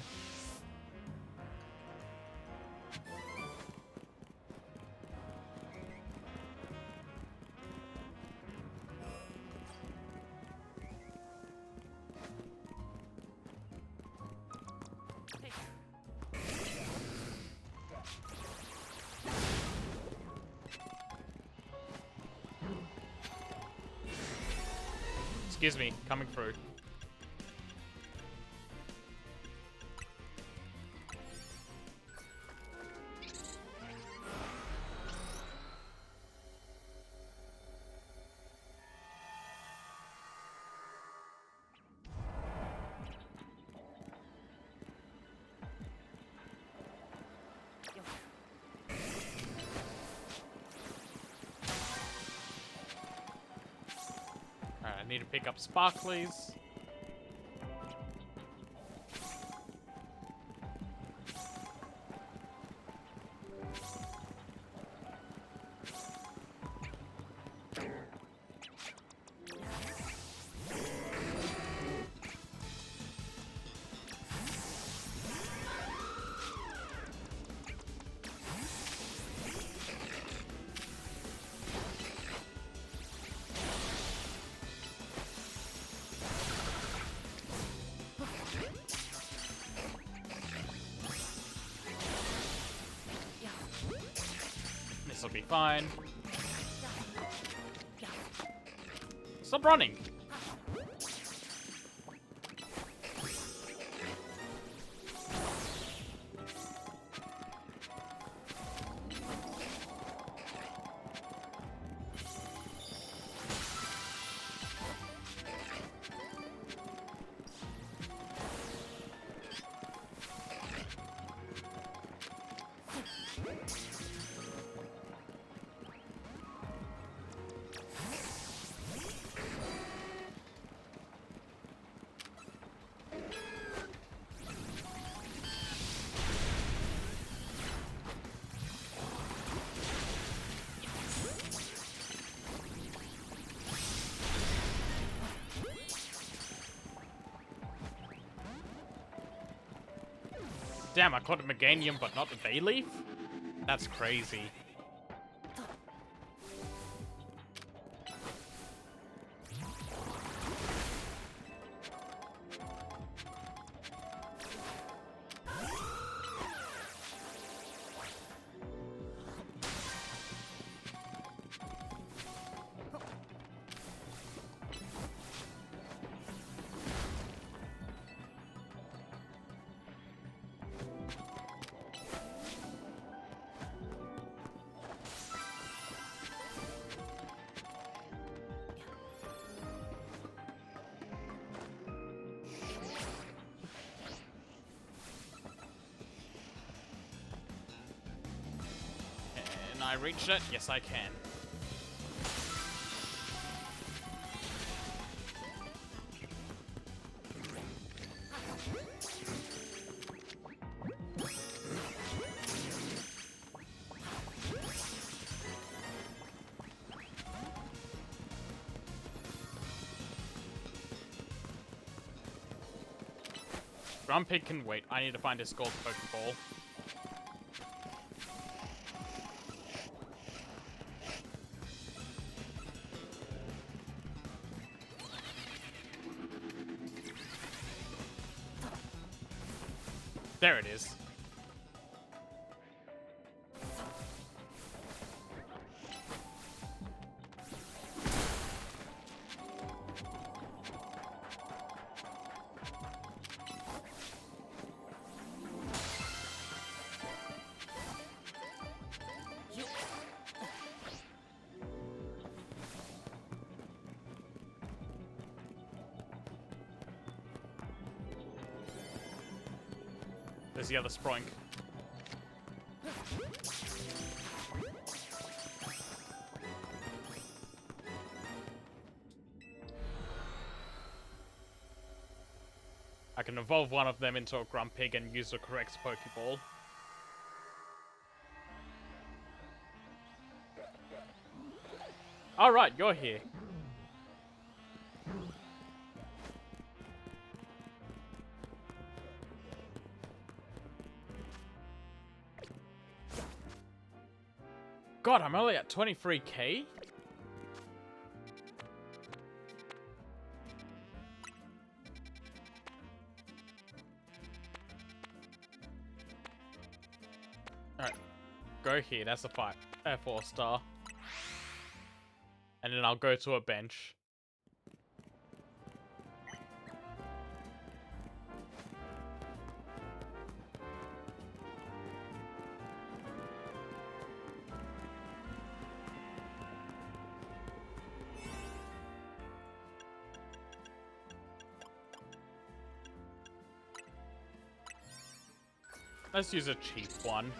Speaker 1: Excuse me, coming through. I need to pick up Sparklies. This'll be fine. Stop running! Damn, I caught a Meganium, but not the Bayleaf? That's crazy. Can I reach it? Yes, I can. Grumpig can wait. I need to find his gold Pokeball. There it is. There's the other Sproink. I can evolve one of them into a Grumpig and use the correct Pokeball. Alright, you're here. God, I'm only at 23k? Alright. Go here, that's a 4-star. And then I'll go to a bench. Let's use a cheap one.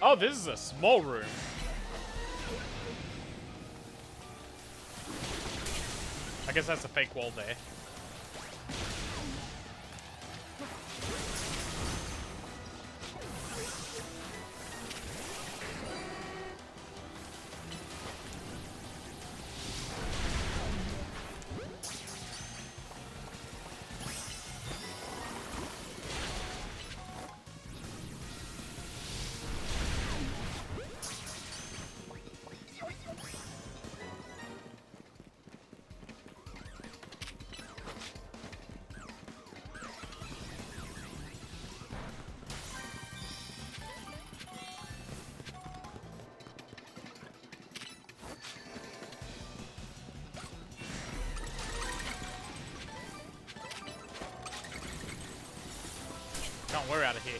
Speaker 1: Oh, this is a small room. I guess that's a fake wall there. on, we're out of here.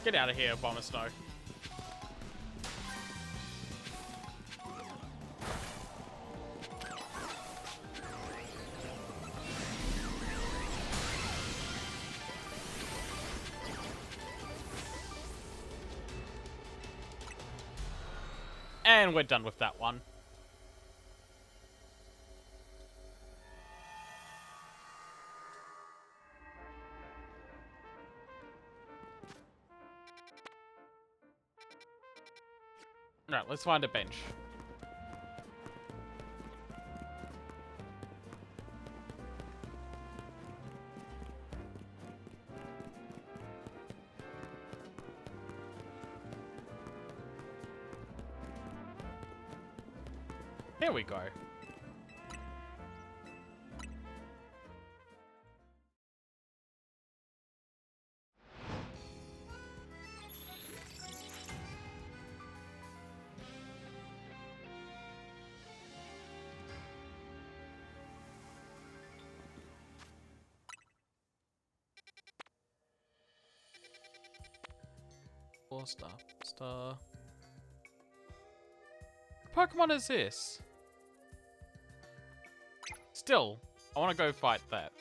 Speaker 1: Get out of here, Bomber Snow. And we're done with that one. Right, let's find a bench. Here we go. Star. What Pokemon is this? Still, I want to go fight that.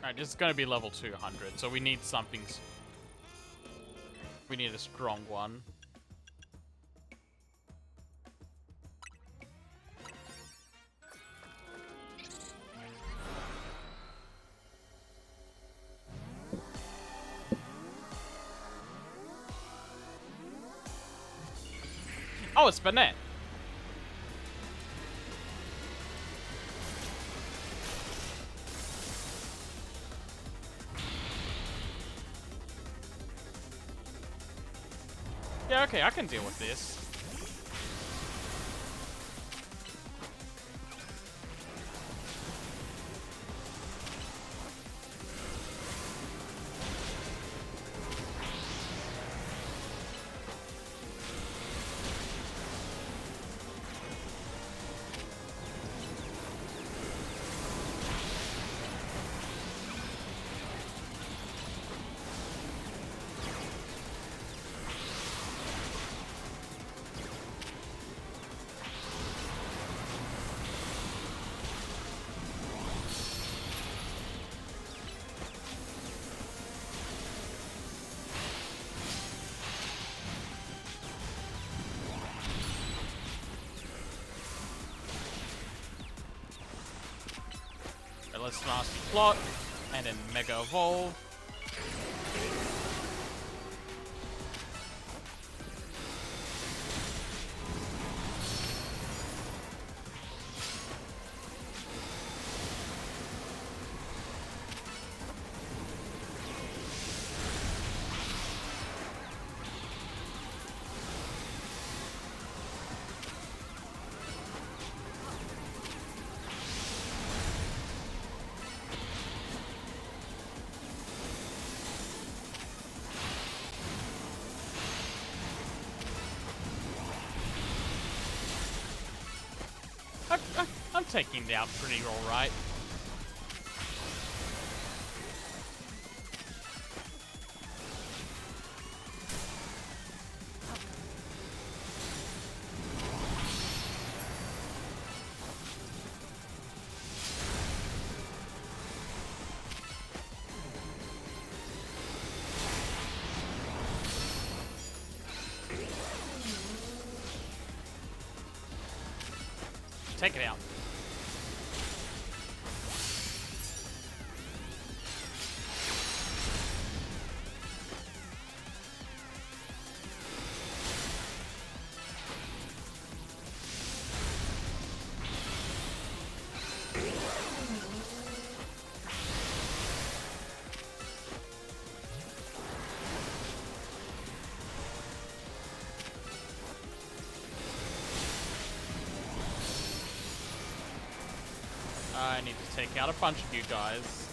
Speaker 1: Alright, this is going to be level 200, so we need something. We need a strong one. Oh, it's Banette. Yeah, okay, I can deal with this. Let's nasty plot, and then Mega Evolve. I'm taking it out pretty alright. Take it out. I need to take out a bunch of you guys.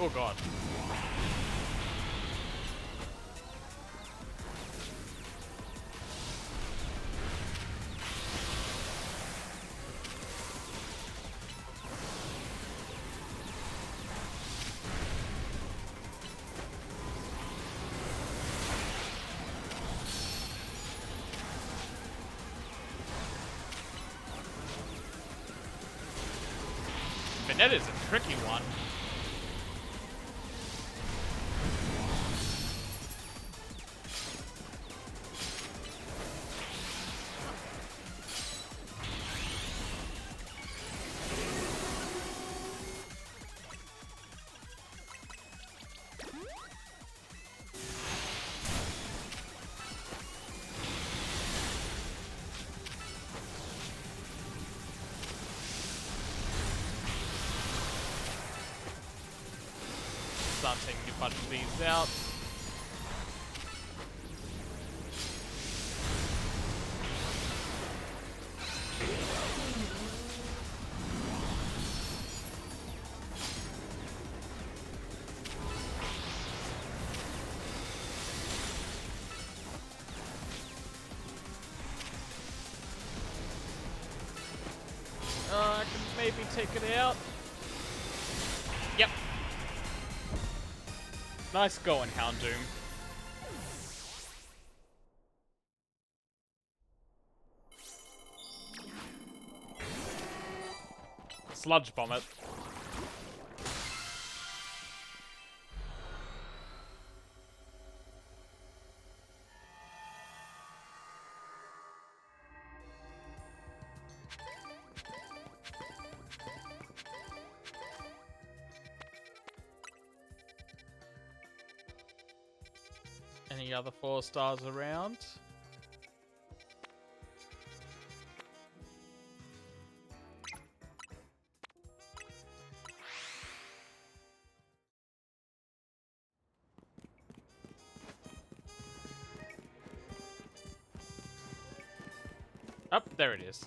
Speaker 1: Oh god. That is a tricky one. Start taking a bunch of these out. I can maybe take it out. Yep. Nice going, Houndoom. Sludge bomb it. Any other 4 stars around? Oh, there it is.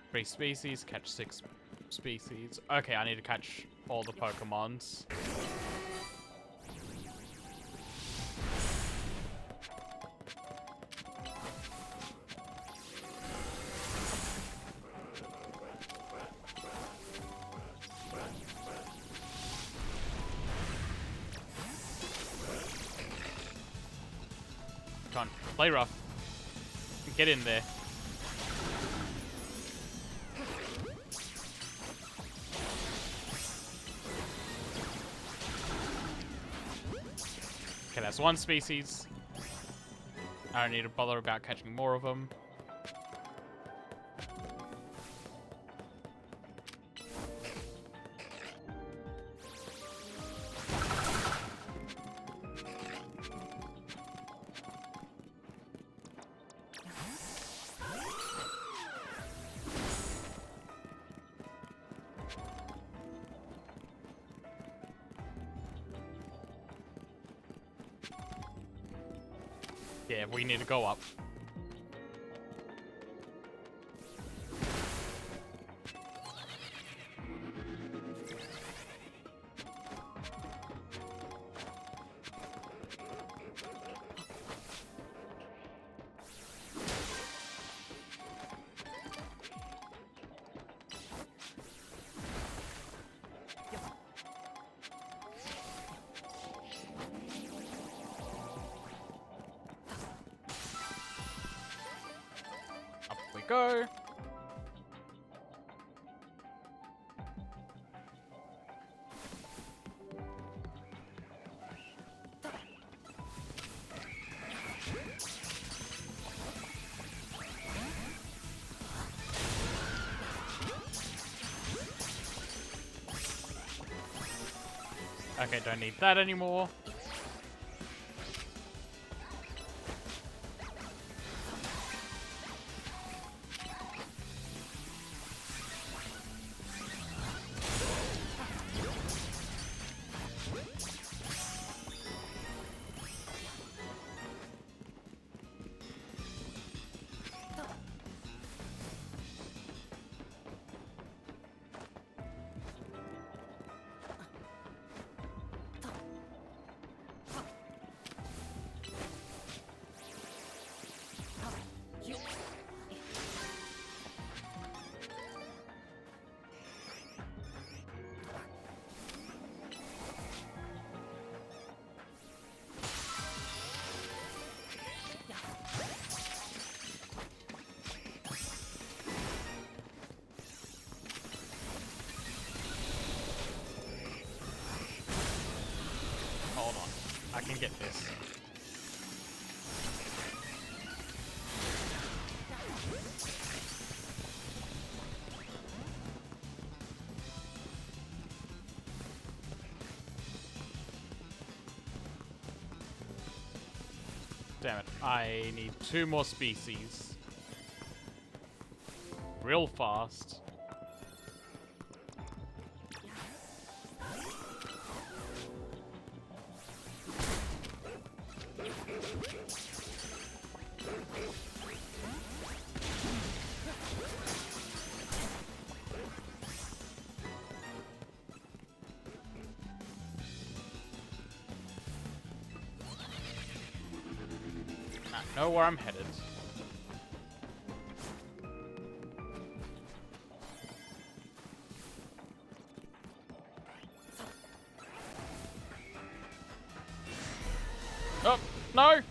Speaker 1: Three species, catch 6 species. Okay, I need to catch all the Pokemons. Come on, play rough. Get in there. Okay, that's 1 species. I don't need to bother about catching more of them. Yeah, we need to go up. Up we go. Okay, don't need that anymore. Hold on. I can get this. Damn it. I need 2 more species. Real fast. I know where I'm headed. Oh, no!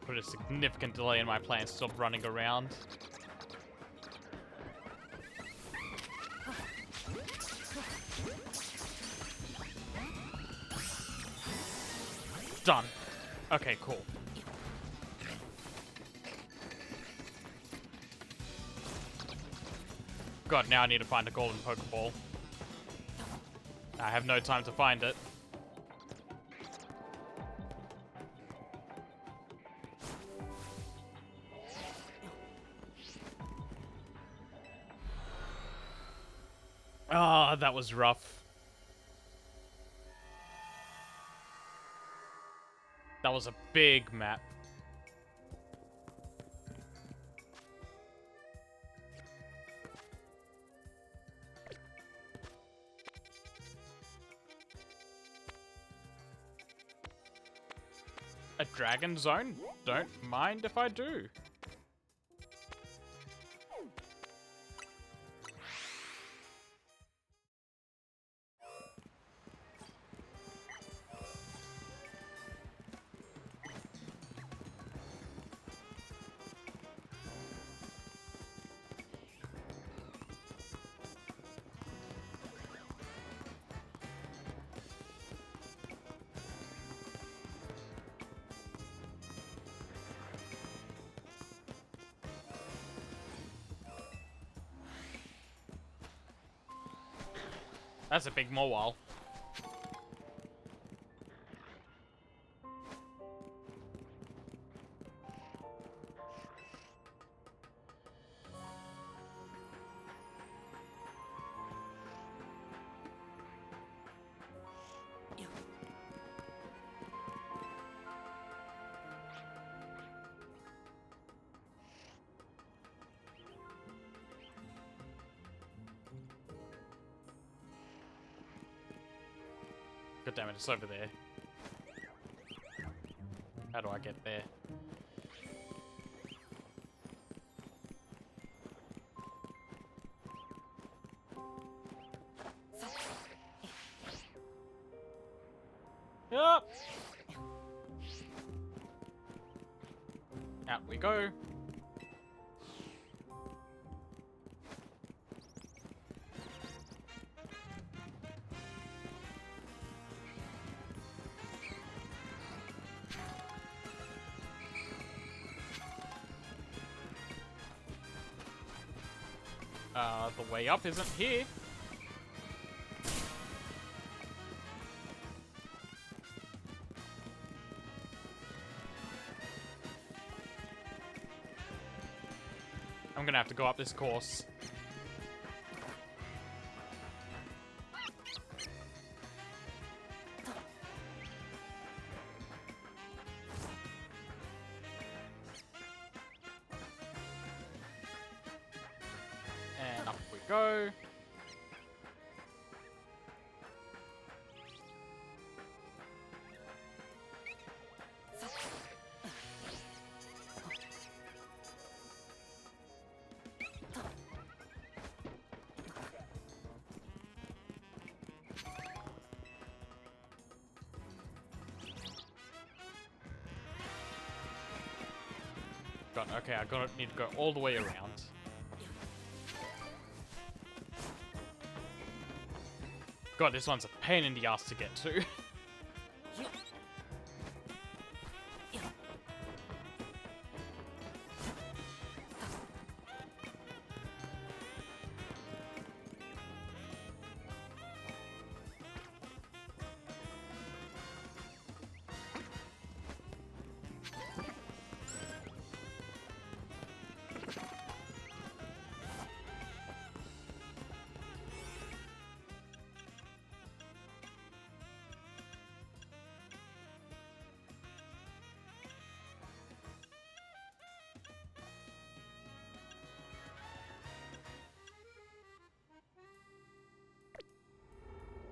Speaker 1: Put a significant delay in my plan to stop running around. Done. Okay, cool. God, now I need to find a golden Pokeball. I have no time to find it. Ah, oh, that was rough. That was a big map. A dragon zone? Don't mind if I do. That's a big mobile. God damn it, it's over there. How do I get there? Yup. Out we go. The way up isn't here. I'm gonna have to go up this course. And up we go. God, okay, need to go all the way around. God, this one's a pain in the ass to get to.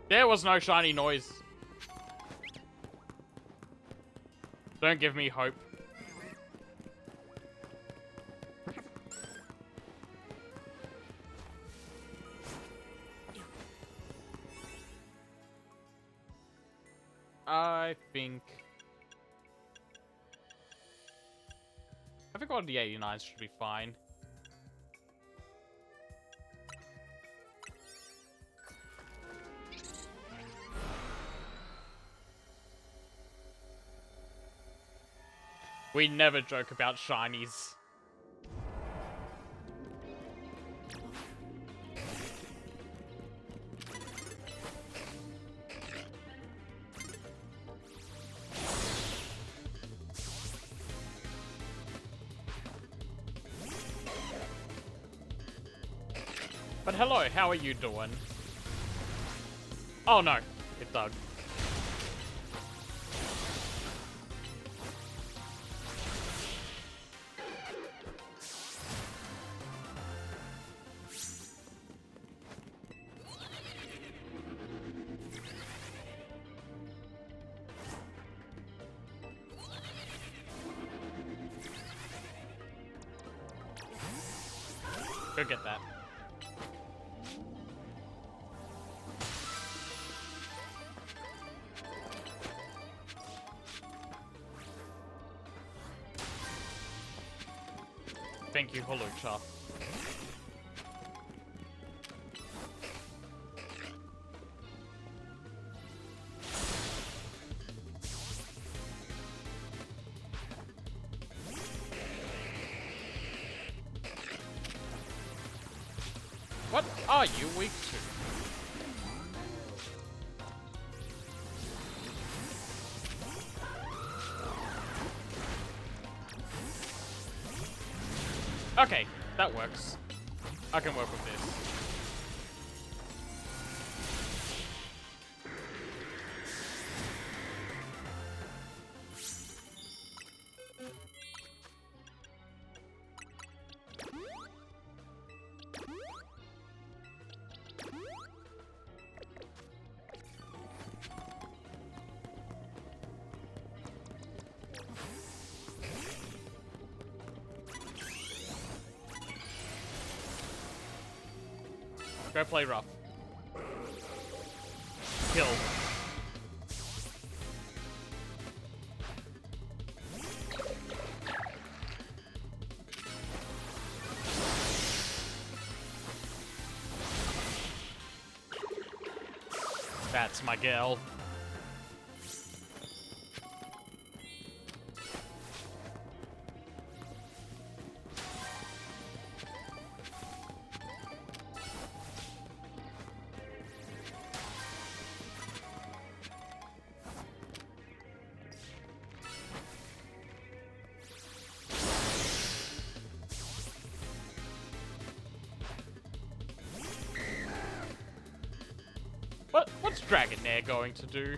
Speaker 1: There was no shiny noise. Don't give me hope. I think all the 89s should be fine. We never joke about shinies. But hello, how are you doing? Oh no, it dug. Go get that. Thank you, Holucha. What are you weak to? Okay, that works. I can work with this. Go play rough. Kill. That's my girl. What's Dragonair going to do?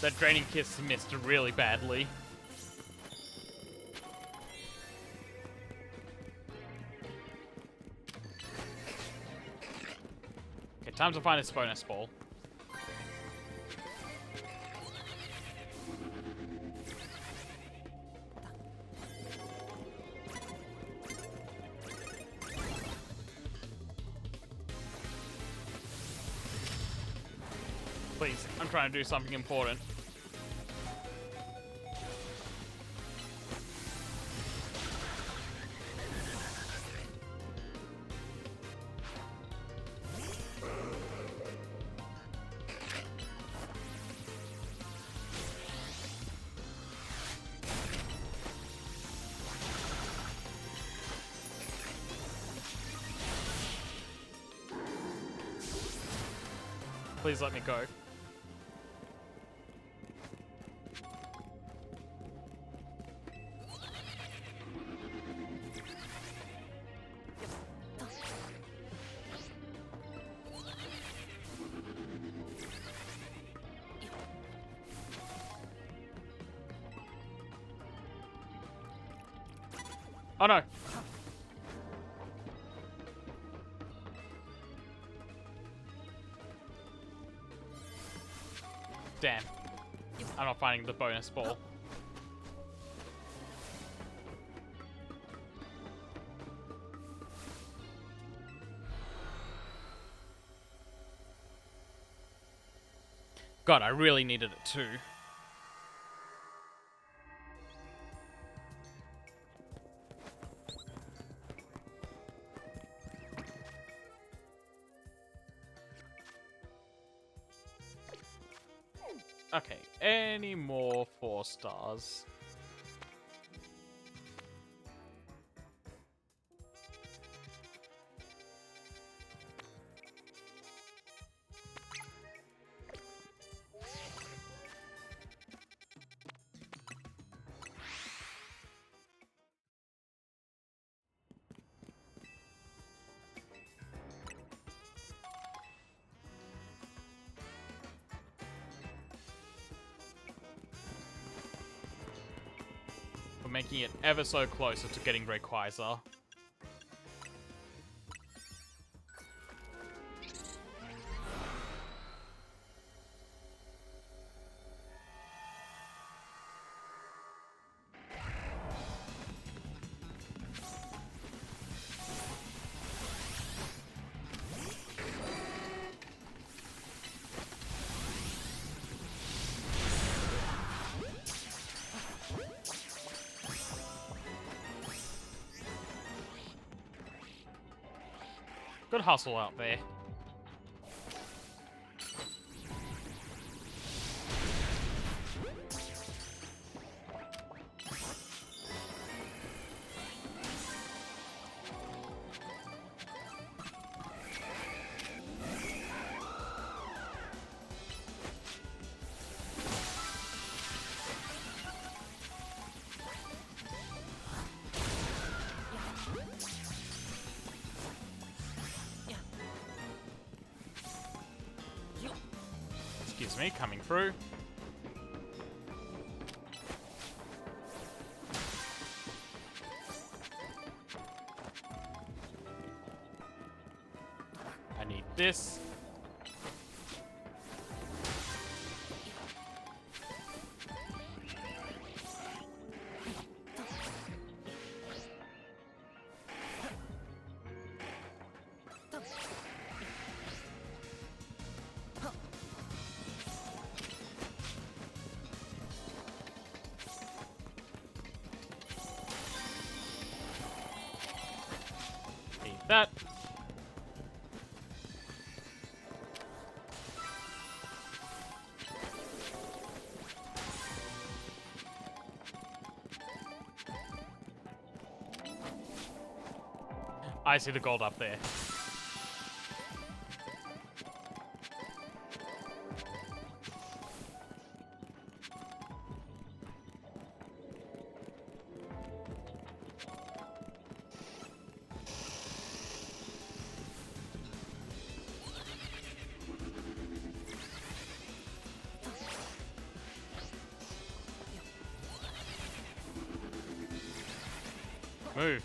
Speaker 1: That Draining Kiss missed really badly. Okay, time to find this bonus ball. Please, I'm trying to do something important. Please let me go. Oh no! Damn. I'm not finding the bonus ball. God, I really needed it too. Okay, any more 4 stars? Making it ever so closer to getting Rayquaza. Good hustle out there. Excuse me, coming through. I need this. Need that. I see the gold up there. Move.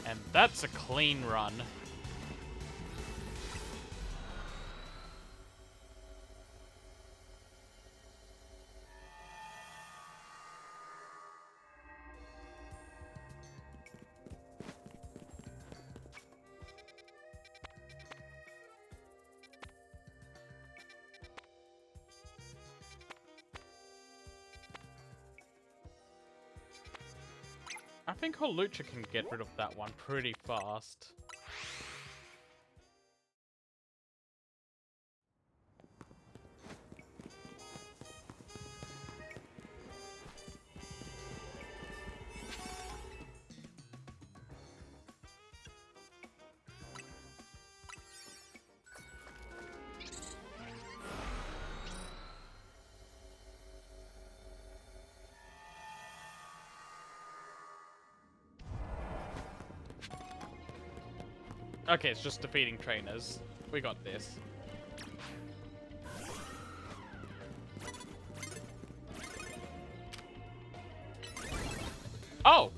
Speaker 1: And that's a clean run. I think Holucha can get rid of that one pretty fast. Okay, it's just defeating trainers. We got this. Oh!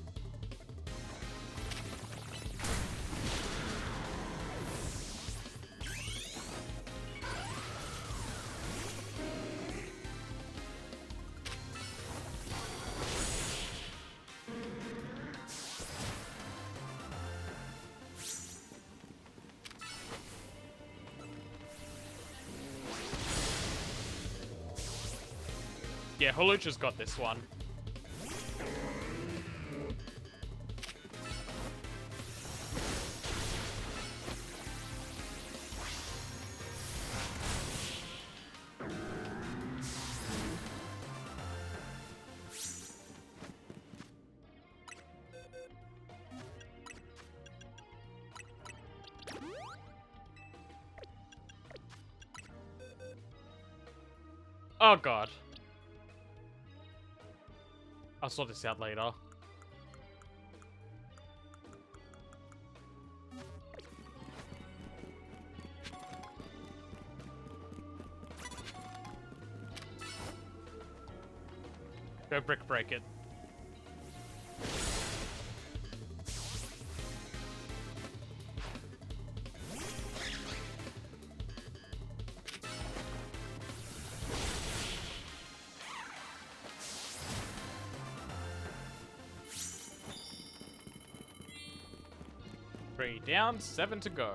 Speaker 1: Yeah, Holucha's got this one. Oh god. I'll sort this out later. Go brick break it. Three down, 7 to go.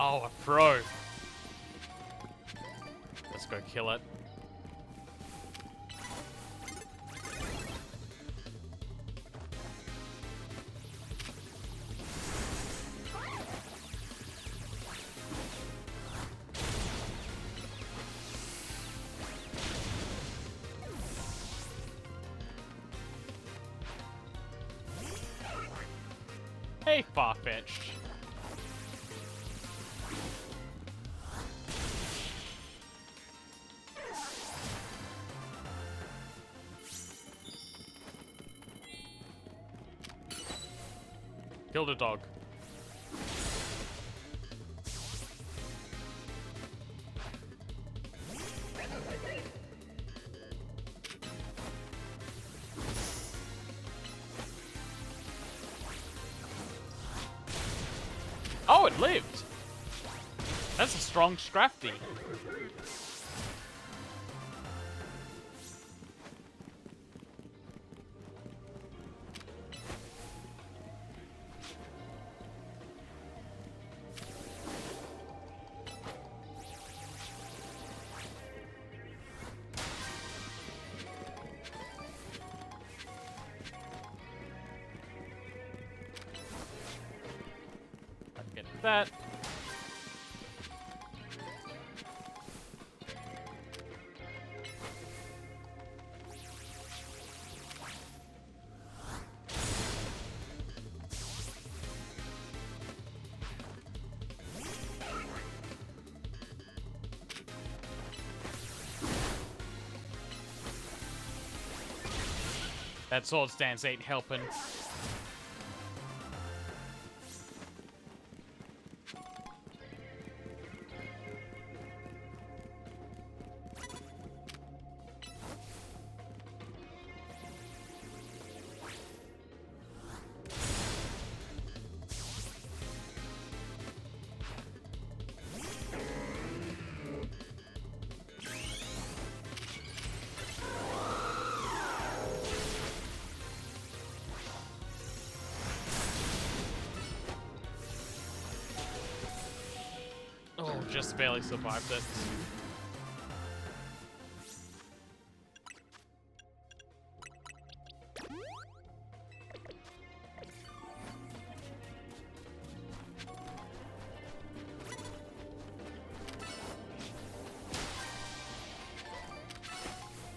Speaker 1: Oh, a throw. Let's go kill it. Hey, Farfetch'd. Killed a dog. Oh, it lived! That's a strong Scrafty. Get that. That sword stance ain't helping. Oh, just barely survived it.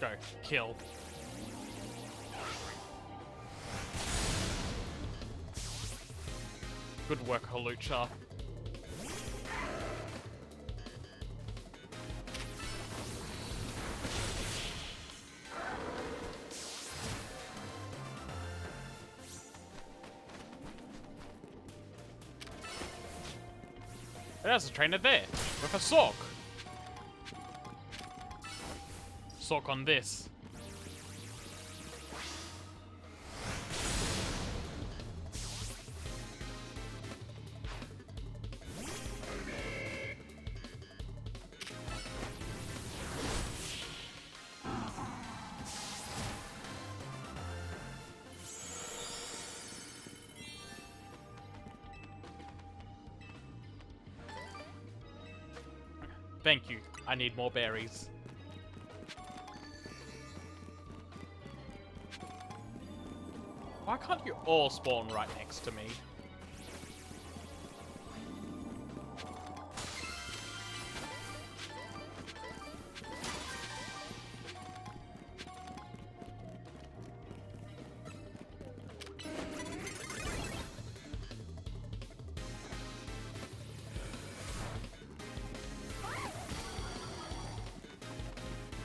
Speaker 1: Go, kill. Good work, Halucha. There's a trainer there, with a Sork. Sork on this. Thank you. I need more berries. Why can't you all spawn right next to me?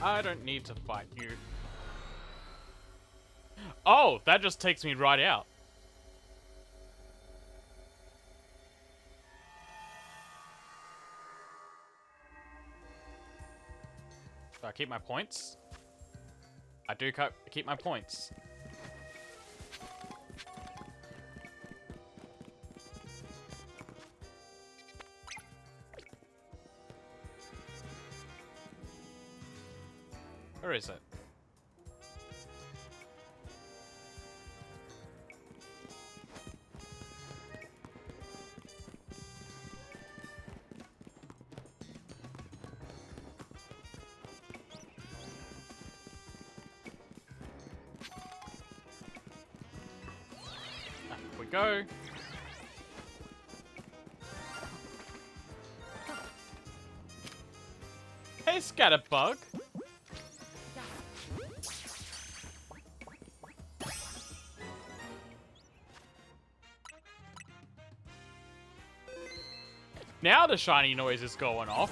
Speaker 1: I don't need to fight you. Oh, that just takes me right out. Do I keep my points? I do keep my points. Where is it? go. Hey, Scatterbug. Now the shiny noise is going off.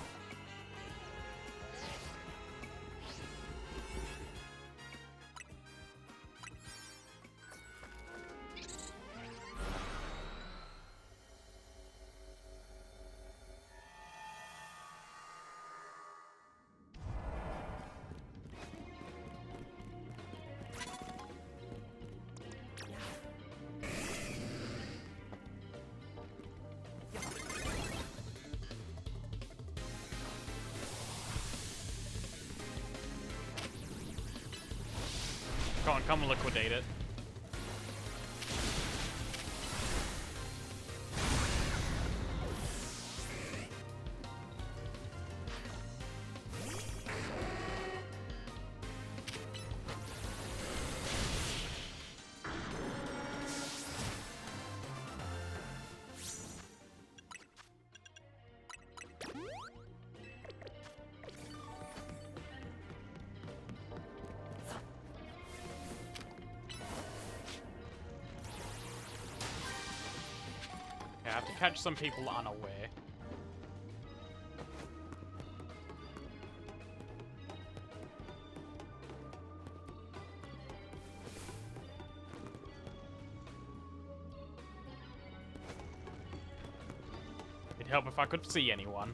Speaker 1: Come on, come and liquidate it. I have to catch some people unaware. It'd help if I could see anyone.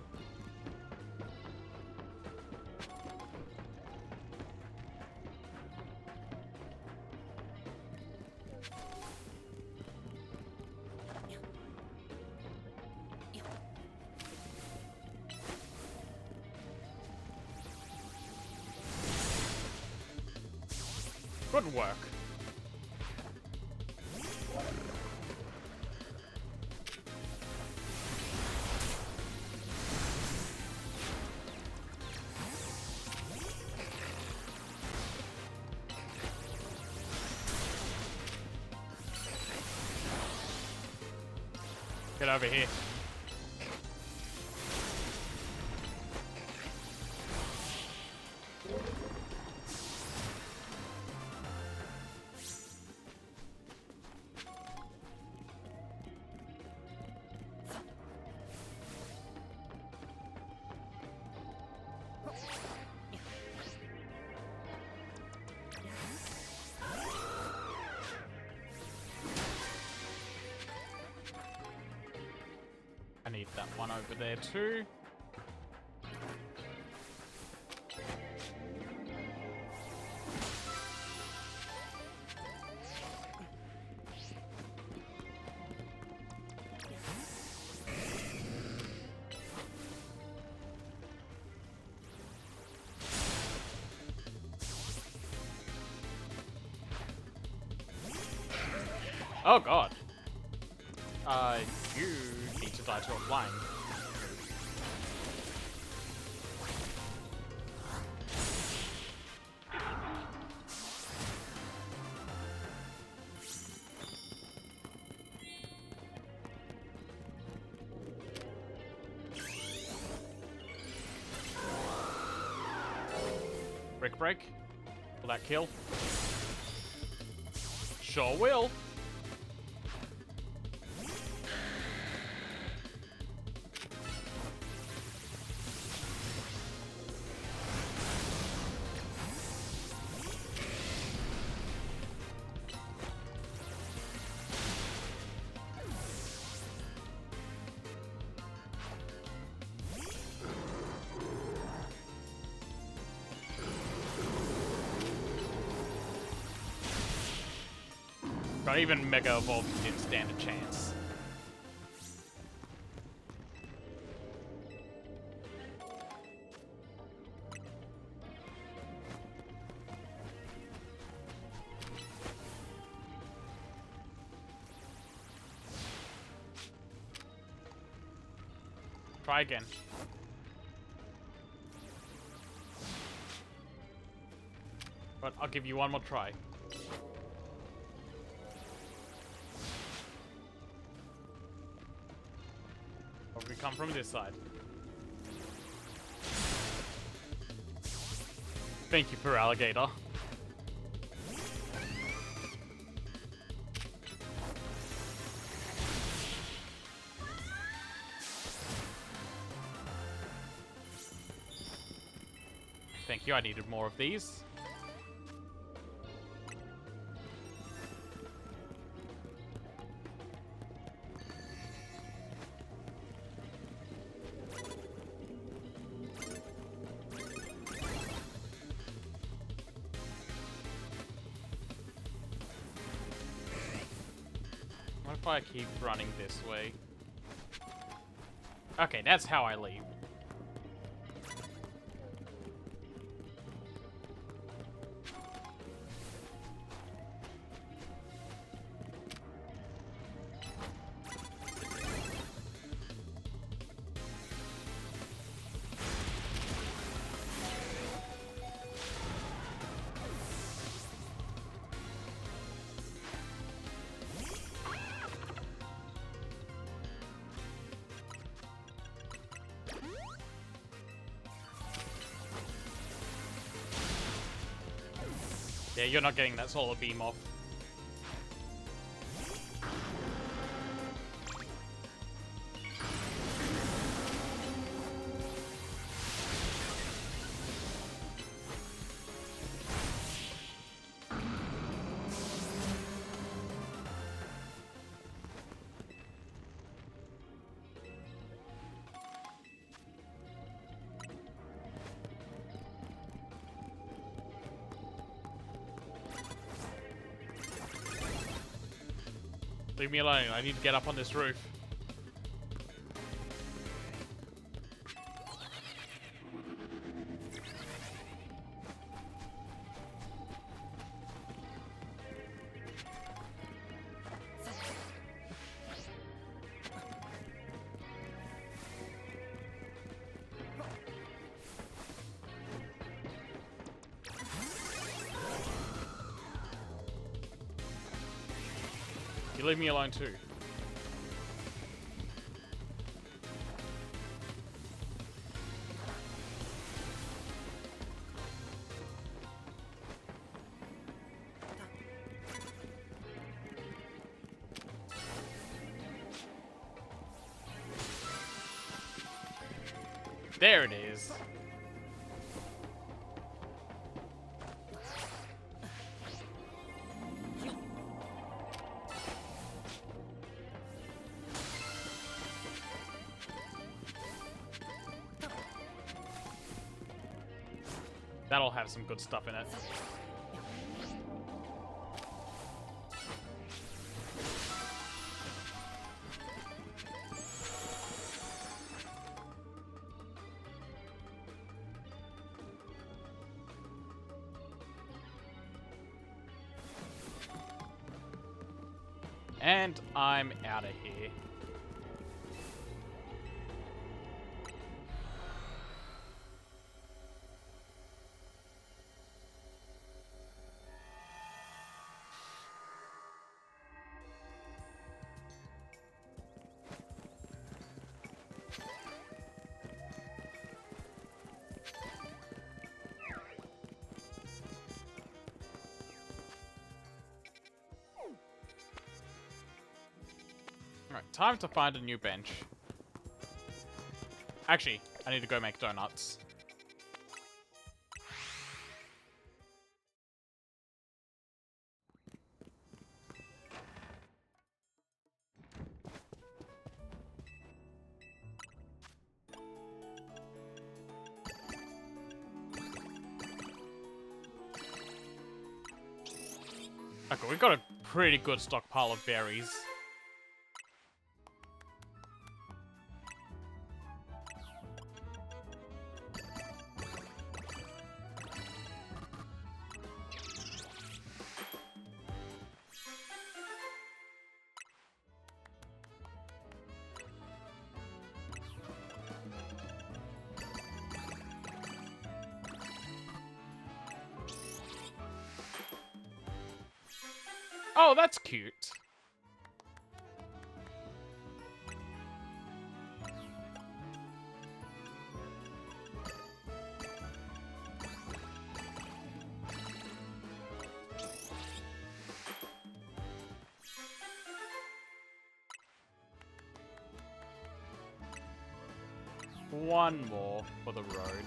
Speaker 1: Good work. Get over here. I need that one over there too. Oh god. You need to die to a flying. Brick break. Will that kill? Sure will. Not even Mega Evolve didn't stand a chance. Try again. But I'll give you one more try. Or if we come from this side. Thank you for alligator. Thank you, I needed more of these. What if I keep running this way? Okay, that's how I leave. Yeah, you're not getting that solar beam off. Leave me alone. I need to get up on this roof. You leave me alone too. There it is. That'll have some good stuff in it. And I'm out of here. Alright, time to find a new bench. Actually, I need to go make donuts. Okay, we've got a pretty good stockpile of berries. Oh, that's cute. one more for the road.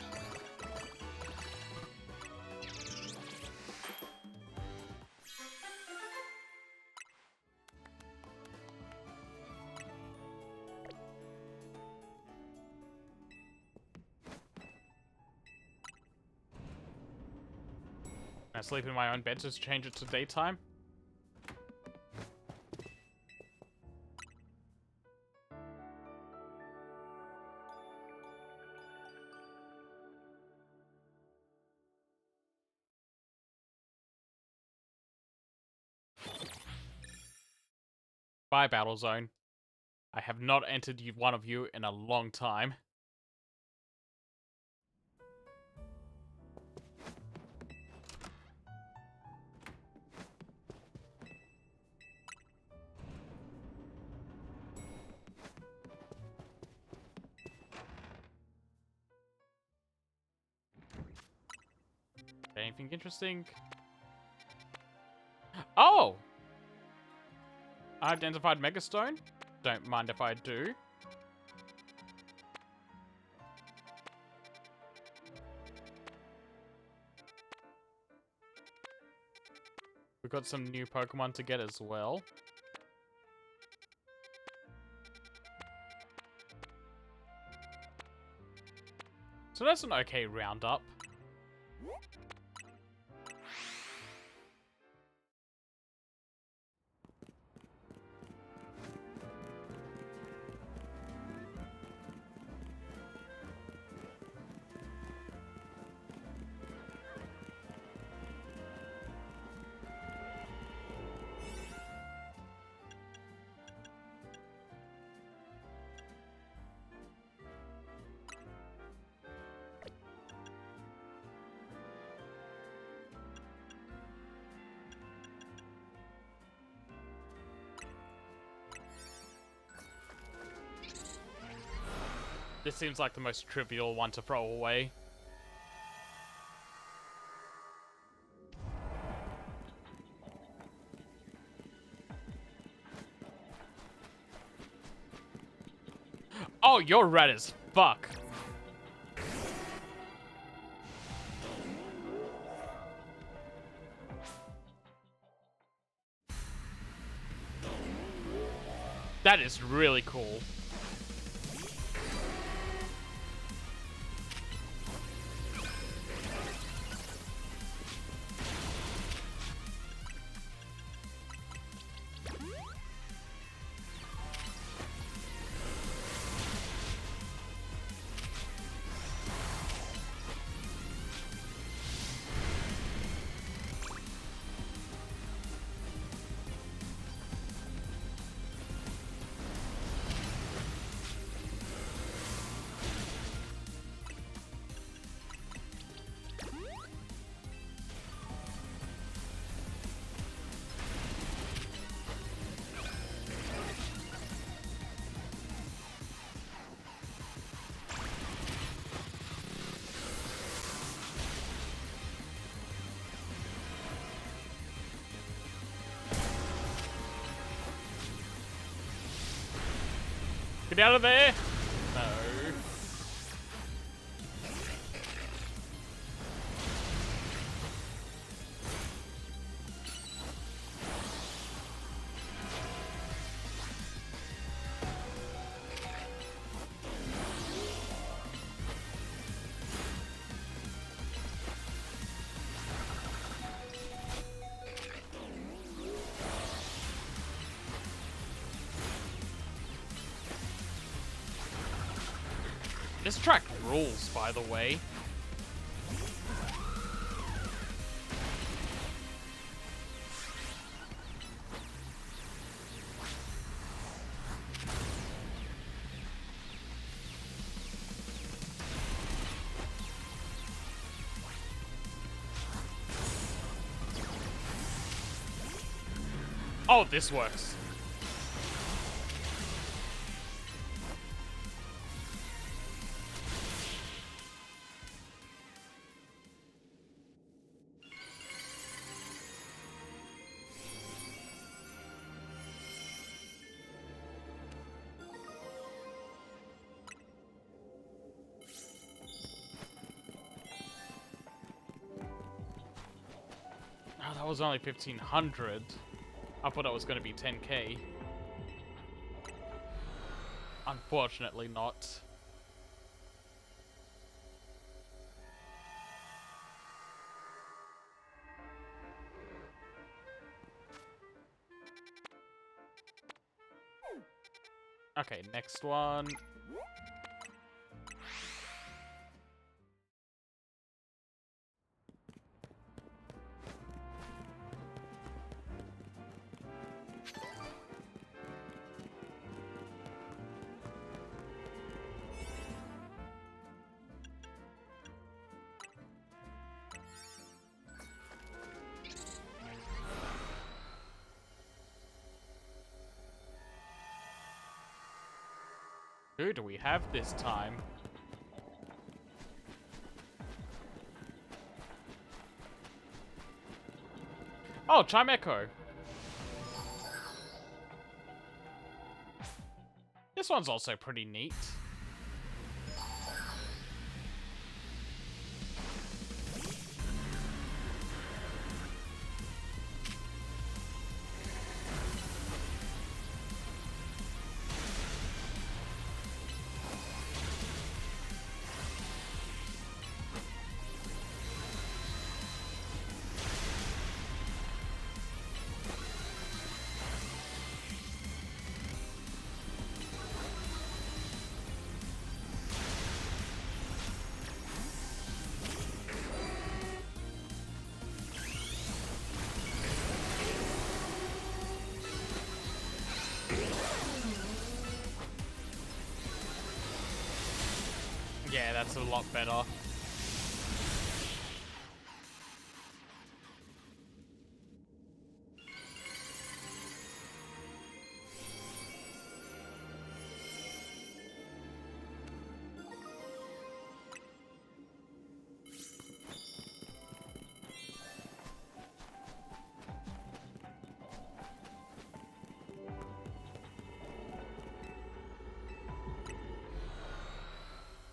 Speaker 1: Can I sleep in my own bed to change it to daytime? Bye, Battle Zone. I have not entered one of you in a long time. Anything interesting? Oh! Identified Megastone? Don't mind if I do. We've got some new Pokemon to get as well. So that's an okay roundup. This seems like the most trivial one to throw away. Oh, you're red as fuck. That is really cool. Get out of there! No. This track rules, by the way. Oh, this works. was only 1,500. I thought it was going to be 10k. Unfortunately not. Okay, next one. Who do we have this time? Oh, Chimecho. This one's also pretty neat. Yeah, that's a lot better.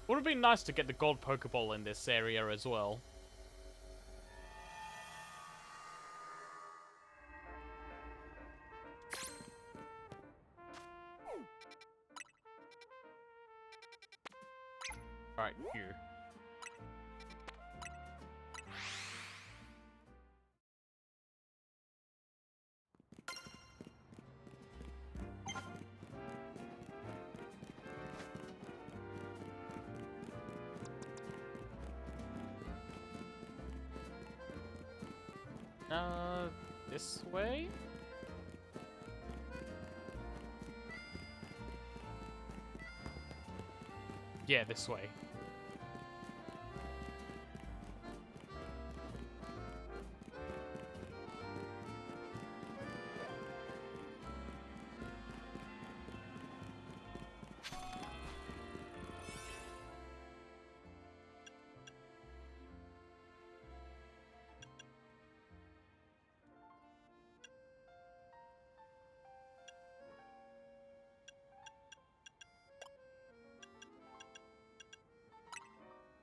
Speaker 1: Would have been nice to get the gold Pokeball in this area as well. Alright, here. This way? Yeah, this way.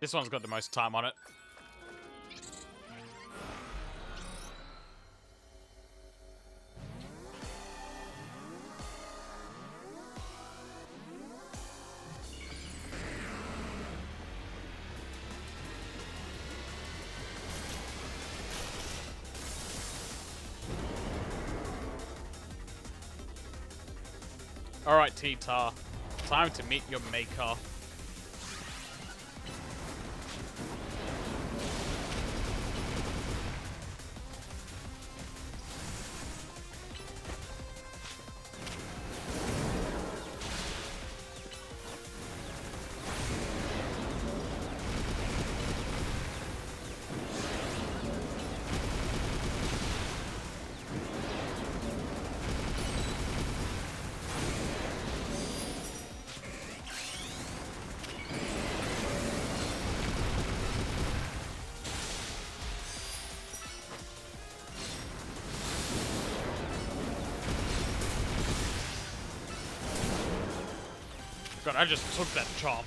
Speaker 1: This one's got the most time on it. Alright, T-Tar. Time to meet your maker. God, I just took that chomp.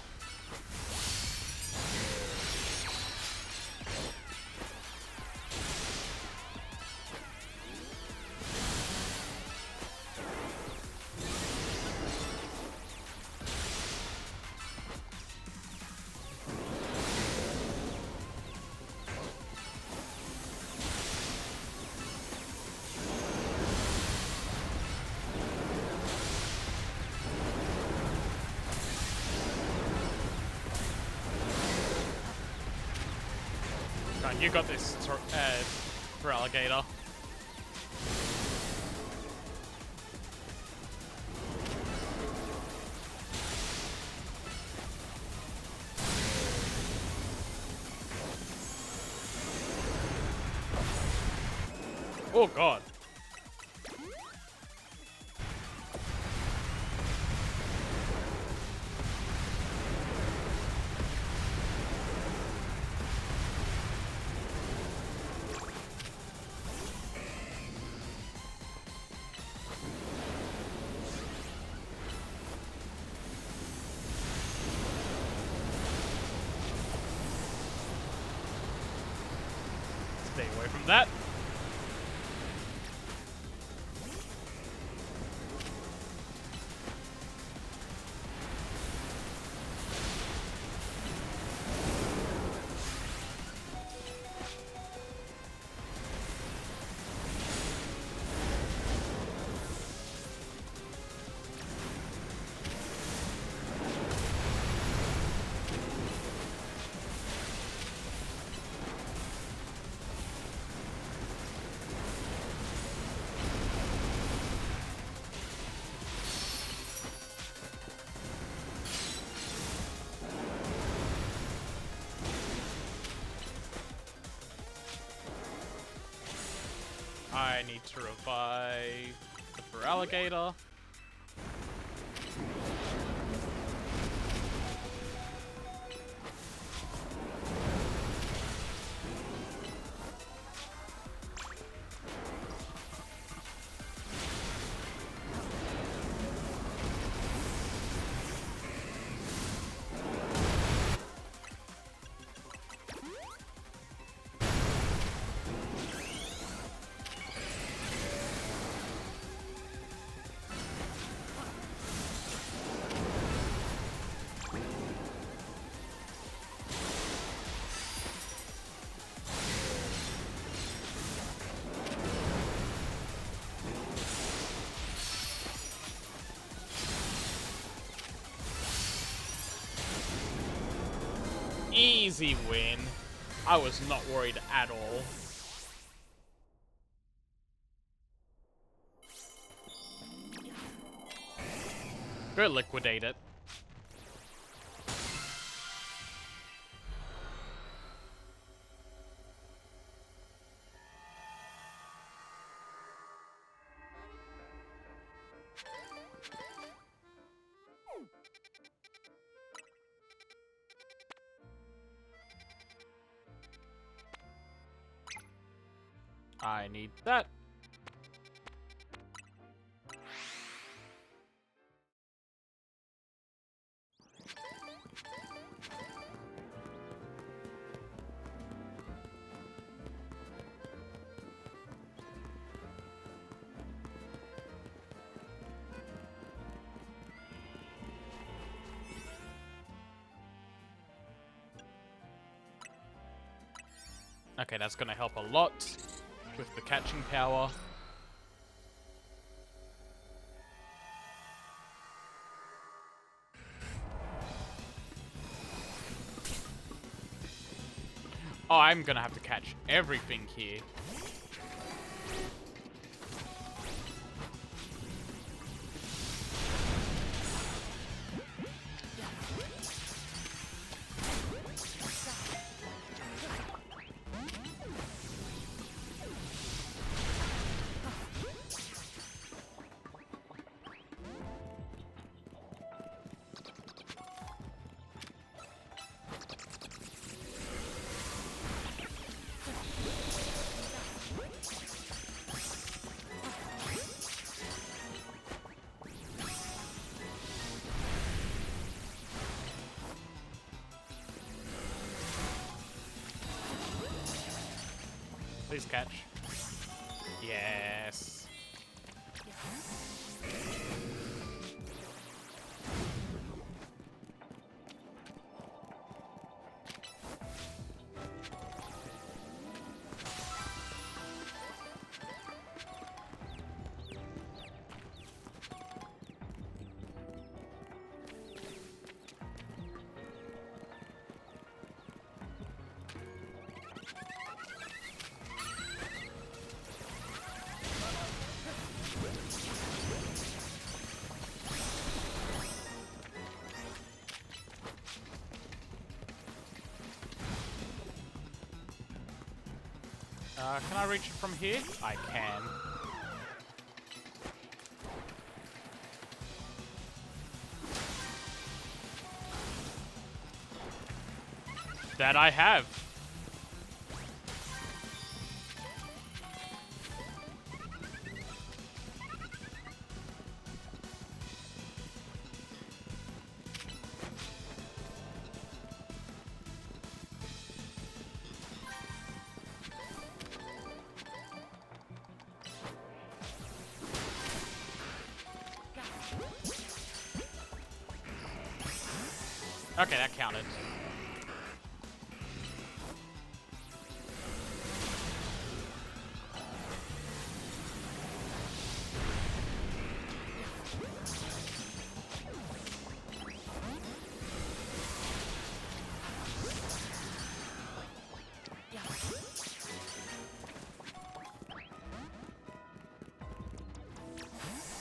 Speaker 1: No, you got this, for alligator. Oh god. Stay away from that. I need to revive the alligator. Easy win. I was not worried at all. Go liquidate it. I need that. Okay, that's gonna help a lot with the catching power. Oh, I'm gonna have to catch everything here. Please catch. Yes. Can I reach it from here? I can. That I have. Okay, that counted.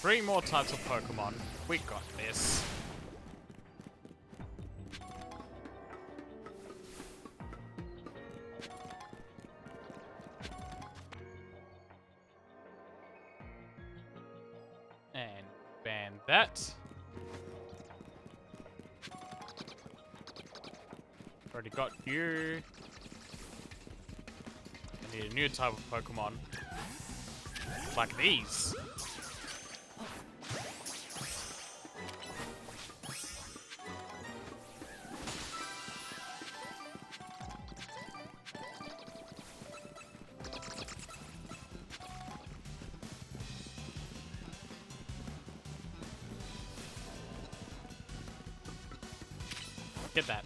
Speaker 1: Three more types of Pokemon. We got this. And ban that. Already got you. I need a new type of Pokemon. Like these. Get that.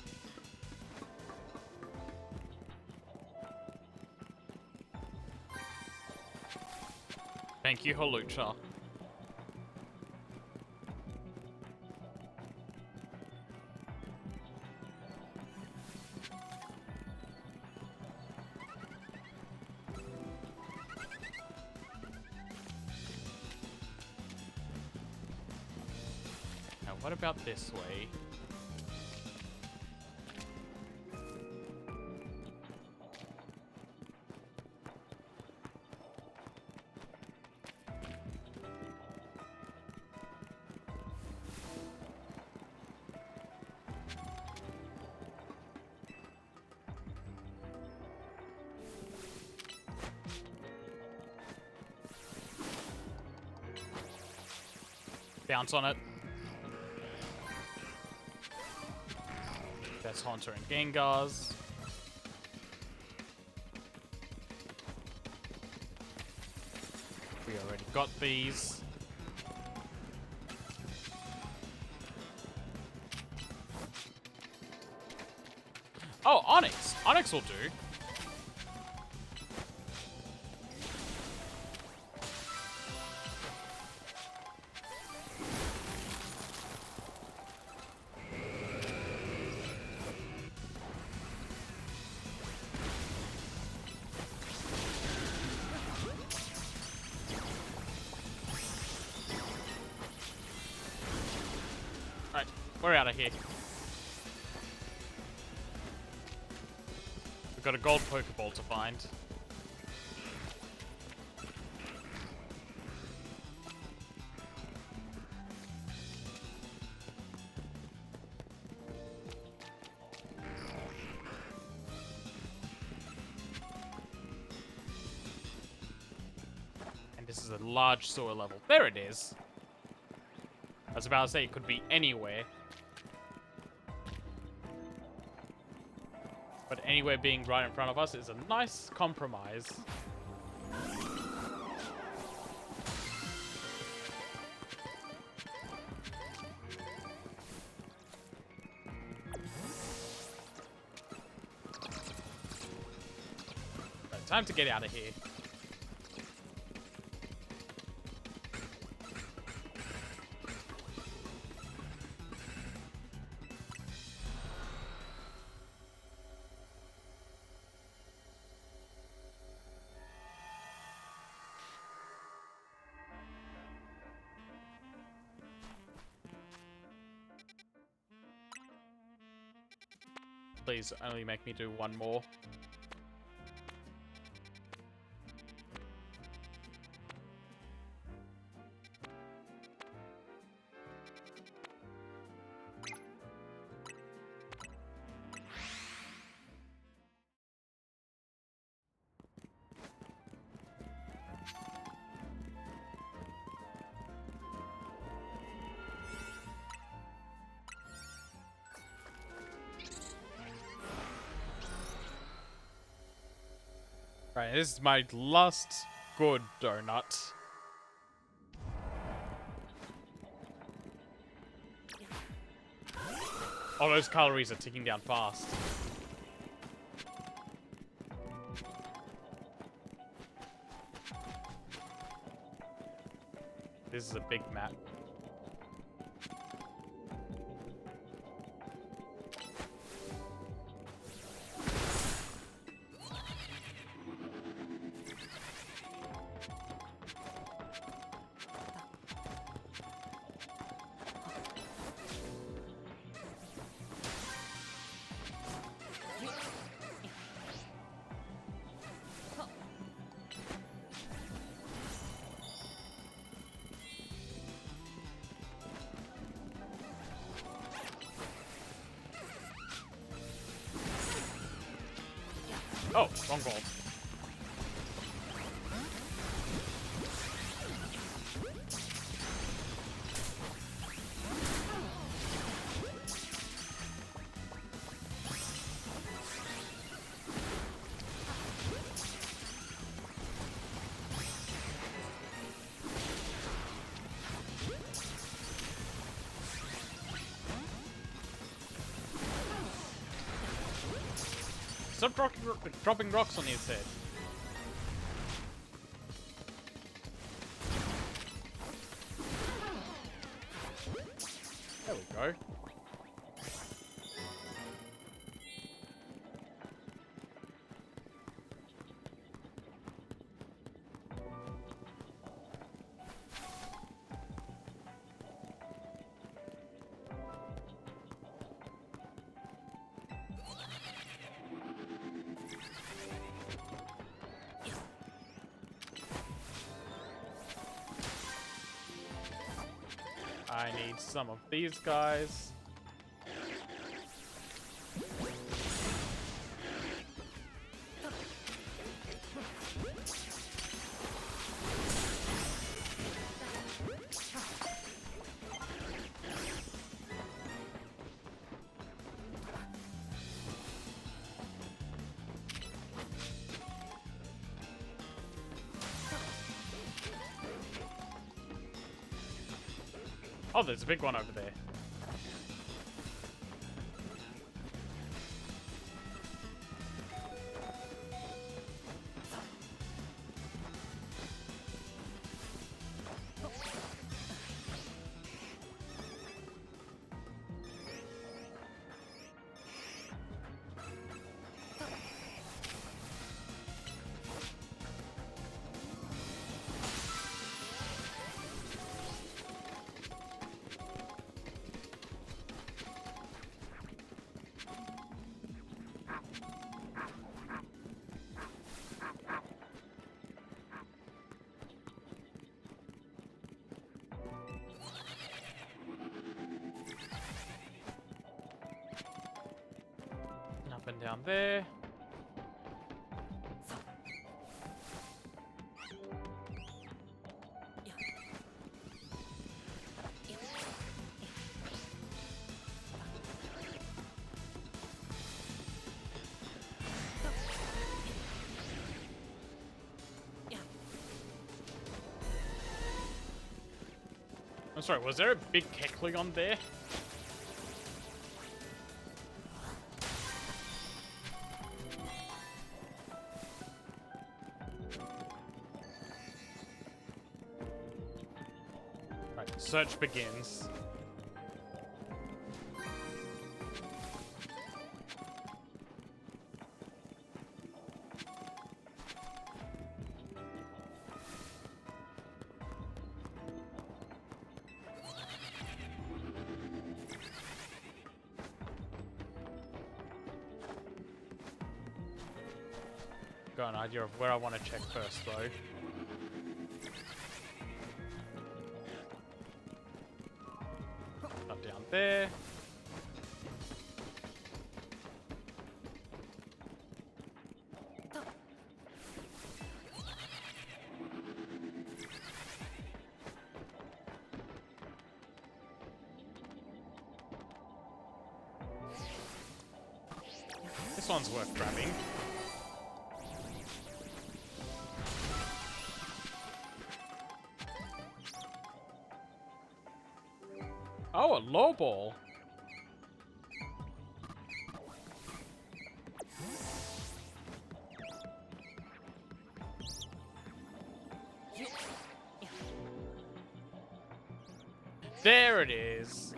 Speaker 1: Thank you, Holucha. Now, what about this way? Bounce on it. That's Haunter and Gengars. We already got these. Oh, Onyx! Onyx will do. Alright, we're out of here. We've got a gold Pokeball to find. And this is a large sewer level. There it is. I was about to say it could be anywhere. But anywhere being right in front of us is a nice compromise. Right, time to get out of here. Please only make me do one more. Right, this is my last good donut. Oh, those calories are ticking down fast. This is a big map. Oh, wrong ball. Stop dropping rocks on his head. There we go. I need some of these guys. Oh, there's a big one over there. Up and down there. I'm sorry, was there a big Kecleon there? Right, search begins. Got an idea of where I want to check first, though. Not down there. This one's worth grabbing. low ball. There it is.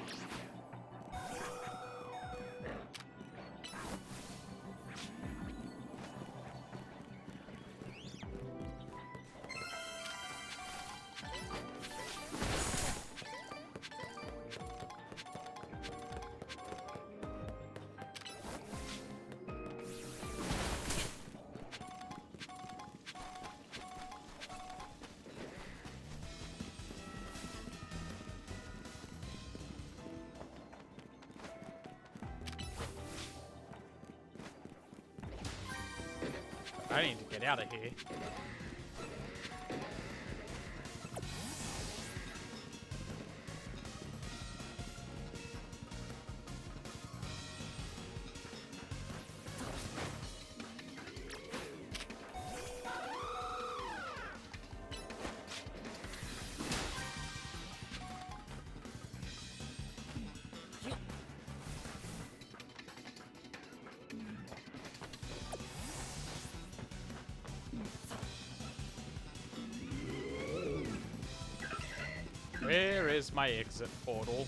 Speaker 1: I need to get out of here. Where is my exit portal?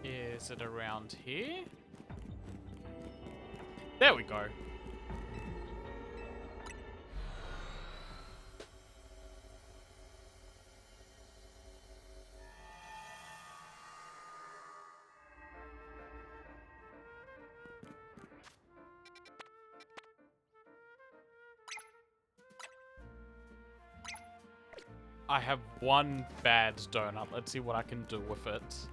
Speaker 1: Is it around here? There we go. I have one bad donut. Let's see what I can do with it.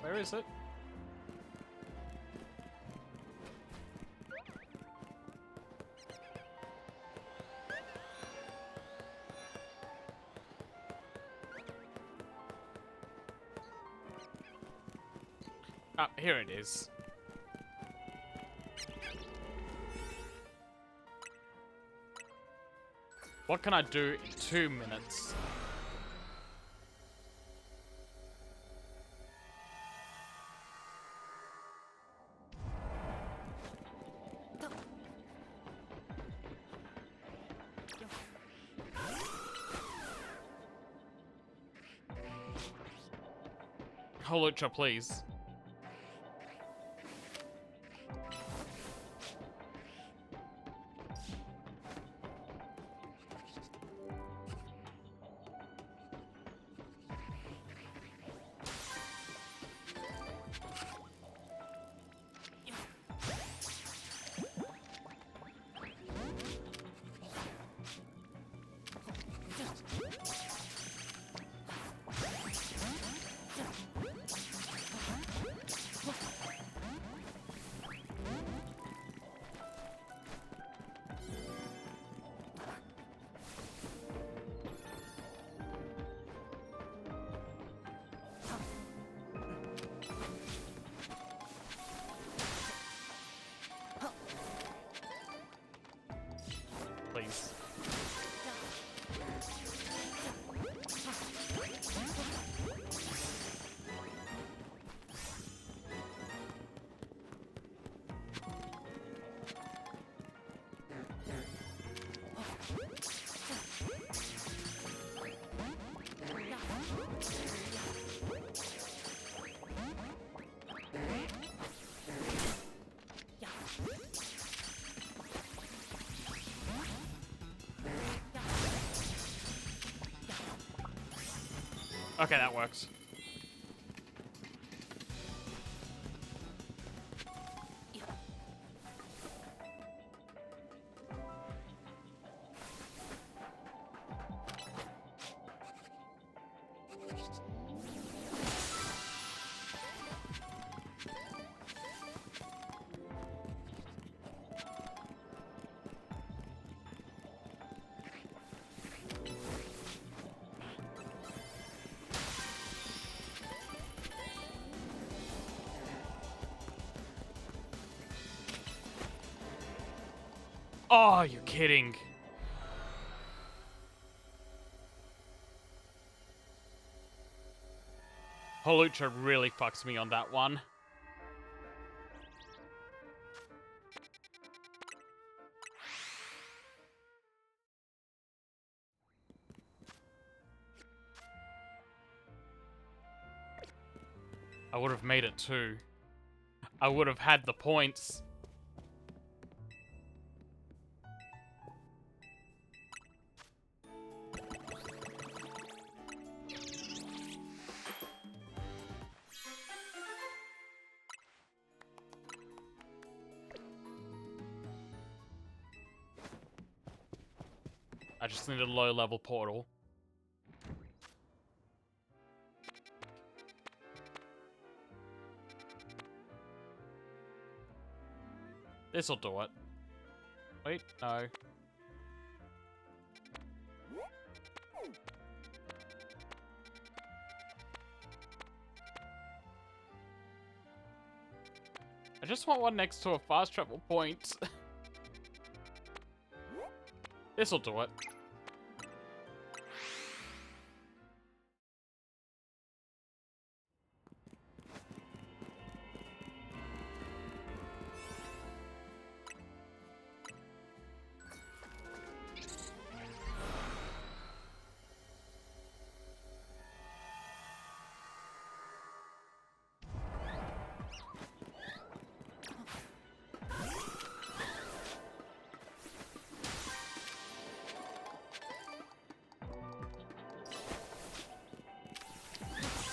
Speaker 1: Where is it? Ah, here it is. What can I do in 2 minutes? Holucha, please. these. Okay, that works. Oh, you're kidding. Holucha really fucks me on that one. I would have made it too. I would have had the points. I just need a low-level portal. This'll do it. Wait, no. I just want one next to a fast travel point. This'll do it.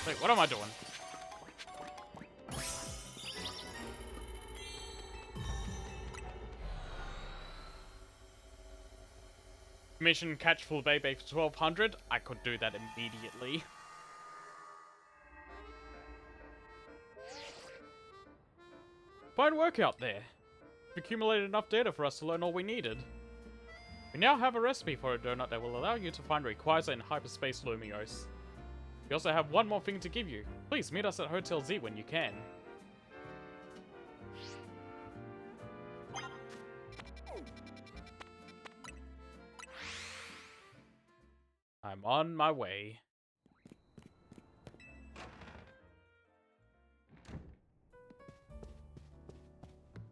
Speaker 1: Wait, what am I doing? Mission catch full baby for 1200. I could do that immediately. Fine work out there. You've accumulated enough data for us to learn all we needed. We now have a recipe for a donut that will allow you to find Rayquaza in hyperspace Lumiose. We also have one more thing to give you. Please meet us at Hotel Z when you can. I'm on my way.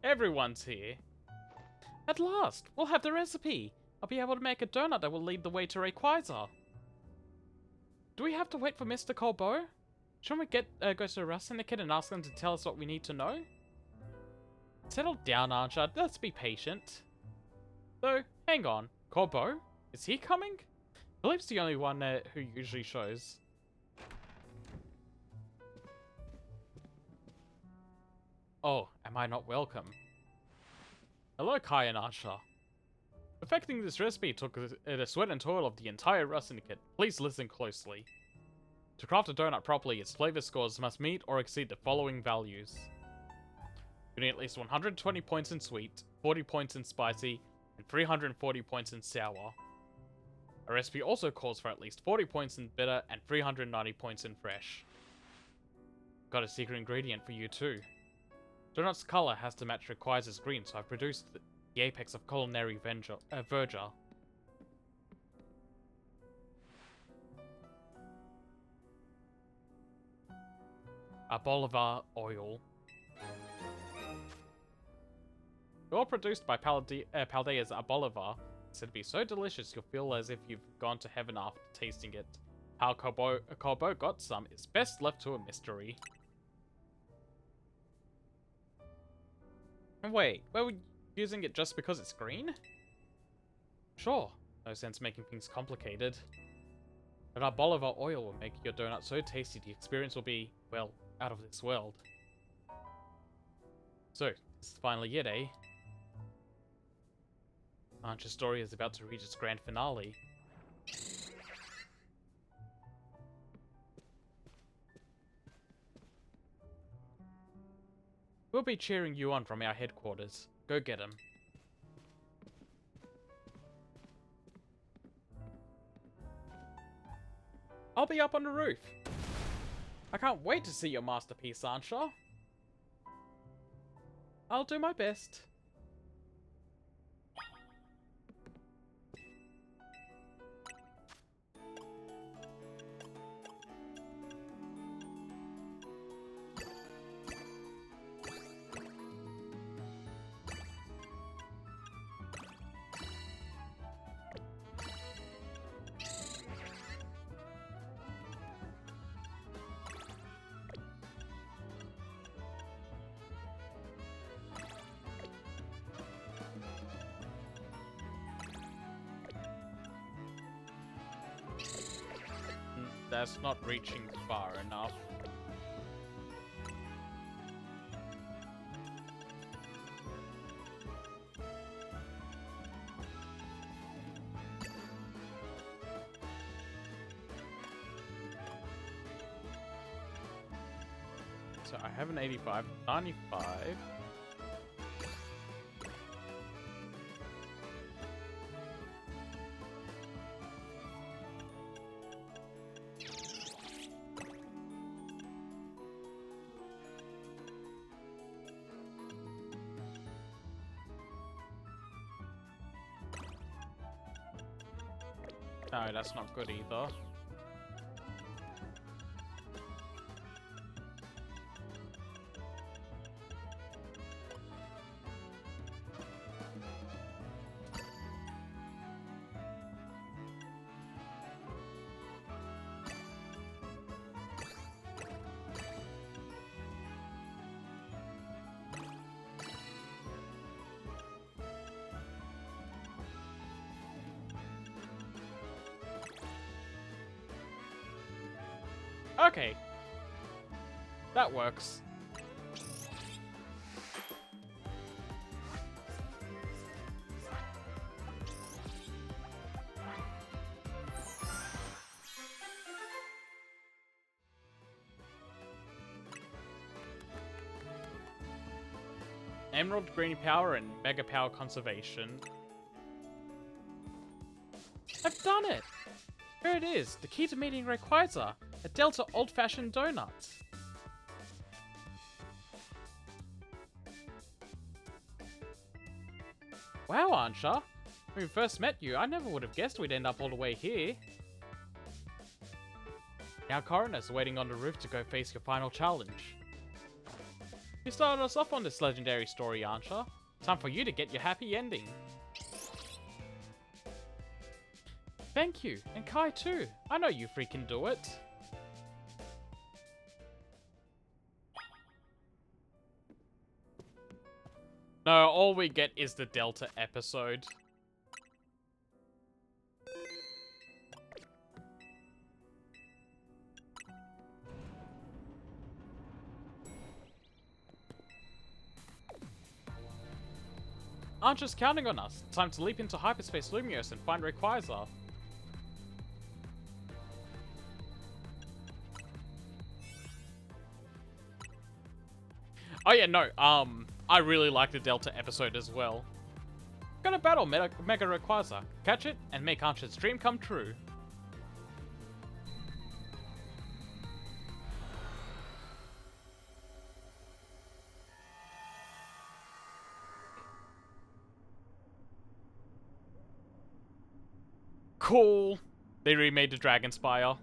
Speaker 1: Everyone's here. At last, we'll have the recipe. I'll be able to make a donut that will lead the way to Rayquaza. Do we have to wait for Mr. Corbeau? Shouldn't we go to the Rust Syndicate and ask them to tell us what we need to know? Settle down, Ansha. Let's be patient. Though, hang on. Corbeau? Is he coming? Philippe's the only one who usually shows. Oh, am I not welcome? Hello, Kai and Ansha. Perfecting this recipe took the sweat and toil of the entire Rust Syndicate. Please listen closely. To craft a donut properly, its flavor scores must meet or exceed the following values. You need at least 120 points in sweet, 40 points in spicy, and 340 points in sour. A recipe also calls for at least 40 points in bitter and 390 points in fresh. Got a secret ingredient for you too. Donut's color has to match Rayquaza's green, so I've produced the apex of culinary verdure. Bolivar oil. All produced by Paldea's Bolivar. Said to be so delicious you'll feel as if you've gone to heaven after tasting it. How Corbo got some is best left to a mystery. Wait, were we using it just because it's green? Sure, no sense making things complicated. But our Bolivar oil will make your donut so tasty the experience will be, well, out of this world. So, this is finally it, eh? Ansha's story is about to reach its grand finale. We'll be cheering you on from our headquarters. Go get him. I'll be up on the roof. I can't wait to see your masterpiece, Ansha. I'll do my best. That's not reaching far enough. So I have an 85, 95. No, that's not good either. Okay. That works. Emerald Green Power and Mega Power Conservation. I've done it! Here it is, the key to meeting Rayquaza. A Delta old-fashioned donut. Wow, Ansha. When we first met you, I never would have guessed we'd end up all the way here. Now Coroner's waiting on the roof to go face your final challenge. You started us off on this legendary story, Ansha. Time for you to get your happy ending. Thank you, and Kai too. I know you freaking do it. No, all we get is the Delta episode. Ansha's counting on us. Time to leap into hyperspace Lumiose and find Rayquaza. Oh yeah, no, I really like the Delta episode as well. Gonna battle Mega Rayquaza, catch it, and make Ansha's dream come true. Cool. They remade the Dragon Spire.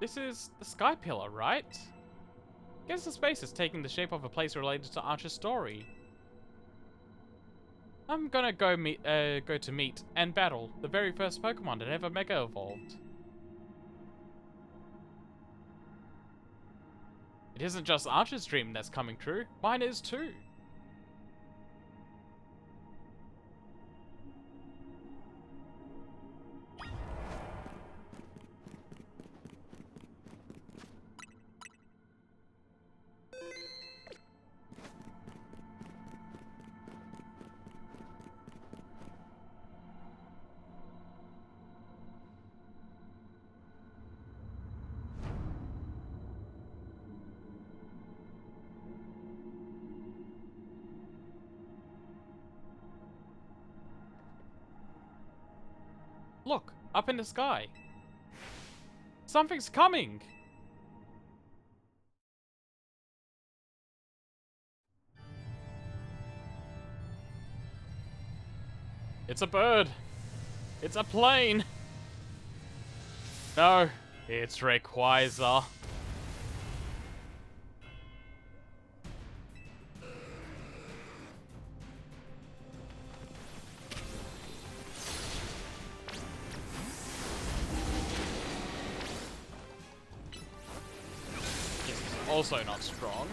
Speaker 1: This is the Sky Pillar, right? Guess the space is taking the shape of a place related to Ansha's story. I'm gonna go to meet and battle the very first Pokemon that ever Mega Evolved. It isn't just Ansha's dream that's coming true, mine is too. Look, up in the sky. Something's coming! It's a bird. It's a plane. No, it's Rayquaza. Also not strong.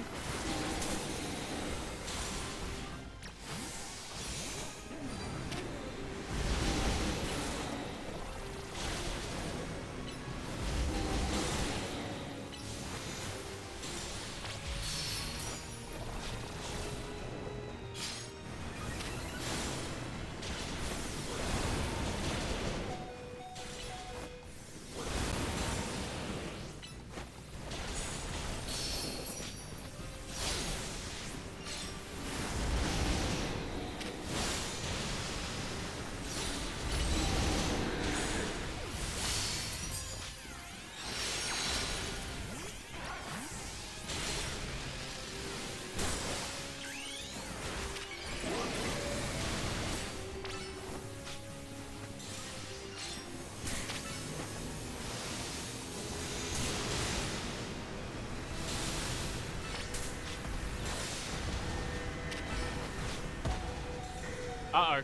Speaker 1: Uh-oh.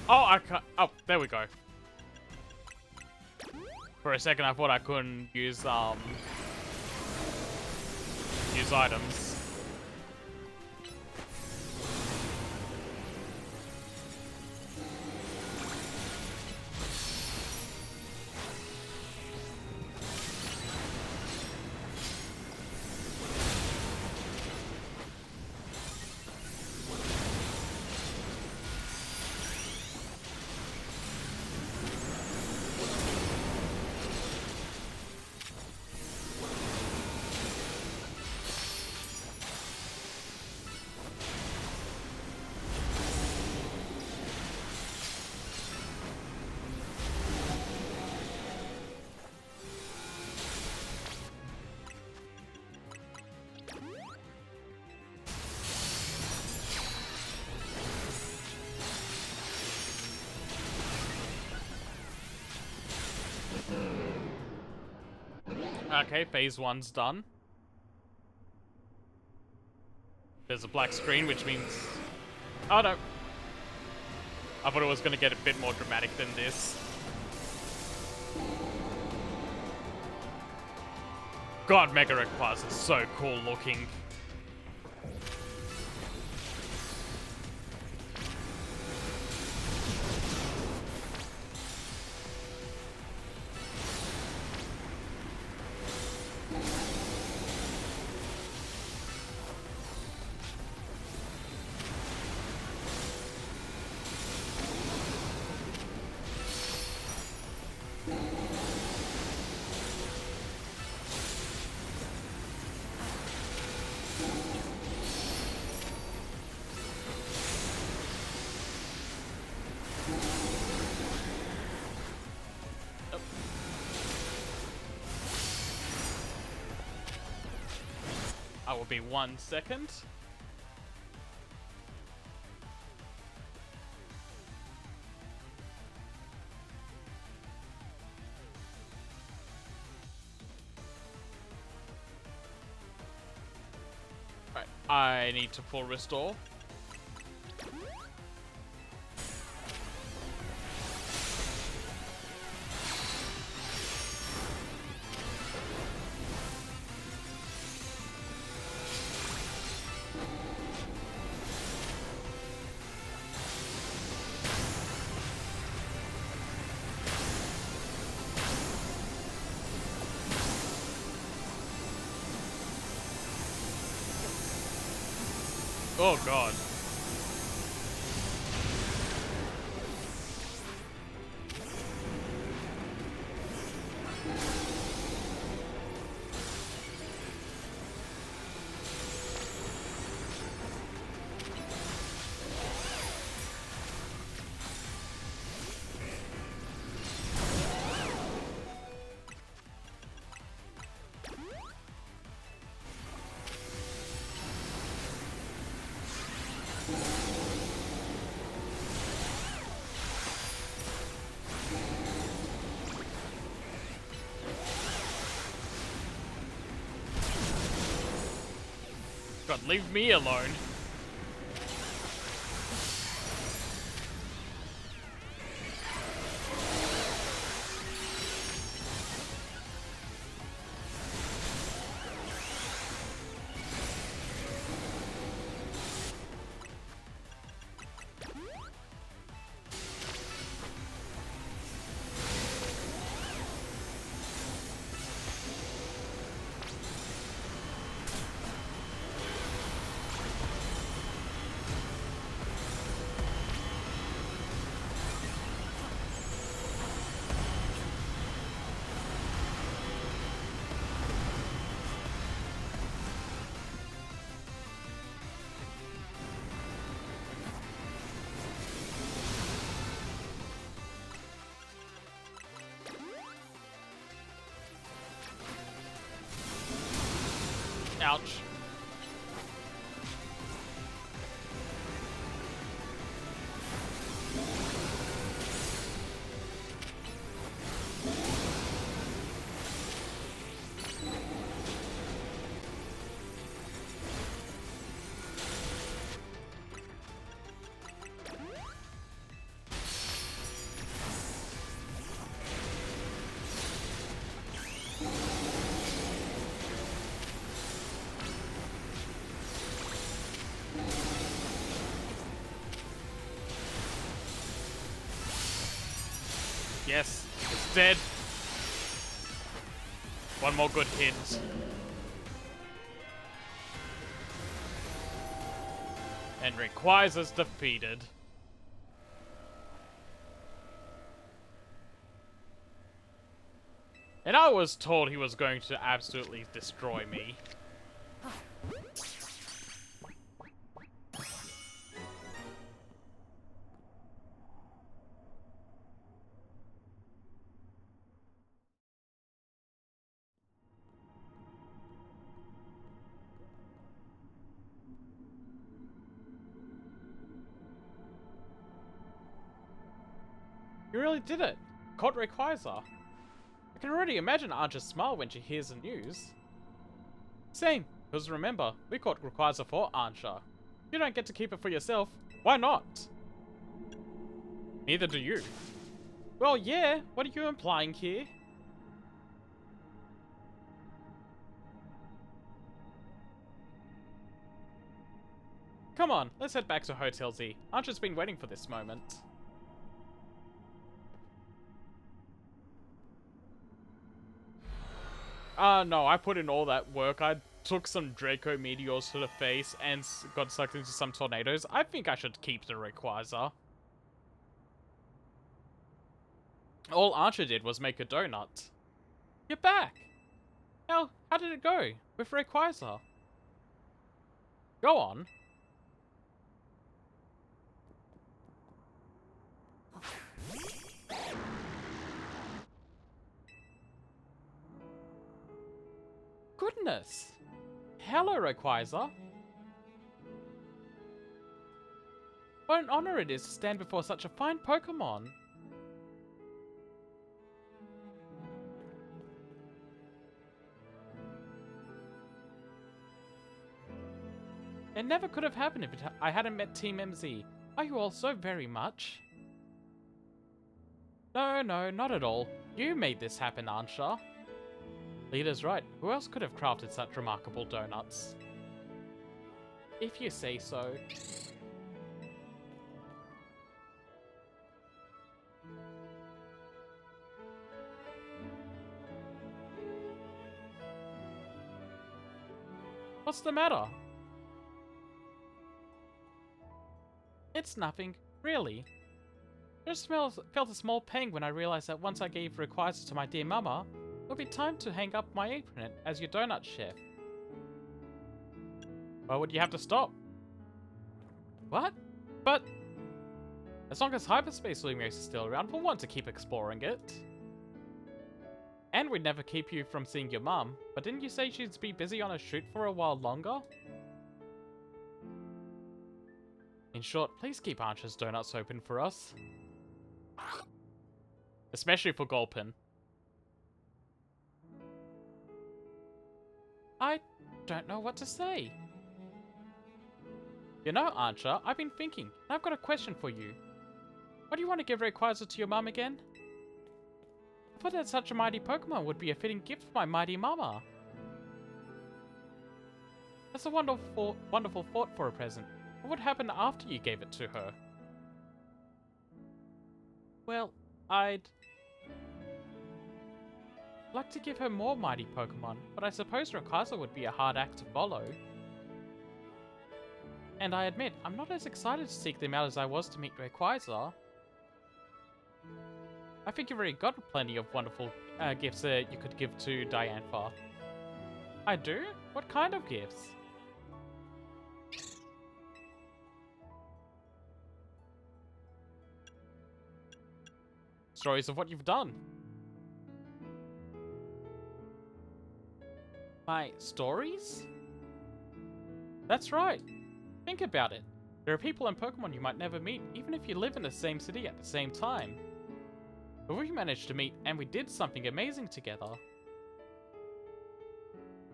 Speaker 1: Oh, I can't. Oh, there we go. For a second, I thought I couldn't use items. Okay, phase 1's done. There's a black screen, which means... Oh no. I thought it was going to get a bit more dramatic than this. God, Mega Rayquaza is so cool looking. That will be 1 second. Right, I need to full restore. Oh god. God, leave me alone. Ouch. Yes, it's dead. One more good hit. And Rayquaza's defeated. And I was told he was going to absolutely destroy me. You really did it. Caught Rayquaza. I can already imagine Ansha's smile when she hears the news. Same, because remember, we caught Rayquaza for Ansha. You don't get to keep it for yourself. Why not? Neither do you. Well, yeah, what are you implying here? Come on, let's head back to Hotel Z. Ansha's been waiting for this moment. No, I put in all that work. I took some Draco Meteors to the face and got sucked into some tornadoes. I think I should keep the Rayquaza. All Ansha did was make a donut. You're back! How did it go with Rayquaza? Go on. Goodness! Hello, Rayquaza. What an honor it is to stand before such a fine Pokemon. It never could have happened if I hadn't met Team MZ. Are you all so very much? No, not at all. You made this happen, Ansha. Leader's right. Who else could have crafted such remarkable donuts? If you say so. What's the matter? It's nothing, really. I just felt a small pang when I realized that once I gave Rayquaza to my dear mama, it would be time to hang up my apron as your donut chef. Why would you have to stop? What? But as long as Hyperspace Lumiose is still around, we'll want to keep exploring it. And we'd never keep you from seeing your mum, but didn't you say she'd be busy on a shoot for a while longer? In short, please keep Ansha's donuts open for us. Especially for Gulpin. I don't know what to say. You know, Ansha, I've been thinking, and I've got a question for you. Why do you want to give Rayquaza to your mum again? I thought that such a mighty Pokemon would be a fitting gift for my mighty mama. That's a wonderful thought for a present. What would happen after you gave it to her? Well, I'd like to give her more mighty Pokemon, but I suppose Rayquaza would be a hard act to follow. And I admit, I'm not as excited to seek them out as I was to meet Rayquaza. I think you've already got plenty of wonderful gifts that you could give to Diantha. I do? What kind of gifts? Stories of what you've done. My stories? That's right. Think about it. There are people and Pokemon you might never meet, even if you live in the same city at the same time. But we managed to meet, and we did something amazing together.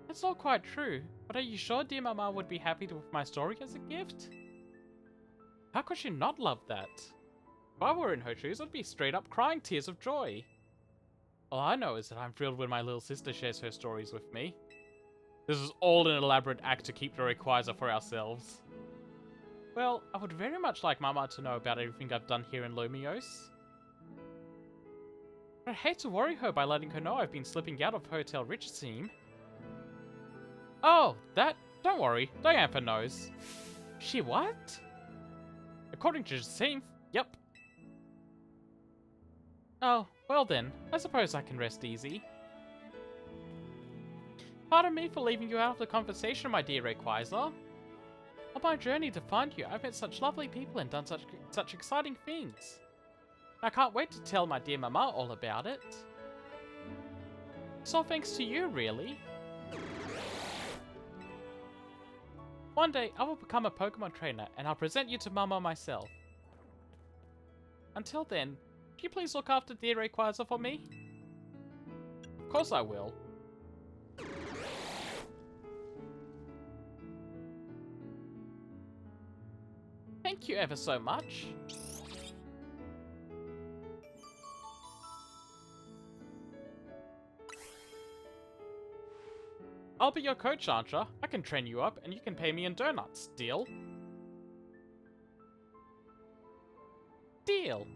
Speaker 1: That's all quite true, but are you sure dear Mama would be happy with my story as a gift? How could she not love that? If I were in her shoes, I'd be straight up crying tears of joy. All I know is that I'm thrilled when my little sister shares her stories with me. This is all an elaborate act to keep the Rayquaza for ourselves. Well, I would very much like Mama to know about everything I've done here in Lumiose. But I'd hate to worry her by letting her know I've been slipping out of Hotel Richseam. Oh, that? Don't worry, Diantha knows. She what? According to Jacinthe, yep. Oh, well then, I suppose I can rest easy. Pardon me for leaving you out of the conversation, my dear Rayquaza. On my journey to find you, I've met such lovely people and done such exciting things. I can't wait to tell my dear Mama all about it. It's all thanks to you, really. One day, I will become a Pokemon trainer, and I'll present you to Mama myself. Until then, can you please look after dear Rayquaza for me? Of course I will. Thank you ever so much. I'll be your coach, Ansha. I can train you up, and you can pay me in donuts. Deal? Deal.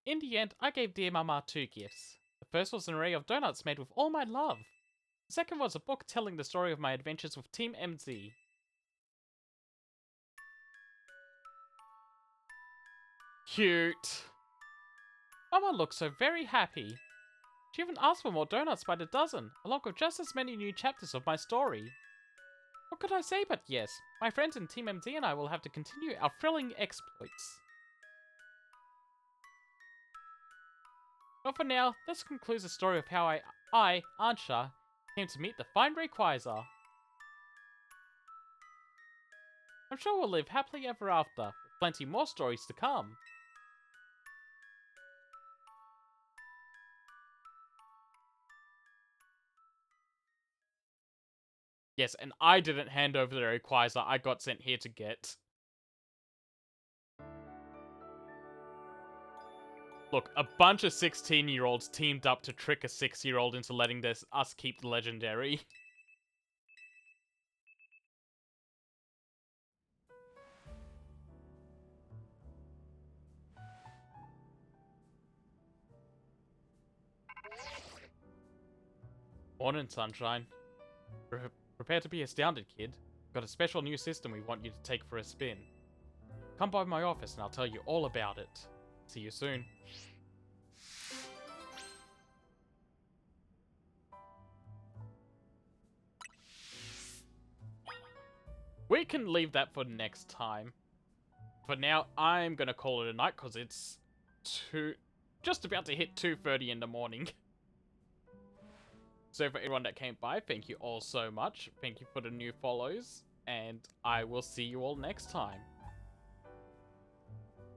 Speaker 1: In the end, I gave dear Mama 2 gifts. The first was an array of donuts made with all my love. The second was a book telling the story of my adventures with Team MZ. Cute. Mama looks so very happy. She even asked for more donuts by the dozen, along with just as many new chapters of my story. What could I say but yes, my friends in Team MZ and I will have to continue our thrilling exploits. But for now, this concludes the story of how Ansha, came to meet the fine Rayquaza. I'm sure we'll live happily ever after, with plenty more stories to come. Yes, and I didn't hand over the Rayquaza I got sent here to get. Look, a bunch of 16-year-olds teamed up to trick a 6-year-old into letting us keep the legendary. Morning, Sunshine. Prepare to be astounded, kid. We've got a special new system we want you to take for a spin. Come by my office and I'll tell you all about it. See you soon. We can leave that for next time. For now, I'm gonna call it a night because it's just about to hit 2:30 in the morning. So for everyone that came by, thank you all so much. Thank you for the new follows, and I will see you all next time.